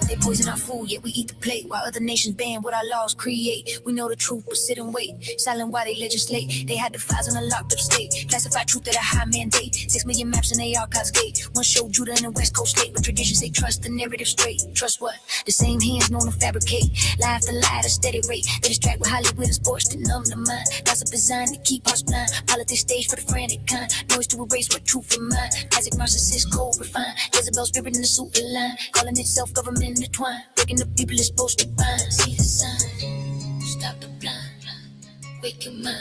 They poison our food, yet we eat the plate. While other nations ban what our laws create. We know the truth, but sit and wait. Silent while they legislate. They had the files in a locked up state. Classified truth at a high mandate. 6 million maps in the archives gate. One show Judah in the West Coast state. But traditions say trust the narrative straight. Trust what? The same hands known to fabricate. Lie after lie at a steady rate. They distract with Hollywood and sports to numb the mind. Gossip designed to keep us blind. Politics stage for the frantic kind. Noise to erase what truth of mine. Classic narcissist cold refined. Jezebel spirit in the super line. Calling itself government intertwined. Breaking the people is supposed to bind. See the sign. Stop the blind. Wake your mind.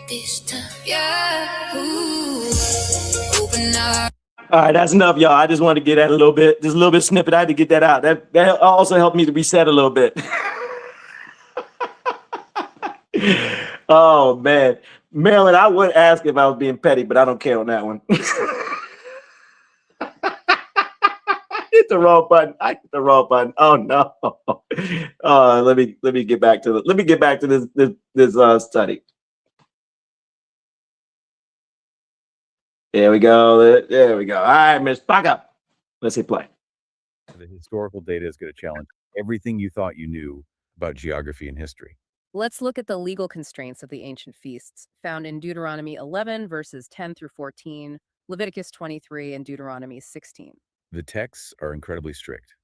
This time. Yeah. Ooh. Open our. All right, that's enough, y'all. I just wanted to get that a little bit, just a little bit snippet. I had to get that out. That also helped me to reset a little bit. Oh man, Marilyn, I would ask if I was being petty, but I don't care on that one. Hit the wrong button. I hit the wrong button. Oh no. Let me get back to this study. There we go. There we go. All right, Miss Baca. Let's hit play. The historical data is going to challenge everything you thought you knew about geography and history. Let's look at the legal constraints of the ancient feasts found in Deuteronomy 11, verses 10 through 14, Leviticus 23, and Deuteronomy 16. The texts are incredibly strict.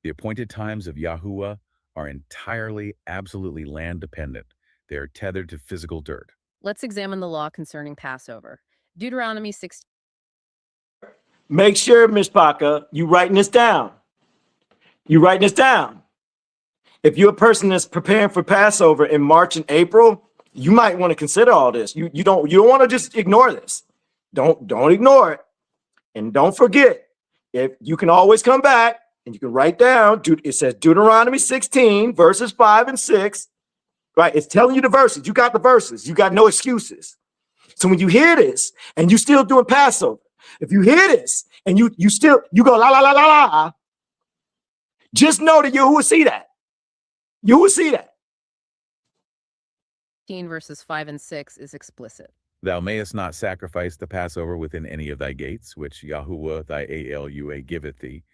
The appointed times of Yahuwah are entirely, absolutely land dependent. They are tethered to physical dirt. Let's examine the law concerning Passover. Deuteronomy 16. Make sure, Miss Baca, you writing this down. You writing this down. If you're a person that's preparing for Passover in March and April, you might want to consider all this. You don't want to just ignore this. Don't ignore it. And don't forget, if you can always come back and you can write down, it says Deuteronomy 16, verses 5 and 6. Right? It's telling you the verses. You got the verses. You got no excuses. So when you hear this and you still doing Passover, if you hear this and you go la la la la la, just know that you will see that. You will see that. 15 verses 5 and 6 is explicit. Thou mayest not sacrifice the Passover within any of thy gates, which Yahuwah thy Alua giveth thee,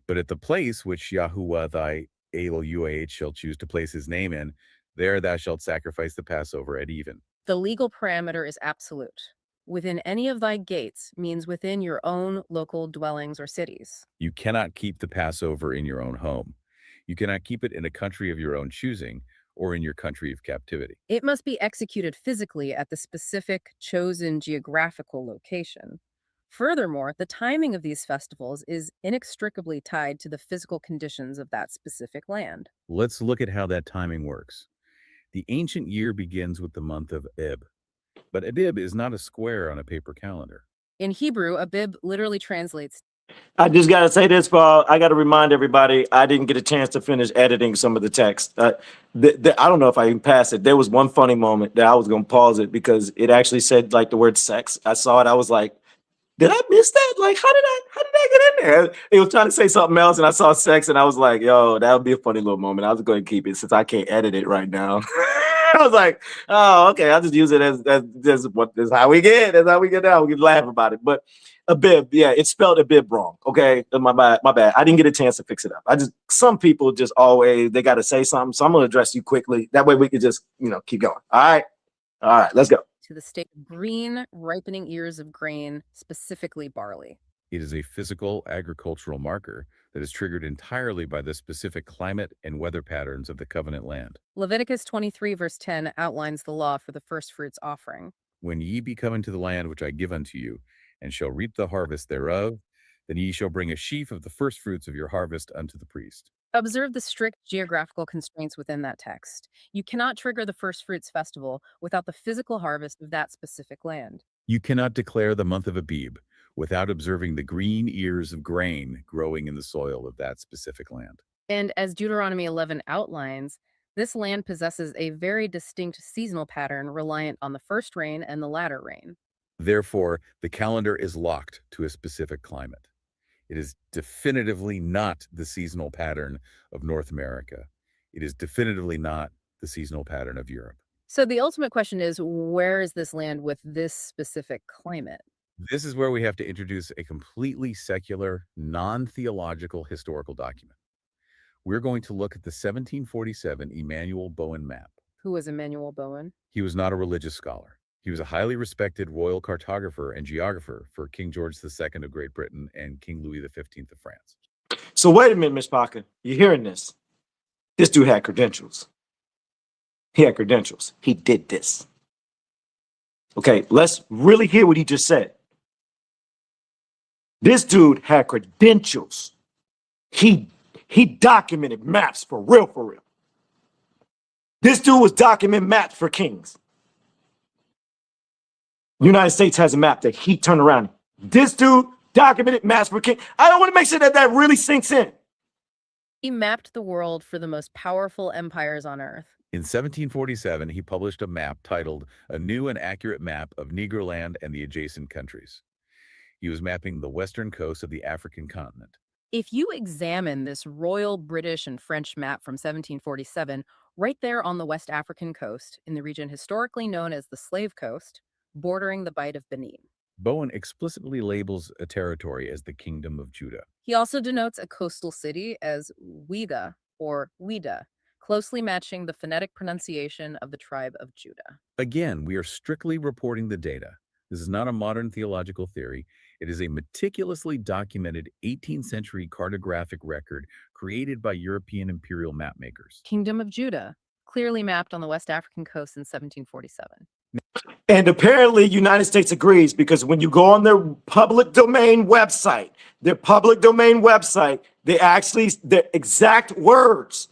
but at the place which Yahuwah thy Alua shall choose to place his name in, there thou shalt sacrifice the Passover at even. The legal parameter is absolute. Within any of thy gates means within your own local dwellings or cities. You cannot keep the Passover in your own home. You cannot keep it in a country of your own choosing or in your country of captivity. It must be executed physically at the specific chosen geographical location. Furthermore, the timing of these festivals is inextricably tied to the physical conditions of that specific land. Let's look at how that timing works. The ancient year begins with the month of Abib, but Abib is not a square on a paper calendar. In Hebrew, Abib literally translates. I just got to say this, Paul. I got to remind everybody, I didn't get a chance to finish editing some of the text. I don't know if I even passed it. There was one funny moment that I was going to pause it because it actually said like the word sex. I saw it. I was like, did I miss that? Like, how did I get in there? It was trying to say something else and I saw sex and I was like, yo, that would be a funny little moment. I was going to keep it since I can't edit it right now. I was like, oh, okay. I'll just use it as what is how we get. That's how we get down. We can laugh about it. But a bib, yeah, it's spelled a bib wrong. Okay, my bad. I didn't get a chance to fix it up. Some people just always they got to say something. So I'm gonna address you quickly. That way we can just keep going. All right, let's go. To the state of green, ripening ears of grain, specifically barley. It is a physical agricultural marker that is triggered entirely by the specific climate and weather patterns of the covenant land. Leviticus 23, verse 10 outlines the law for the first fruits offering. When ye be come into the land which I give unto you, and shall reap the harvest thereof, then ye shall bring a sheaf of the first fruits of your harvest unto the priest. Observe the strict geographical constraints within that text. You cannot trigger the first fruits festival without the physical harvest of that specific land. You cannot declare the month of Abib without observing the green ears of grain growing in the soil of that specific land. And as Deuteronomy 11 outlines, this land possesses a very distinct seasonal pattern reliant on the first rain and the latter rain. Therefore, the calendar is locked to a specific climate. It is definitively not the seasonal pattern of North America. It is definitively not the seasonal pattern of Europe. So the ultimate question is, where is this land with this specific climate? This is where we have to introduce a completely secular, non-theological historical document. We're going to look at the 1747 Emanuel Bowen map. Who was Emanuel Bowen? He was not a religious scholar. He was a highly respected royal cartographer and geographer for King George II of Great Britain and King Louis XV of France. So wait a minute, Miss Parker. You hearing this? This dude had credentials. He had credentials. He did this. Okay, let's really hear what he just said. This dude had credentials. He documented maps for real, for real. This dude was documenting maps for kings. The United States has a map that he turned around. This dude documented maps for kings. I don't want to make sure that really sinks in. He mapped the world for the most powerful empires on earth. In 1747, he published a map titled A New and Accurate Map of Negroland and the Adjacent Countries. He was mapping the western coast of the African continent. If you examine this royal British and French map from 1747, right there on the West African coast, in the region historically known as the Slave Coast, bordering the Bight of Benin. Bowen explicitly labels a territory as the Kingdom of Judah. He also denotes a coastal city as Ouida or Ouida, closely matching the phonetic pronunciation of the tribe of Judah. Again, we are strictly reporting the data. This is not a modern theological theory. It is a meticulously documented 18th century cartographic record created by European imperial map makers. Kingdom of Judah, clearly mapped on the West African coast in 1747. And apparently United States agrees, because when you go on their public domain website, the exact words,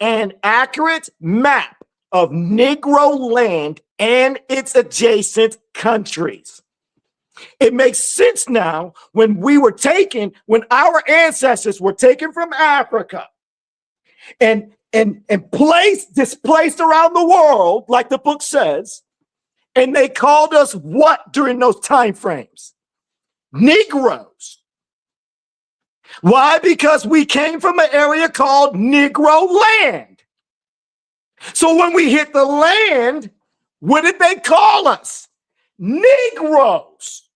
an accurate map of Negro land and its adjacent countries. It makes sense now when our ancestors were taken from Africa and displaced around the world, like the book says, and they called us what during those time frames? Negroes. Why? Because we came from an area called Negro land. So when we hit the land, what did they call us? Negroes.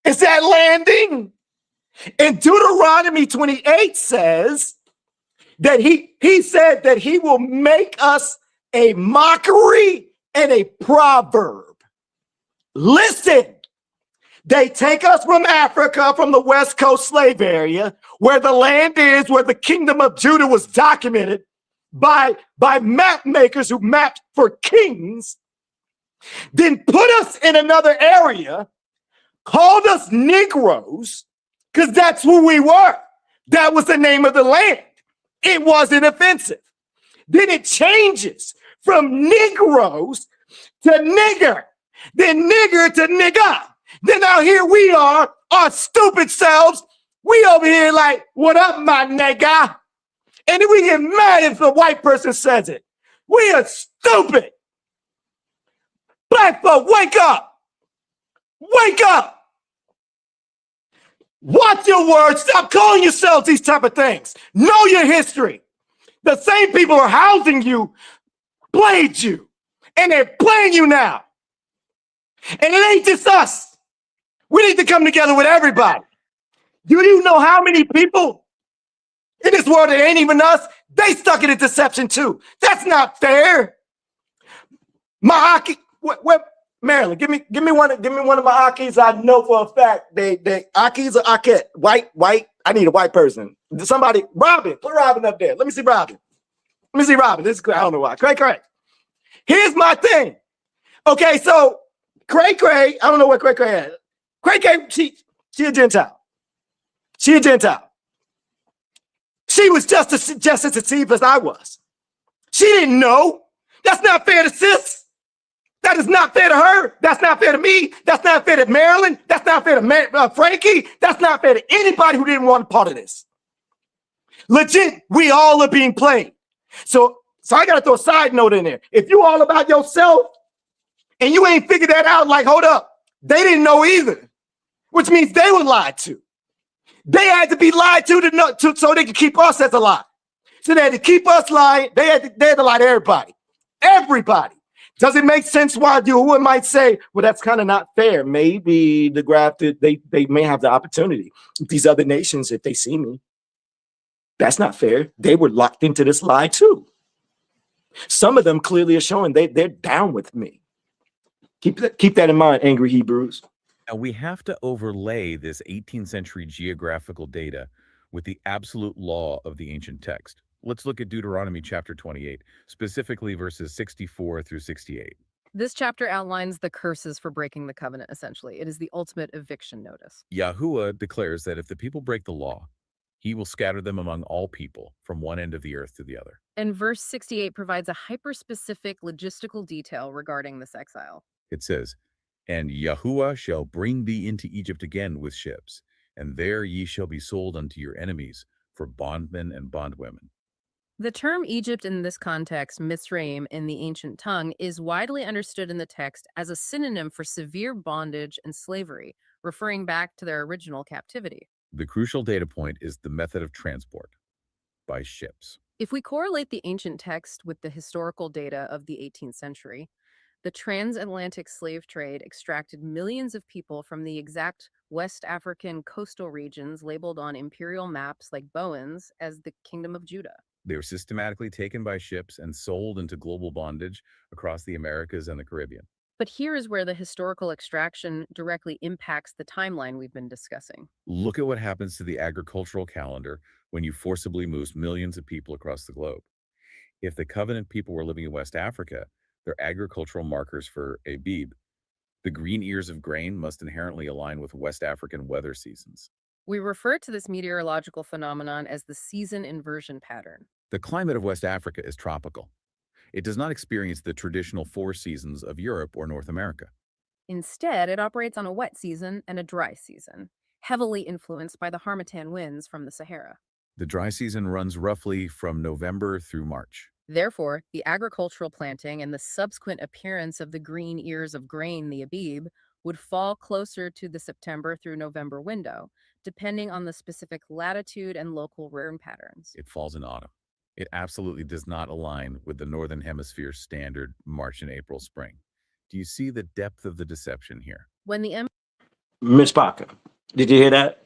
Is that landing? And Deuteronomy 28 says that he said that he will make us a mockery and a proverb. Listen, they take us from Africa, from the West Coast slave area, where the land is, where the Kingdom of Judah was documented by map makers who mapped for kings, then put us in another area, called us Negroes, because that's who we were. That was the name of the land. It wasn't offensive. Then it changes from Negroes to nigger, then nigger to nigga. Then now here we are, our stupid selves. We over here like, what up, my nigga? And then we get mad if the white person says it. We are stupid. Black folk, wake up. Wake up. Watch your words. Stop calling yourselves these type of things. Know your history. The same people are housing you played you, and they're playing you now. And it ain't just us. We need to come together with everybody. Do you know how many people in this world that ain't even us? They stuck in a deception too. That's not fair. My what Maryland, give me one of my Akis. I know for a fact they Akis or Akette, white. I need a white person. Somebody, Robin, put Robin up there. Let me see Robin. This is I don't know why. Cray. Here's my thing. Okay, so Cray, I don't know what Cray had. Cray, she a Gentile. She was just as deceived as I was. She didn't know. That's not fair to sis. That is not fair to her. That's not fair to me. That's not fair to Marilyn. That's not fair to Frankie. That's not fair to anybody who didn't want a part of this. Legit, we all are being played. So I got to throw a side note in there. If you all about yourself and you ain't figured that out, like, hold up, they didn't know either, which means they were lied to. They had to be lied to so they could keep us as a lie. So they had to keep us lying. They had to lie to everybody. Everybody. Does it make sense why Yahuwah might say, well, that's kind of not fair? Maybe the grafted, they may have the opportunity. These other nations, if they see me, that's not fair. They were locked into this lie too. Some of them clearly are showing they're down with me. Keep that in mind, angry Hebrews. Now we have to overlay this 18th century geographical data with the absolute law of the ancient text. Let's look at Deuteronomy chapter 28, specifically verses 64 through 68. This chapter outlines the curses for breaking the covenant, essentially. It is the ultimate eviction notice. YAHUAH declares that if the people break the law, he will scatter them among all people from one end of the earth to the other. And verse 68 provides a hyper-specific logistical detail regarding this exile. It says, "And YAHUAH shall bring thee into Egypt again with ships, and there ye shall be sold unto your enemies for bondmen and bondwomen." The term Egypt in this context, Mitzrayim in the ancient tongue, is widely understood in the text as a synonym for severe bondage and slavery, referring back to their original captivity. The crucial data point is the method of transport, by ships. If we correlate the ancient text with the historical data of the 18th century, the transatlantic slave trade extracted millions of people from the exact West African coastal regions labeled on imperial maps like Bowen's as the Kingdom of Judah. They were systematically taken by ships and sold into global bondage across the Americas and the Caribbean. But here is where the historical extraction directly impacts the timeline we've been discussing. Look at what happens to the agricultural calendar when you forcibly move millions of people across the globe. If the covenant people were living in West Africa, their agricultural markers for Abib, the green ears of grain, must inherently align with West African weather seasons. We refer to this meteorological phenomenon as the season inversion pattern. The climate of West Africa is tropical. It does not experience the traditional 4 seasons of Europe or North America. Instead, it operates on a wet season and a dry season, heavily influenced by the harmattan winds from the Sahara. The dry season runs roughly from November through March. Therefore, the agricultural planting and the subsequent appearance of the green ears of grain, the Abib, would fall closer to the September through November window, depending on the specific latitude and local rain patterns. It falls in autumn. It absolutely does not align with the Northern Hemisphere standard March and April spring. Do you see the depth of the deception here? When the Miss Parker, did you hear that?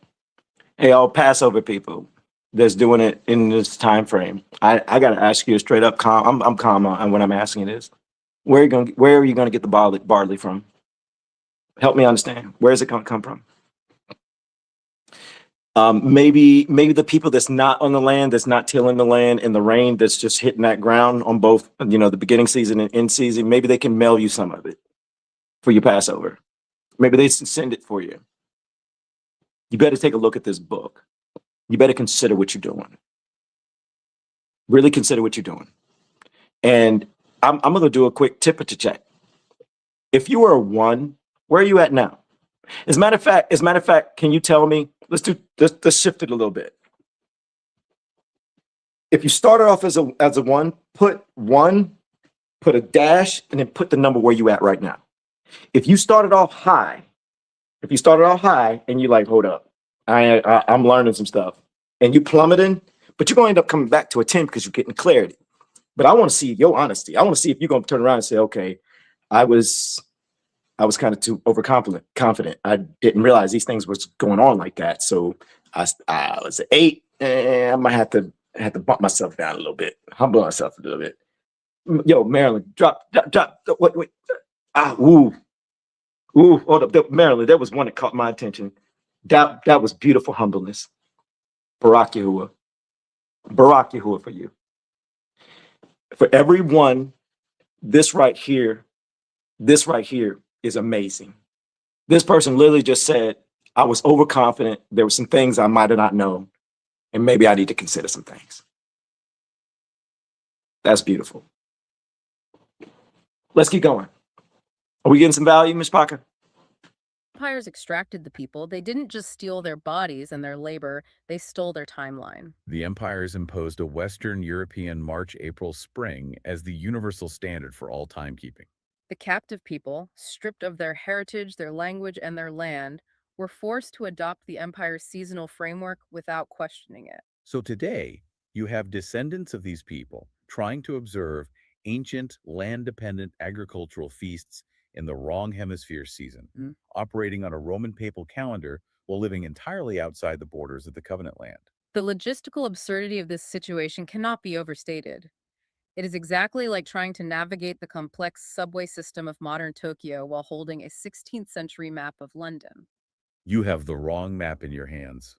Hey, all Passover people that's doing it in this time frame. I got to ask you straight up. I'm calm on when I'm asking it is, where are you gonna get the barley from? Help me understand. Where is it going to come from? Maybe the people that's not on the land, that's not tilling the land in the rain, that's just hitting that ground on both, the beginning season and end season. Maybe they can mail you some of it for your Passover. Maybe they send it for you. You better take a look at this book. You better consider what you're doing. Really consider what you're doing. And I'm going to do a quick temperature check. If you are a 1, where are you at now? As a matter of fact, can you tell me? Let's shift it a little bit. If you started off as a 1, put a dash, and then put the number where you at right now. If you started off high, and you're like, hold up, I'm learning some stuff, and you plummeting, but you're going to end up coming back to a 10 because you're getting clarity. But I want to see your honesty. I want to see if you're going to turn around and say, okay, I was kind of too confident. I didn't realize these things was going on like that. So I was at 8, and I might have to bump myself down a little bit, humble myself a little bit. Yo, Maryland, drop. Wait. Ooh, hold up. Maryland, there was one that caught my attention. That was beautiful humbleness. Barak Yahuwah. Barak Yahuwah for you. For everyone, this right here is amazing. This person literally just said, I was overconfident. There were some things I might have not known, and maybe I need to consider some things. That's beautiful. Let's keep going. Are we getting some value, Ms. Parker? Empires extracted the people. They didn't just steal their bodies and their labor, they stole their timeline. The empires imposed a Western European March, April, spring as the universal standard for all timekeeping. The captive people, stripped of their heritage, their language, and their land, were forced to adopt the empire's seasonal framework without questioning it. So today, you have descendants of these people trying to observe ancient land-dependent agricultural feasts in the wrong hemisphere season, operating on a Roman papal calendar while living entirely outside the borders of the covenant land. The logistical absurdity of this situation cannot be overstated. It is exactly like trying to navigate the complex subway system of modern Tokyo while holding a 16th century map of London. You have the wrong map in your hands.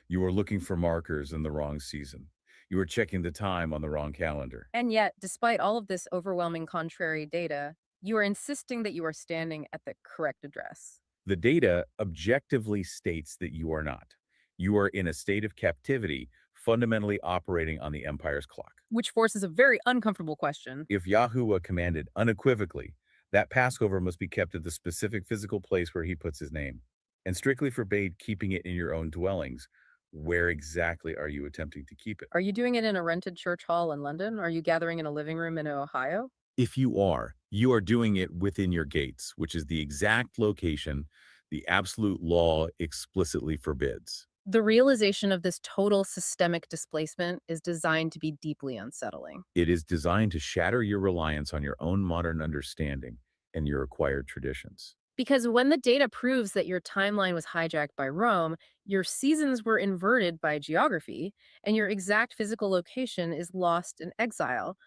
You are looking for markers in the wrong season. You are checking the time on the wrong calendar. And yet, despite all of this overwhelming contrary data, you are insisting that you are standing at the correct address. The data objectively states that you are not. You are in a state of captivity, fundamentally operating on the empire's clock. Which forces a very uncomfortable question. If Yahuwah commanded unequivocally that Passover must be kept at the specific physical place where he puts his name, and strictly forbade keeping it in your own dwellings, where exactly are you attempting to keep it? Are you doing it in a rented church hall in London? Are you gathering in a living room in Ohio? If you are doing it within your gates, which is the exact location the absolute law explicitly forbids. The realization of this total systemic displacement is designed to be deeply unsettling. It is designed to shatter your reliance on your own modern understanding and your acquired traditions. Because when the data proves that your timeline was hijacked by Rome, your seasons were inverted by geography, and your exact physical location is lost in exile.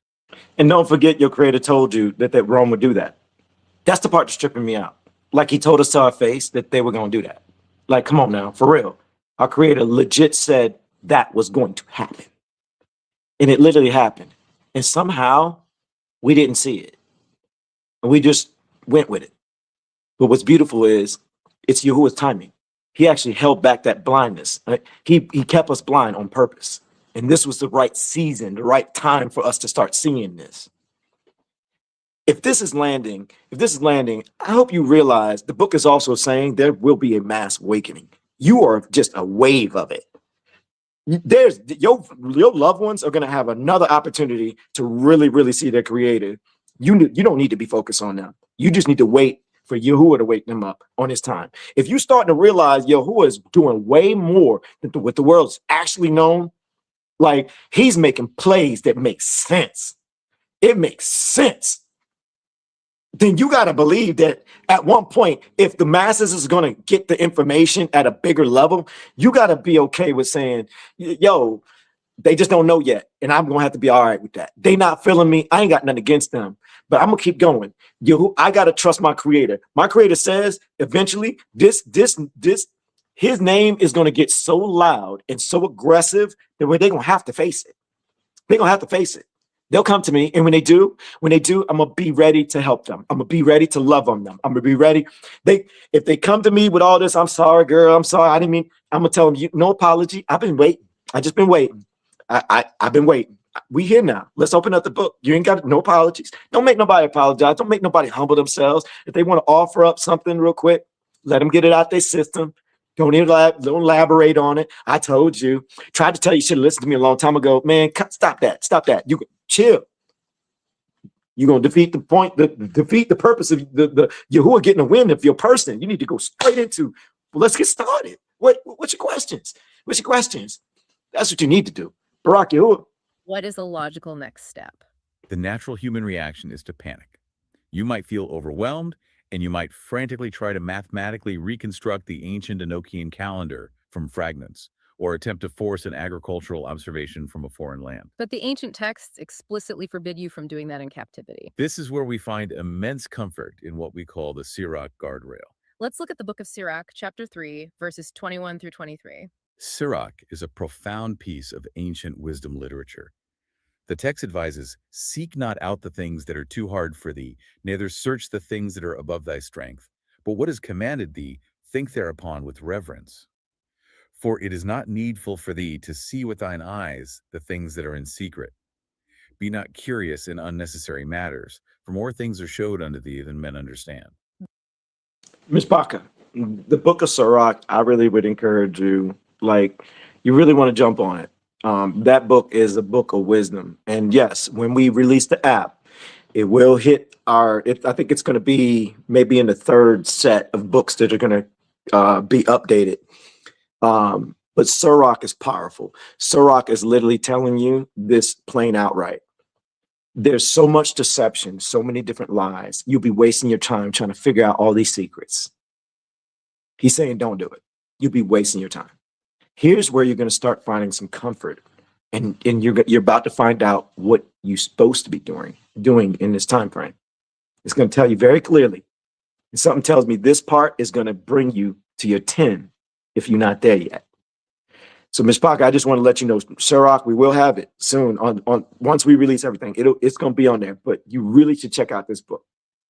And don't forget, your creator told you that Rome would do that. That's the part that's tripping me out. Like he told us to our face that they were going to do that. Like, come on now, for real. Our creator legit said that was going to happen. And it literally happened. And somehow we didn't see it. And we just went with it. But what's beautiful is it's Yahuwah's timing. He actually held back that blindness. Right? He kept us blind on purpose. And this was the right season, the right time for us to start seeing this. If this is landing, I hope you realize the book is also saying there will be a mass awakening. You are just a wave of it. There's your loved ones are going to have another opportunity to really, really see their creator. You don't need to be focused on them. You just need to wait for Yahuwah to wake them up on his time. If you start to realize Yahuwah is doing way more than what the world's actually known, like he's making plays that make sense. It makes sense. Then you got to believe that at one point, if the masses is going to get the information at a bigger level, you got to be okay with saying, yo, they just don't know yet. And I'm going to have to be all right with that. They not feeling me. I ain't got nothing against them, but I'm going to keep going. I got to trust my creator. My creator says eventually his name is going to get so loud and so aggressive that they're going to have to face it. They're going to have to face it. They'll come to me. And when they do, I'm going to be ready to help them. I'm going to be ready to love on them. I'm going to be ready. If they come to me with all this, I'm sorry, girl. I'm sorry. I didn't mean, I'm going to tell them, no apology. I've been waiting. I just been waiting. I've been waiting. We here now. Let's open up the book. You ain't got no apologies. Don't make nobody apologize. Don't make nobody humble themselves. If they want to offer up something real quick, let them get it out their system. Don't elaborate on it. I told you. Tried to tell you should have listened to me a long time ago. Man, stop that. Stop that. You chill. You're going to defeat the point, defeat the purpose of the Yahuwah getting a win of your person. You need to go straight into, well, let's get started. What's your questions? What's your questions? That's what you need to do. Barack Yahuwah. What is a logical next step? The natural human reaction is to panic. You might feel overwhelmed, and you might frantically try to mathematically reconstruct the ancient Enochian calendar from fragments, or attempt to force an agricultural observation from a foreign land. But the ancient texts explicitly forbid you from doing that in captivity. This is where we find immense comfort in what we call the Sirach guardrail. Let's look at the book of Sirach, chapter 3, verses 21 through 23. Sirach is a profound piece of ancient wisdom literature. The text advises, "Seek not out the things that are too hard for thee, neither search the things that are above thy strength. But what is commanded thee, think thereupon with reverence. For it is not needful for thee to see with thine eyes the things that are in secret. Be not curious in unnecessary matters, for more things are showed unto thee than men understand." Ms. Baca, the book of Sirach, I really would encourage you, like, you really want to jump on it. That book is a book of wisdom. And yes, when we release the app, it will hit I think it's going to be maybe in the third set of books that are going to be updated. But Sirach is powerful. Sirach is literally telling you this plain outright. There's so much deception, so many different lies. You'll be wasting your time trying to figure out all these secrets. He's saying, don't do it. You'll be wasting your time. Here's where you're going to start finding some comfort. And you're about to find out what you're supposed to be doing in this time frame. It's going to tell you very clearly. And something tells me this part is going to bring you to your 10 if you're not there yet. So, Ms. Parker, I just want to let you know, Sirach, we will have it soon on once we release everything. It's going to be on there, but you really should check out this book.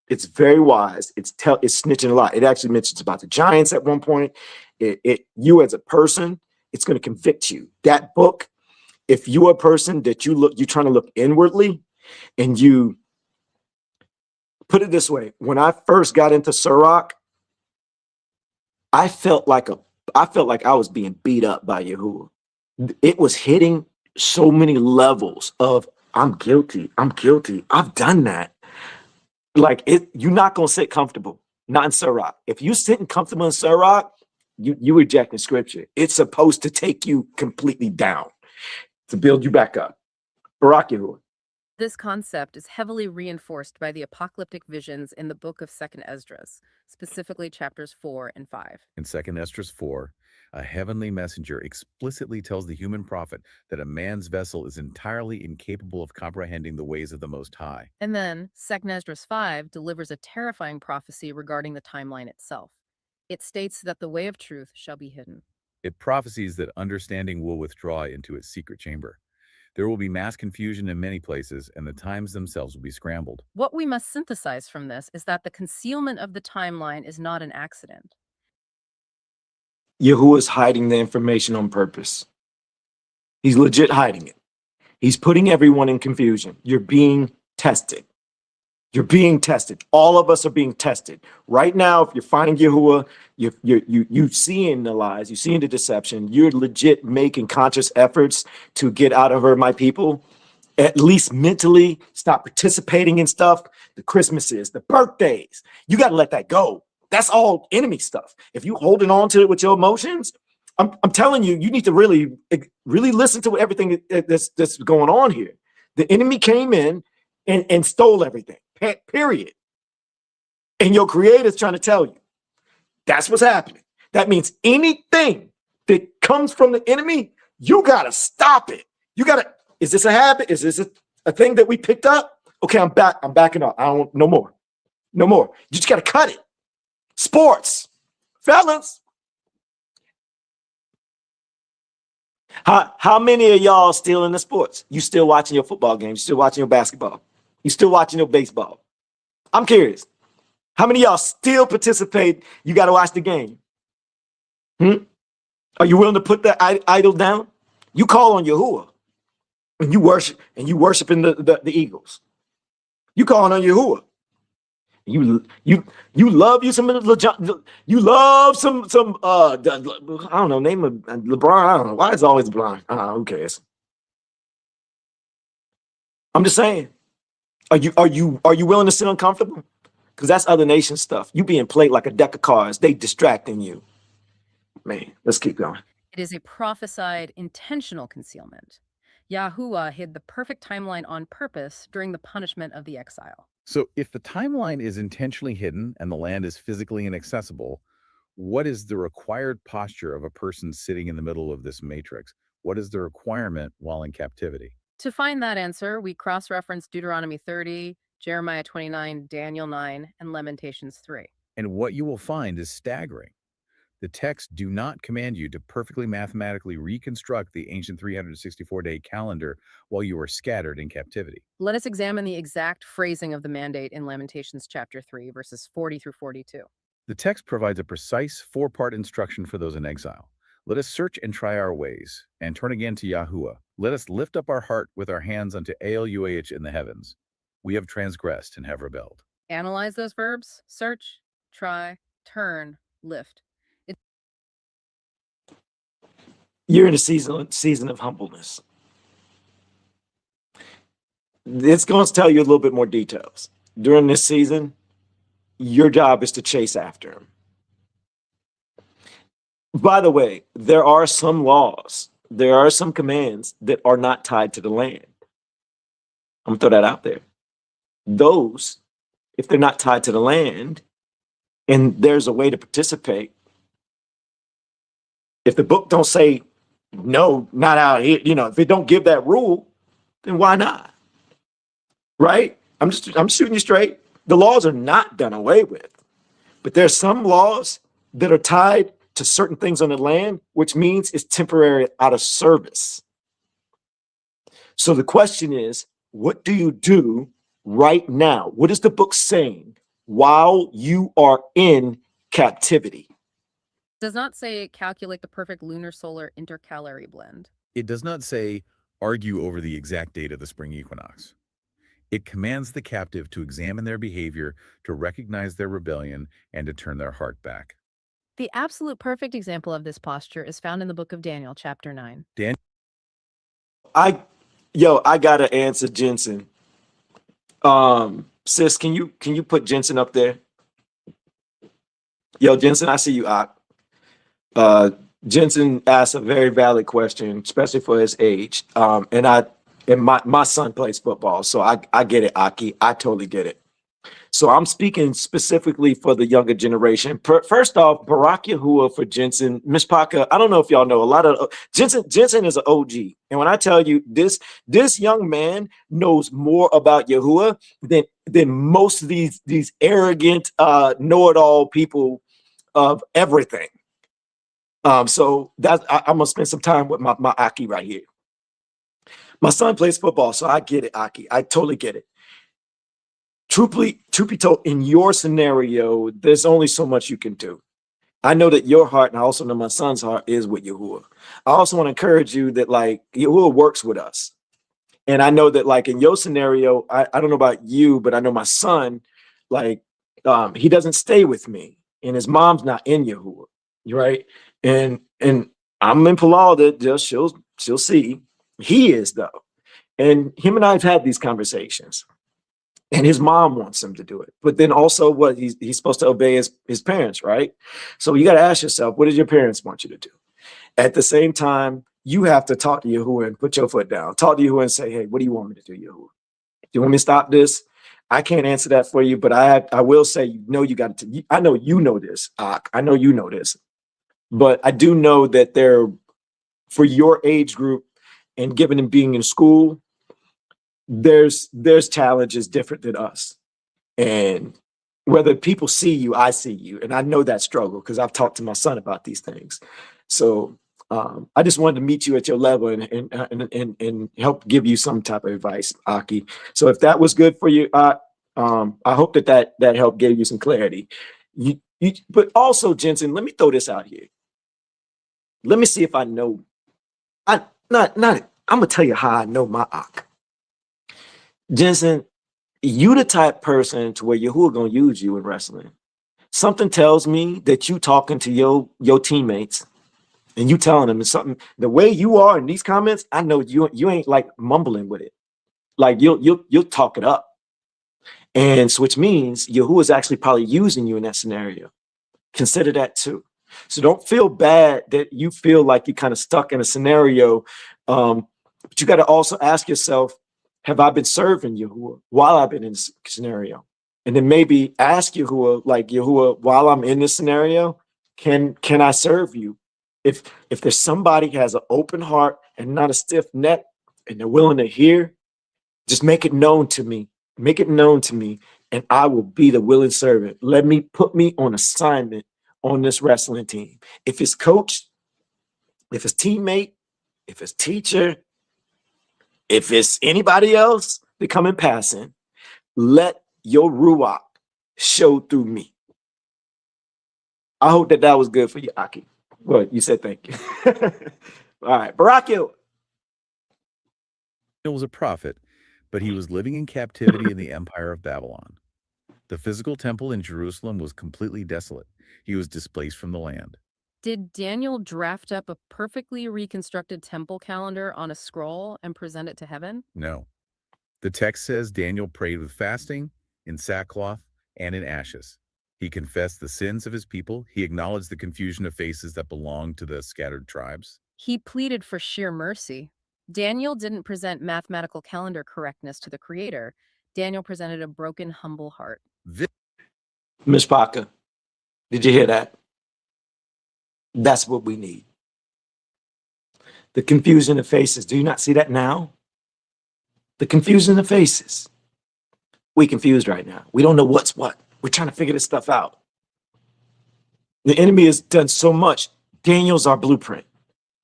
It's very wise. It's snitching a lot. It actually mentions about the giants at one point. You as a person, it's going to convict you. That book, if you're a person that you're trying to look inwardly, and you put it this way, when I first got into Sirach, I felt like I was being beat up by Yahuwah. It was hitting so many levels of I'm guilty. I've done that. Like you're not gonna sit comfortable, not in Sirach. If you sitting comfortable in Sirach, you rejecting scripture. It's supposed to take you completely down to build you back up. Barak Yahuwah. This concept is heavily reinforced by the apocalyptic visions in the book of 2nd Esdras, specifically chapters 4 and 5. In 2nd Esdras 4, a heavenly messenger explicitly tells the human prophet that a man's vessel is entirely incapable of comprehending the ways of the Most High. And then 2nd Esdras 5 delivers a terrifying prophecy regarding the timeline itself. It states that the way of truth shall be hidden. It prophesies that understanding will withdraw into its secret chamber. There will be mass confusion in many places, and the times themselves will be scrambled. What we must synthesize from this is that the concealment of the timeline is not an accident. Yahuwah is hiding the information on purpose. He's legit hiding it. He's putting everyone in confusion. You're being tested. You're being tested. All of us are being tested. Right now, if you're finding Yahuwah, you seeing the lies, you seeing the deception, you're legit making conscious efforts to get out of her, my people. At least mentally, stop participating in stuff. The Christmases, the birthdays. You got to let that go. That's all enemy stuff. If you holding on to it with your emotions, I'm telling you, you need to really listen to everything that's going on here. The enemy came in and stole everything. Period. And your creator's trying to tell you that's what's happening. That means anything that comes from the enemy, you got to stop it. Is this a habit? Is this a thing that we picked up? Okay, I'm backing up. No more. You just got to cut it. Sports. Fellas. How many of y'all still in the sports? You still watching your football games? You still watching your basketball? You still watching your baseball? I'm curious. How many of y'all still participate? You got to watch the game. Are you willing to put that idol down? You call on Yahuwah and you worshiping the Eagles. You calling on Yahuwah. You love some I don't know, name of LeBron. I don't know why it's always LeBron. Who cares? I'm just saying. Are you willing to sit uncomfortable? Because that's other nation stuff. You being played like a deck of cards. They distracting you. Man, let's keep going. It is a prophesied intentional concealment. Yahuwah hid the perfect timeline on purpose during the punishment of the exile. So if the timeline is intentionally hidden and the land is physically inaccessible, what is the required posture of a person sitting in the middle of this matrix? What is the requirement while in captivity? To find that answer, we cross-reference Deuteronomy 30, Jeremiah 29, Daniel 9, and Lamentations 3. And what you will find is staggering. The texts do not command you to perfectly mathematically reconstruct the ancient 364-day calendar while you are scattered in captivity. Let us examine the exact phrasing of the mandate in Lamentations chapter 3, verses 40 through 42. The text provides a precise four-part instruction for those in exile. Let us search and try our ways, and turn again to Yahuwah. Let us lift up our heart with our hands unto YAHUAH in the heavens. We have transgressed and have rebelled. Analyze those verbs: search, try, turn, lift. You're in a season of humbleness. It's going to tell you a little bit more details. During this season, your job is to chase after him. By the way, there are some laws, there are some commands that are not tied to the land. I'm gonna throw that out there. Those, if they're not tied to the land, and there's a way to participate, if the book don't say no, not out here, if it don't give that rule, then why not? Right? I'm shooting you straight. The laws are not done away with, but there's some laws that are tied to certain things on the land, which means it's temporary out of service. So the question is, what do you do right now? What is the book saying while you are in captivity? Does not say calculate the perfect lunar solar intercalary blend. It does not say argue over the exact date of the spring equinox. It commands the captive to examine their behavior, to recognize their rebellion, and to turn their heart back. The absolute perfect example of this posture is found in the book of Daniel, chapter 9. I gotta answer Jensen. Sis, can you put Jensen up there? Yo, Jensen, I see you out. Jensen asked a very valid question, especially for his age. And my son plays football, so I get it, Aki. I totally get it. So I'm speaking specifically for the younger generation. First off, Barak Yahuwah for Jensen. Miss Parker, I don't know if y'all know, a lot of Jensen is an OG. And when I tell you this young man knows more about Yahuwah than most of these arrogant know-it-all people of everything. So I'm gonna spend some time with my Aki right here. My son plays football, so I get it, Aki. I totally get it. Truth be told, in your scenario, there's only so much you can do. I know that your heart, and I also know my son's heart, is with Yahuwah. I also want to encourage you that, like, Yahuwah works with us. And I know that, like, in your scenario, I don't know about you, but I know my son, like, he doesn't stay with me, and his mom's not in Yahuwah, right? And I'm in Palal that just she'll see. He is, though. And him and I have had these conversations. And his mom wants him to do it. But then also what he's supposed to obey his parents, right? So you got to ask yourself, what does your parents want you to do? At the same time, you have to talk to Yahuwah and put your foot down. Talk to Yahuwah and say, hey, what do you want me to do, Yahuwah? Do you want me to stop this? I can't answer that for you, but I will say, you got to. I know you know this, Ak. I know you know this. But I do know that for your age group and given them being in school, there's challenges different than us. And whether people see you, I see you. And I know that struggle because I've talked to my son about these things. So I just wanted to meet you at your level and help give you some type of advice, Aki. So if that was good for you, I hope that helped give you some clarity. But also, Jensen, let me throw this out here. Let me see if I know. I'm gonna tell you how I know my Ak. Jensen, you the type person to where Yahuwah gonna use you in wrestling. Something tells me that you talking to your teammates and you telling them something. The way you are in these comments, I know you ain't like mumbling with it. Like you'll talk it up. And so which means Yahuwah is actually probably using you in that scenario. Consider that too. So don't feel bad that you feel like you're kind of stuck in a scenario But you got to also ask yourself, have I been serving Yahuwah while I've been in this scenario? And then maybe ask Yahuwah, like, Yahuwah, while I'm in this scenario, can I serve you? If there's somebody who has an open heart and not a stiff neck, and they're willing to hear, just make it known to me. Make it known to me, and I will be the willing servant. Put me on assignment on this wrestling team. If it's coach, if it's teammate, if it's teacher, if it's anybody else that come in passing, let your ruach show through me. I hope that was good for you, Aki. Well, you said thank you. All right, Barakio. Daniel was a prophet, but he was living in captivity in the empire of Babylon. The physical temple in Jerusalem was completely desolate. He was displaced from the land. Did Daniel draft up a perfectly reconstructed temple calendar on a scroll and present it to heaven? No. The text says Daniel prayed with fasting, in sackcloth, and in ashes. He confessed the sins of his people. He acknowledged the confusion of faces that belonged to the scattered tribes. He pleaded for sheer mercy. Daniel didn't present mathematical calendar correctness to the Creator. Daniel presented a broken, humble heart. Miss Parker, did you hear that? That's what we need. The confusion of faces. Do you not see that now? The confusion of faces. We confused right now. We don't know what's what. We're trying to figure this stuff out. The enemy has done so much. Daniel's our blueprint.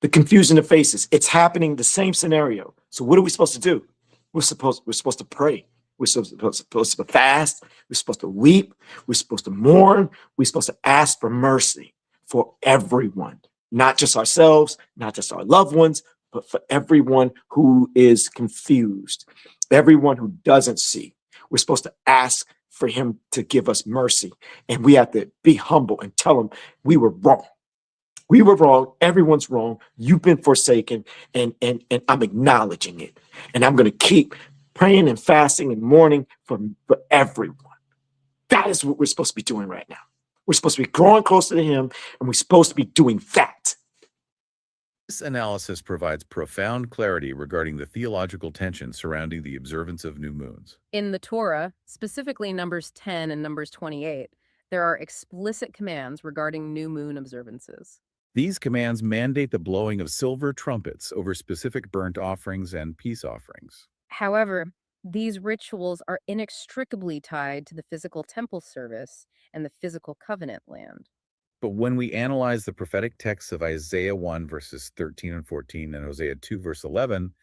The confusion of faces. It's happening, the same scenario. So what are we supposed to do? We're supposed to pray. We're supposed to fast. We're supposed to weep. We're supposed to mourn. We're supposed to ask for mercy for everyone, not just ourselves, not just our loved ones, but for everyone who is confused, everyone who doesn't see. We're supposed to ask for him to give us mercy. And we have to be humble and tell him we were wrong. We were wrong. Everyone's wrong. You've been forsaken. And I'm acknowledging it. And I'm going to keep praying and fasting and mourning for everyone. That is what we're supposed to be doing right now. We're supposed to be growing closer to him, and we're supposed to be doing that. This analysis provides profound clarity regarding the theological tension surrounding the observance of new moons. In the Torah, specifically Numbers 10 and Numbers 28, there are explicit commands regarding new moon observances. These commands mandate the blowing of silver trumpets over specific burnt offerings and peace offerings. However, these rituals are inextricably tied to the physical temple service and the physical covenant land. But when we analyze the prophetic texts of Isaiah 1 verses 13 and 14 and Hosea 2 verse 11,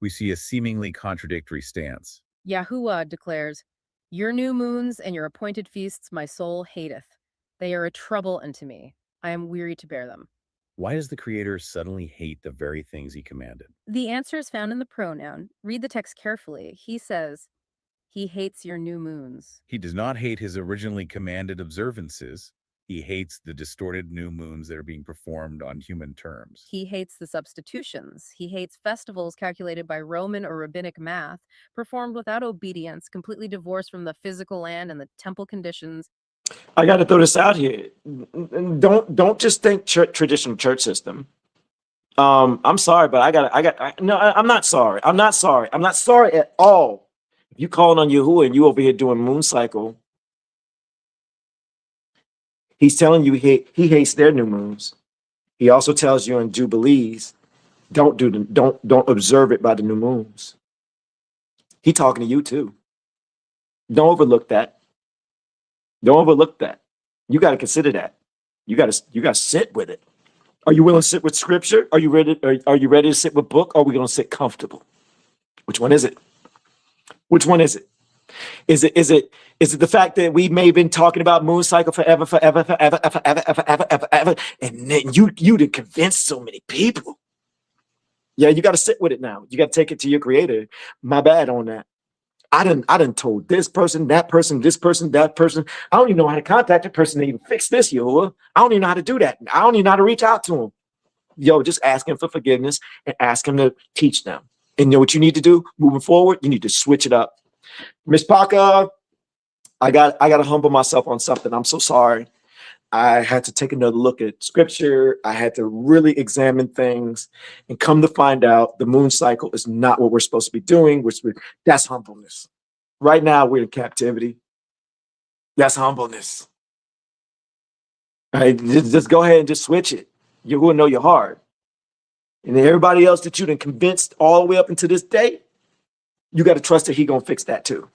we see a seemingly contradictory stance. YAHUAH declares, "Your new moons and your appointed feasts my soul hateth. They are a trouble unto me. I am weary to bear them." Why does the Creator suddenly hate the very things he commanded? The answer is found in the pronoun. Read the text carefully. He says, he hates your new moons. He does not hate his originally commanded observances. He hates the distorted new moons that are being performed on human terms. He hates the substitutions. He hates festivals calculated by Roman or rabbinic math, performed without obedience, completely divorced from the physical land and the temple conditions. I got to throw this out here. Don't just think traditional church system. I'm sorry, but I'm not sorry. I'm not sorry. I'm not sorry at all. If you calling on Yahuwah and you over here doing moon cycle, he's telling you he hates their new moons. He also tells you in Jubilees, don't observe it by the new moons. He talking to you too. Don't overlook that. Don't overlook that. You got to consider that. You got to sit with it. Are you willing to sit with scripture? Are you ready? Are you ready to sit with book? Or are we going to sit comfortable? Which one is it? Which one is it? Is it the fact that we may have been talking about moon cycle forever, and then you did convince so many people? Yeah, you got to sit with it now. You got to take it to your Creator. My bad on that. I done told this person, that person, this person, that person. I don't even know how to contact that person to even fix this, Yahuwah. I don't even know how to do that. I don't even know how to reach out to him. Yo, just ask him for forgiveness and ask him to teach them. And you know what you need to do moving forward? You need to switch it up. Miss Parker, I got to humble myself on something. I'm so sorry. I had to take another look at scripture. I had to really examine things and come to find out the moon cycle is not what we're supposed to be doing. That's humbleness. Right now, we're in captivity. That's humbleness. Right? Just go ahead and just switch it. You will know your heart. And then everybody else that you done convinced all the way up until this day, you got to trust that he going to fix that too.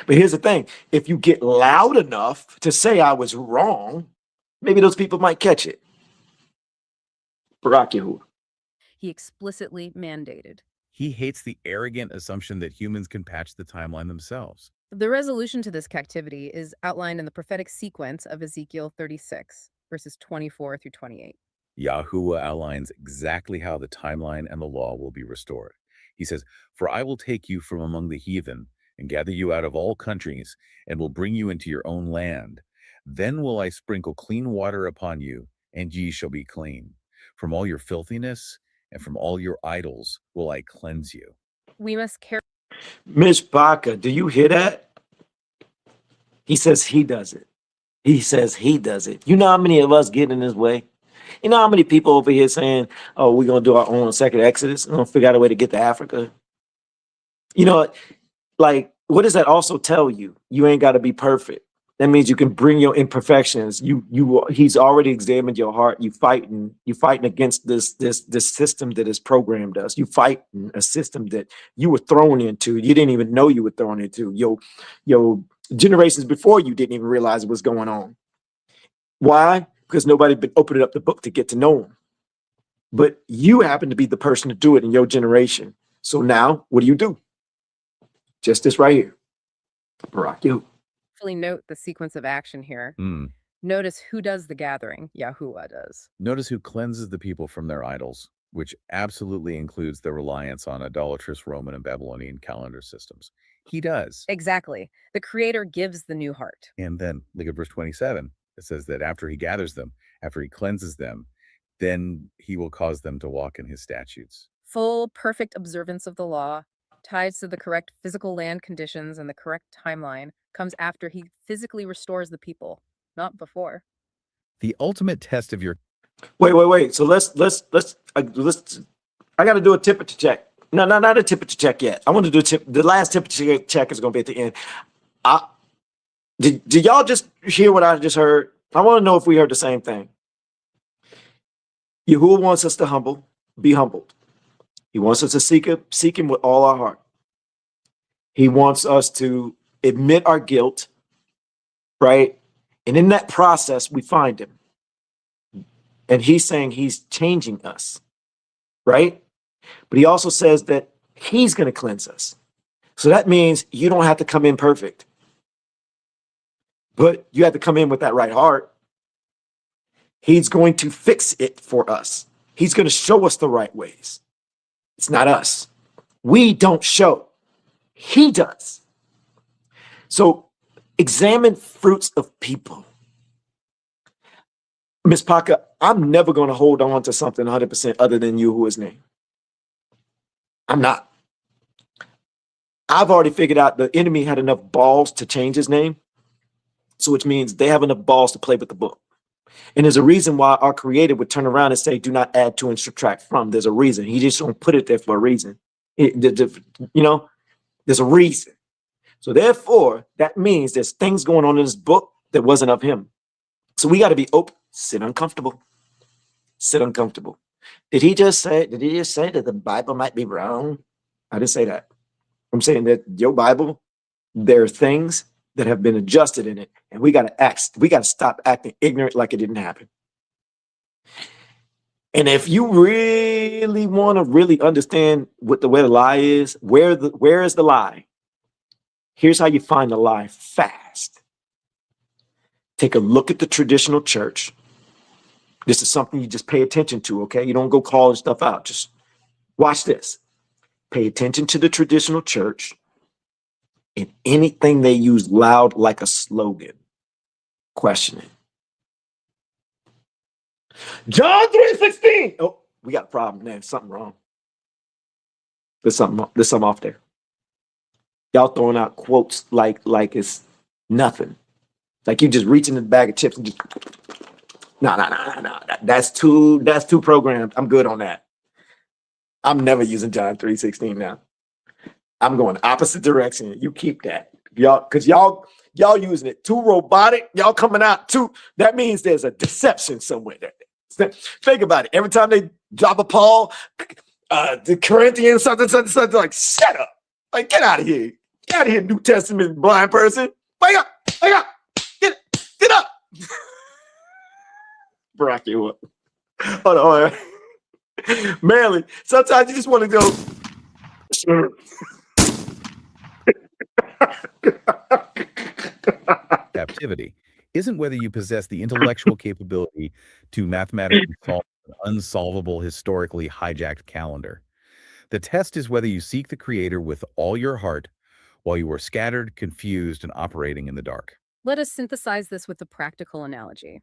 But here's the thing. If you get loud enough to say I was wrong, maybe those people might catch it. Barak Yahuwah. He explicitly mandated. He hates the arrogant assumption that humans can patch the timeline themselves. The resolution to this captivity is outlined in the prophetic sequence of Ezekiel 36, verses 24 through 28. Yahuwah outlines exactly how the timeline and the law will be restored. He says, "For I will take you from among the heathen and gather you out of all countries and will bring you into your own land. Then will I sprinkle clean water upon you, and ye shall be clean. From all your filthiness and from all your idols will I cleanse you." We must carry Mishpaka, do you hear that? He says he does it. He says he does it. You know how many of us get in his way? You know how many people over here saying, oh, we're going to do our own second Exodus and we'll figure out a way to get to Africa? You know, like, what does that also tell you? You ain't got to be perfect. That means you can bring your imperfections. He's already examined your heart. You fighting against this system that has programmed us. You fighting a system that you were thrown into. You didn't even know you were thrown into. Your generations before you didn't even realize what's going on. Why? Because nobody been opening up the book to get to know him. But you happen to be the person to do it in your generation. So now, what do? Just this right here. Barak you. note the sequence of action here. Notice who does the gathering. Yahuwah does. Notice who cleanses the people from their idols, which absolutely includes their reliance on idolatrous Roman and Babylonian calendar systems. He does. Exactly. The Creator gives the new heart. And then look at verse 27. It says that after he gathers them, after he cleanses them, then he will cause them to walk in his statutes. Full, perfect observance of the law, tied to the correct physical land conditions and the correct timeline, comes after he physically restores the people, not before. The ultimate test of your... Wait. So let's I got to do a temperature check. No, not a temperature check yet. I want to do the last temperature check is going to be at the end. Did y'all just hear what I just heard? I want to know if we heard the same thing. Yahuwah wants us to be humbled. He wants us to seek him with all our heart. He wants us to admit our guilt, right? And in that process, we find him. And he's saying he's changing us, right? But he also says that he's going to cleanse us. So that means you don't have to come in perfect, but you have to come in with that right heart. He's going to fix it for us. He's going to show us the right ways. It's not us. We don't show. He does. So examine fruits of people. Ms. Paka, I'm never going to hold on to something 100% other than Yahuwah's name. I'm not. I've already figured out the enemy had enough balls to change his name. So which means they have enough balls to play with the book. And there's a reason why our Creator would turn around and say, do not add to and subtract from. There's a reason. He just don't put it there for a reason. There's a reason. So therefore, that means there's things going on in this book that wasn't of him. So we got to be open. Sit uncomfortable. Sit uncomfortable. Did he just say that the Bible might be wrong? I didn't say that. I'm saying that your Bible, there are things that have been adjusted in it, and we got to stop acting ignorant like it didn't happen. And if you really want to really understand where the lie is, where is the lie? Here's how you find the lie fast. Take a look at the traditional church. This is something you just pay attention to, okay? You don't go calling stuff out. Just watch this. Pay attention to the traditional church and anything they use loud like a slogan. Question it. John 3:16. Oh, we got a problem, man. Something wrong. There's something off there. Y'all throwing out quotes like it's nothing. Like you just reaching in the bag of chips and just No. That's too programmed. I'm good on that. I'm never using John 3:16 now. I'm going opposite direction. You keep that. Y'all using it too robotic. Y'all coming out too. That means there's a deception somewhere there. Think about it. Every time they drop a Paul, the Corinthians, something, like, shut up. Like, get out of here. Get out of here, New Testament blind person. Wake up. Get up. Barack you up. Hold on. Manly, sometimes you just want to go. Captivity isn't whether you possess the intellectual capability to mathematically solve an unsolvable, historically hijacked calendar. The test is whether you seek the Creator with all your heart while you are scattered, confused, and operating in the dark. Let us synthesize this with a practical analogy.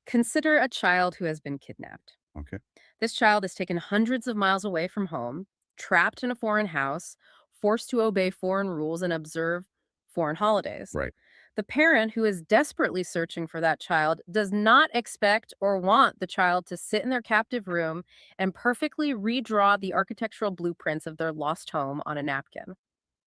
Consider a child who has been kidnapped. Okay. This child is taken hundreds of miles away from home, trapped in a foreign house, forced to obey foreign rules and observe foreign holidays. Right. The parent who is desperately searching for that child does not expect or want the child to sit in their captive room and perfectly redraw the architectural blueprints of their lost home on a napkin.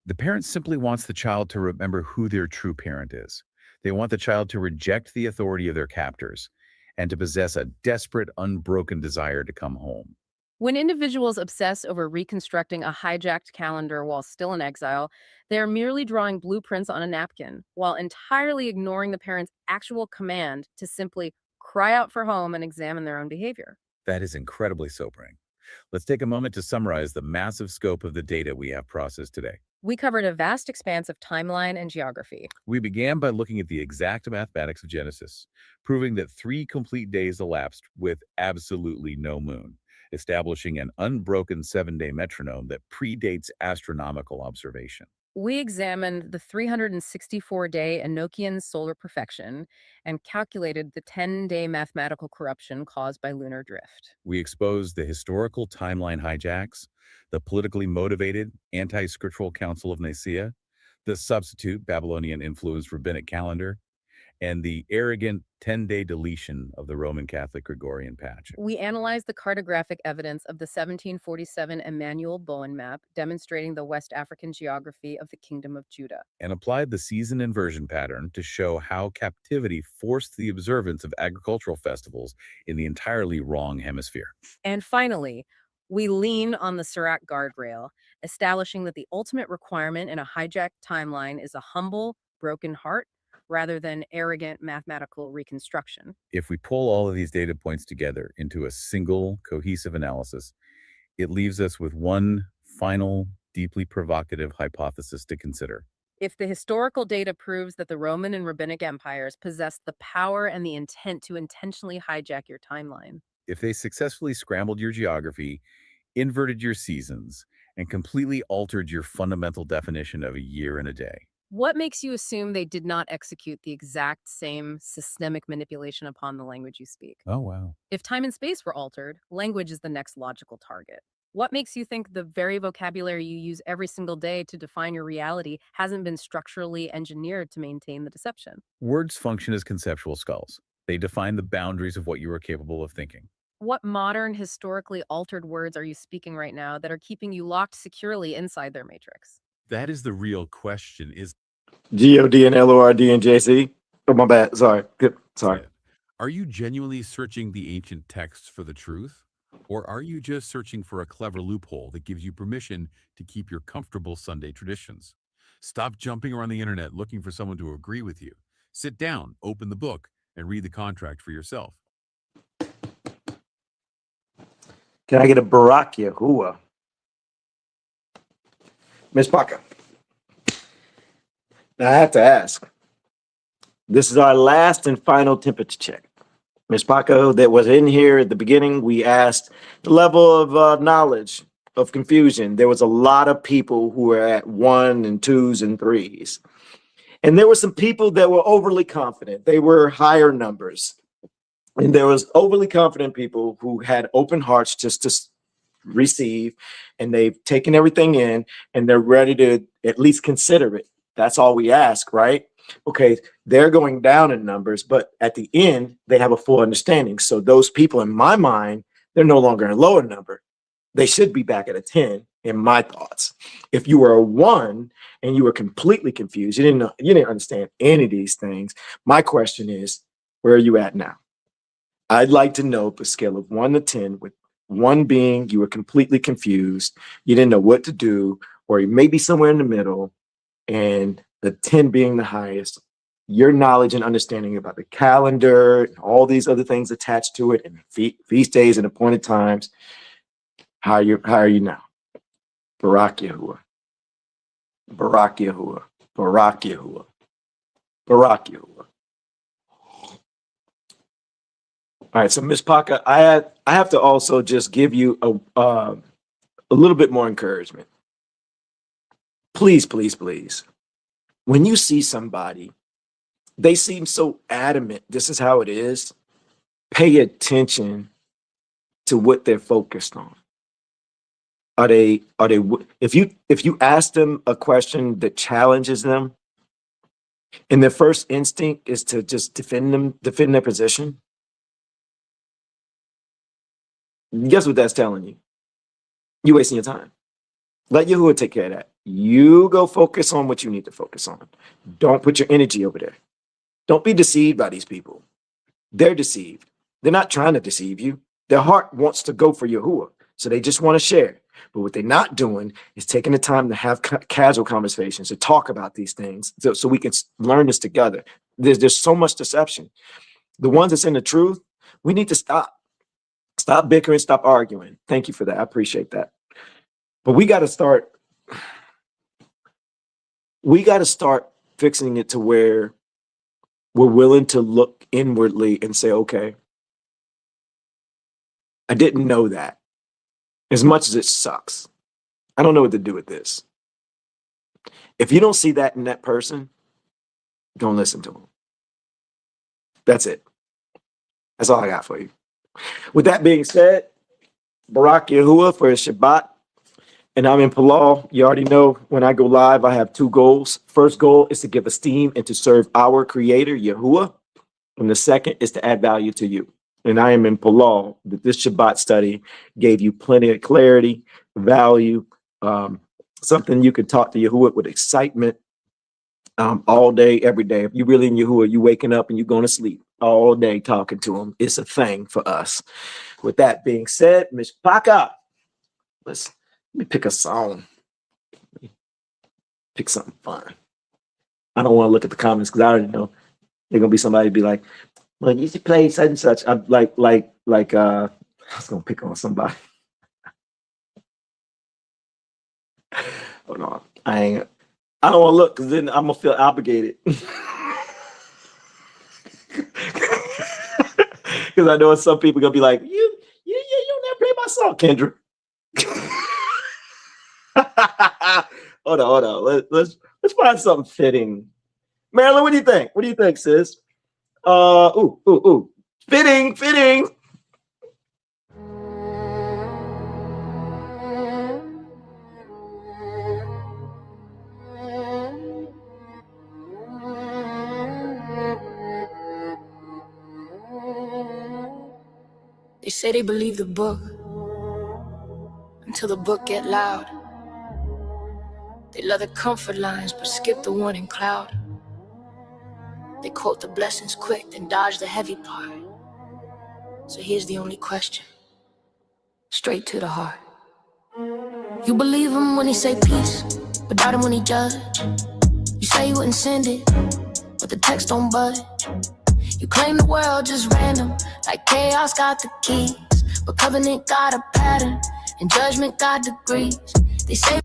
The parent simply wants the child to remember who their true parent is. They want the child to reject the authority of their captors and to possess a desperate, unbroken desire to come home. When individuals obsess over reconstructing a hijacked calendar while still in exile, they are merely drawing blueprints on a napkin while entirely ignoring the parent's actual command to simply cry out for home and examine their own behavior. That is incredibly sobering. Let's take a moment to summarize the massive scope of the data we have processed today. We covered a vast expanse of timeline and geography. We began by looking at the exact mathematics of Genesis, proving that 3 complete days elapsed with absolutely no moon, establishing an unbroken 7-day metronome that predates astronomical observation. We examined the 364-day Enochian solar perfection and calculated the 10-day mathematical corruption caused by lunar drift. We exposed the historical timeline hijacks, the politically motivated anti-scriptural Council of Nicaea, the substitute Babylonian-influenced rabbinic calendar, and the arrogant 10-day deletion of the Roman Catholic Gregorian patch. We analyzed the cartographic evidence of the 1747 Emmanuel Bowen map demonstrating the West African geography of the Kingdom of Judah, and applied the season inversion pattern to show how captivity forced the observance of agricultural festivals in the entirely wrong hemisphere. And finally, we lean on the Sirach guardrail, establishing that the ultimate requirement in a hijacked timeline is a humble, broken heart rather than arrogant mathematical reconstruction. If we pull all of these data points together into a single cohesive analysis, it leaves us with one final, deeply provocative hypothesis to consider. If the historical data proves that the Roman and rabbinic empires possessed the power and the intent to intentionally hijack your timeline, if they successfully scrambled your geography, inverted your seasons, and completely altered your fundamental definition of a year and a day, what makes you assume they did not execute the exact same systemic manipulation upon the language you speak? Oh, wow. If time and space were altered, language is the next logical target. What makes you think the very vocabulary you use every single day to define your reality hasn't been structurally engineered to maintain the deception? Words function as conceptual skulls. They define the boundaries of what you are capable of thinking. What modern, historically altered words are you speaking right now that are keeping you locked securely inside their matrix? That is the real question. Is G-O-D and L-O-R-D and J-C. Oh, my bad. Sorry. Sorry. Are you genuinely searching the ancient texts for the truth? Or are you just searching for a clever loophole that gives you permission to keep your comfortable Sunday traditions? Stop jumping around the internet looking for someone to agree with you. Sit down, open the book, and read the contract for yourself. Can I get a Barak Yahuwah? Miss Parker. Now I have to ask. This is our last and final temperature check. Ms. Paco, that was in here at the beginning, we asked the level of knowledge, of confusion. There was a lot of people who were at 1 and 2s and 3s. And there were some people that were overly confident. They were higher numbers. And there was overly confident people who had open hearts just to receive, and they've taken everything in, and they're ready to at least consider it. That's all we ask, right? Okay, they're going down in numbers, but at the end, they have a full understanding. So those people in my mind, they're no longer in lower number. They should be back at a 10 in my thoughts. If you were a 1 and you were completely confused, you didn't understand any of these things. My question is, where are you at now? I'd like to know the scale of 1 to 10, with 1 being you were completely confused, you didn't know what to do, or maybe somewhere in the middle, and the 10 being the highest. Your knowledge and understanding about the calendar and all these other things attached to it, and feast days and appointed times. How are you now? Barak Yahuwah. Barak Yahuwah. Barak Yahuwah. Barak Yahuwah. All right, so Ms. Paka, I have to also just give you a little bit more encouragement. Please, please, please. When you see somebody, they seem so adamant, this is how it is. Pay attention to what they're focused on. Are they if you ask them a question that challenges them, and their first instinct is to just defend their position, guess what that's telling you? You're wasting your time. Let Yahuwah take care of that. You go focus on what you need to focus on. Don't put your energy over there. Don't be deceived by these people. They're deceived. They're not trying to deceive you. Their heart wants to go for Yahuwah, so they just want to share. But what they're not doing is taking the time to have casual conversations, to talk about these things, so we can learn this together. There's so much deception. The ones that's in the truth, we need to stop. Stop bickering, stop arguing. Thank you for that. I appreciate that. But we got to start fixing it to where we're willing to look inwardly and say, okay, I didn't know that. As much as it sucks, I don't know what to do with this. If you don't see that in that person, don't listen to them. That's it. That's all I got for you. With that being said, Barak Yahuwah for his Shabbat. And I'm in Palal. You already know when I go live, I have 2 goals. First goal is to give esteem and to serve our creator, Yahuwah. And the second is to add value to you. And I am in Palal. This Shabbat study gave you plenty of clarity, value, something you can talk to Yahuwah with excitement all day, every day. If you really in Yahuwah, you waking up and you going to sleep all day talking to him. It's a thing for us. With that being said, Ms. Paka, let me pick a song. Pick something fun. I don't want to look at the comments because I already know there's gonna be somebody be like, well, you should play such and such. I'm like I was gonna pick on somebody. Hold on. I don't want to look because then I'm gonna feel obligated. Because I know some people gonna be like, you never play my song, Kendra. Hold on. Let's find something fitting. Marilyn, what do you think? What do you think, sis? Ooh. Fitting. They say they believe the book until the book get loud. They love the comfort lines but skip the warning cloud. They quote the blessings quick then dodge the heavy part. So here's the only question, straight to the heart. You believe him when he say peace, but doubt him when he judge. You say you wouldn't send it, but the text don't budge. You claim the world just random, like chaos got the keys, but covenant got a pattern and judgment got degrees. They say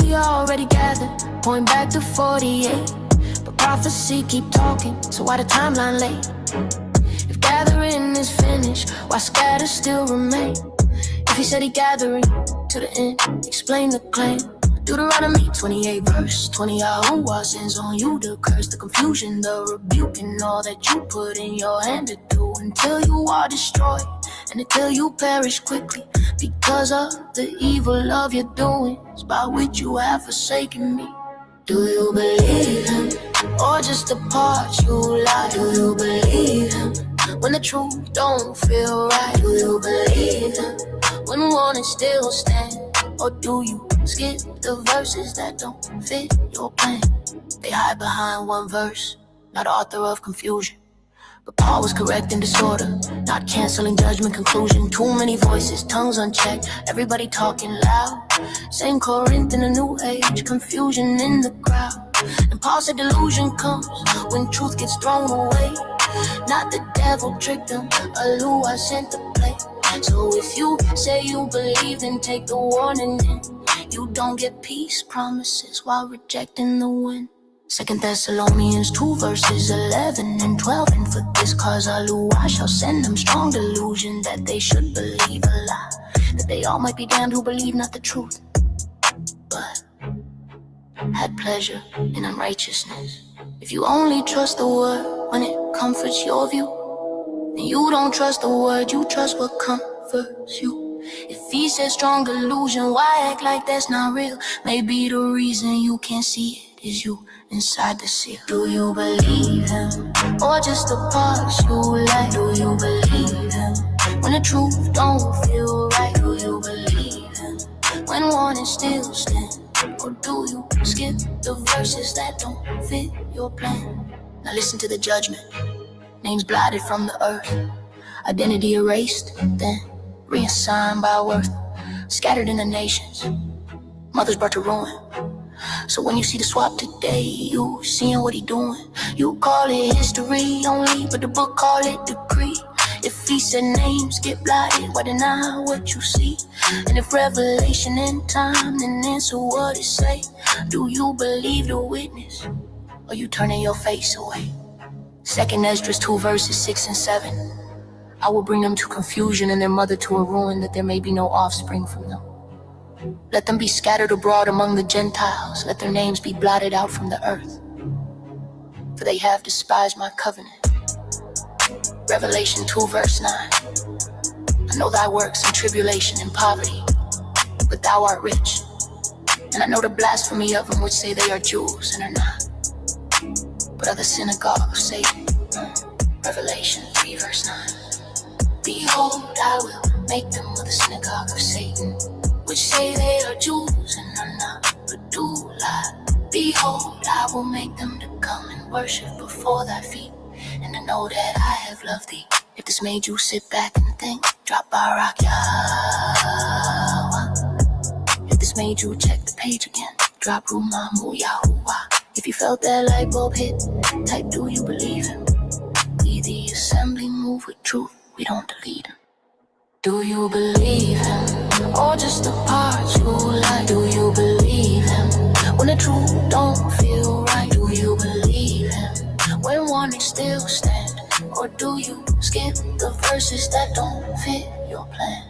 we already gathered, point back to 48. But prophecy keep talking, so why the timeline late? If gathering is finished, why scatter still remain? If he said he gathering to the end, explain the claim. Deuteronomy 28 verse 20, YAHUAH sends on you the curse, the confusion, the rebuke, and all that you put in your hand to do until you are destroyed and until you perish quickly because of the evil of your doings by which you have forsaken me. Do you believe him or just the parts you lie? Do you believe him when the truth don't feel right? Do you believe him when warning still stand? Or do you skip the verses that don't fit your plan? They hide behind one verse, not author of confusion. But Paul was correcting disorder, not canceling judgment conclusion. Too many voices, tongues unchecked, everybody talking loud. Same Corinth in a new age, confusion in the crowd. And Paul said delusion comes when truth gets thrown away. Not the devil tricked them, YAHUAH sent the play. So if you say you believe, then take the warning then. You don't get peace promises while rejecting the win. 2 Thessalonians 2 verses 11 and 12. And for this cause YAHUAH shall send them strong delusion that they should believe a lie, that they all might be damned who believe not the truth, but had pleasure in unrighteousness. If you only trust the word when it comforts your view, then you don't trust the word, you trust what comforts you. If he says strong delusion, why act like that's not real? Maybe the reason you can't see it is you inside the seal. Do you believe him or just the parts you like? Do you believe him when the truth don't feel right? Do you believe him when warning still stand? Or do you skip the verses that don't fit your plan? Now listen to the judgment. Names blotted from the earth, identity erased, then reassigned by worth. Scattered in the nations, mothers brought to ruin. So when you see the swap today, you seeing what he doing. You call it history only, but the book call it decree. If he said names get blotted, why deny what you see? And if revelation in time, then answer what it say. Do you believe the witness, or you turning your face away? 2 Esdras 2 verses 6 and 7. I will bring them to confusion and their mother to a ruin, that there may be no offspring from them. Let them be scattered abroad among the Gentiles. Let their names be blotted out from the earth. For they have despised my covenant. Revelation 2 verse 9. I know thy works and tribulation and poverty, but thou art rich. And I know the blasphemy of them which say they are Jews and are not, but are the synagogue of Satan. Revelation 3 verse 9. Behold, I will make them of the synagogue of Satan, which say they are Jews and are not, but do lie. Behold, I will make them to come and worship before thy feet, and to know that I have loved thee. If this made you sit back and think, drop by rock YAHUAH. If this made you check the page again, drop Rumamu YAHUAH. If you felt that light bulb hit, type do you believe him? We the assembly move with truth, we don't delete him. Do you believe him, or just the parts you like? Do you believe him when the truth don't feel right? Do you believe him when warnings still stand? Or do you skip the verses that don't fit your plan?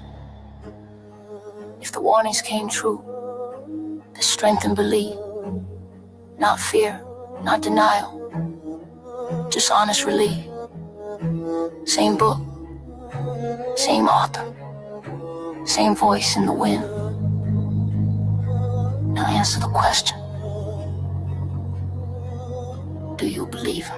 If the warnings came true, then strengthen belief, not fear, not denial, just honest relief. Same book, same author, same voice in the wind. Now answer the question. Do you believe him?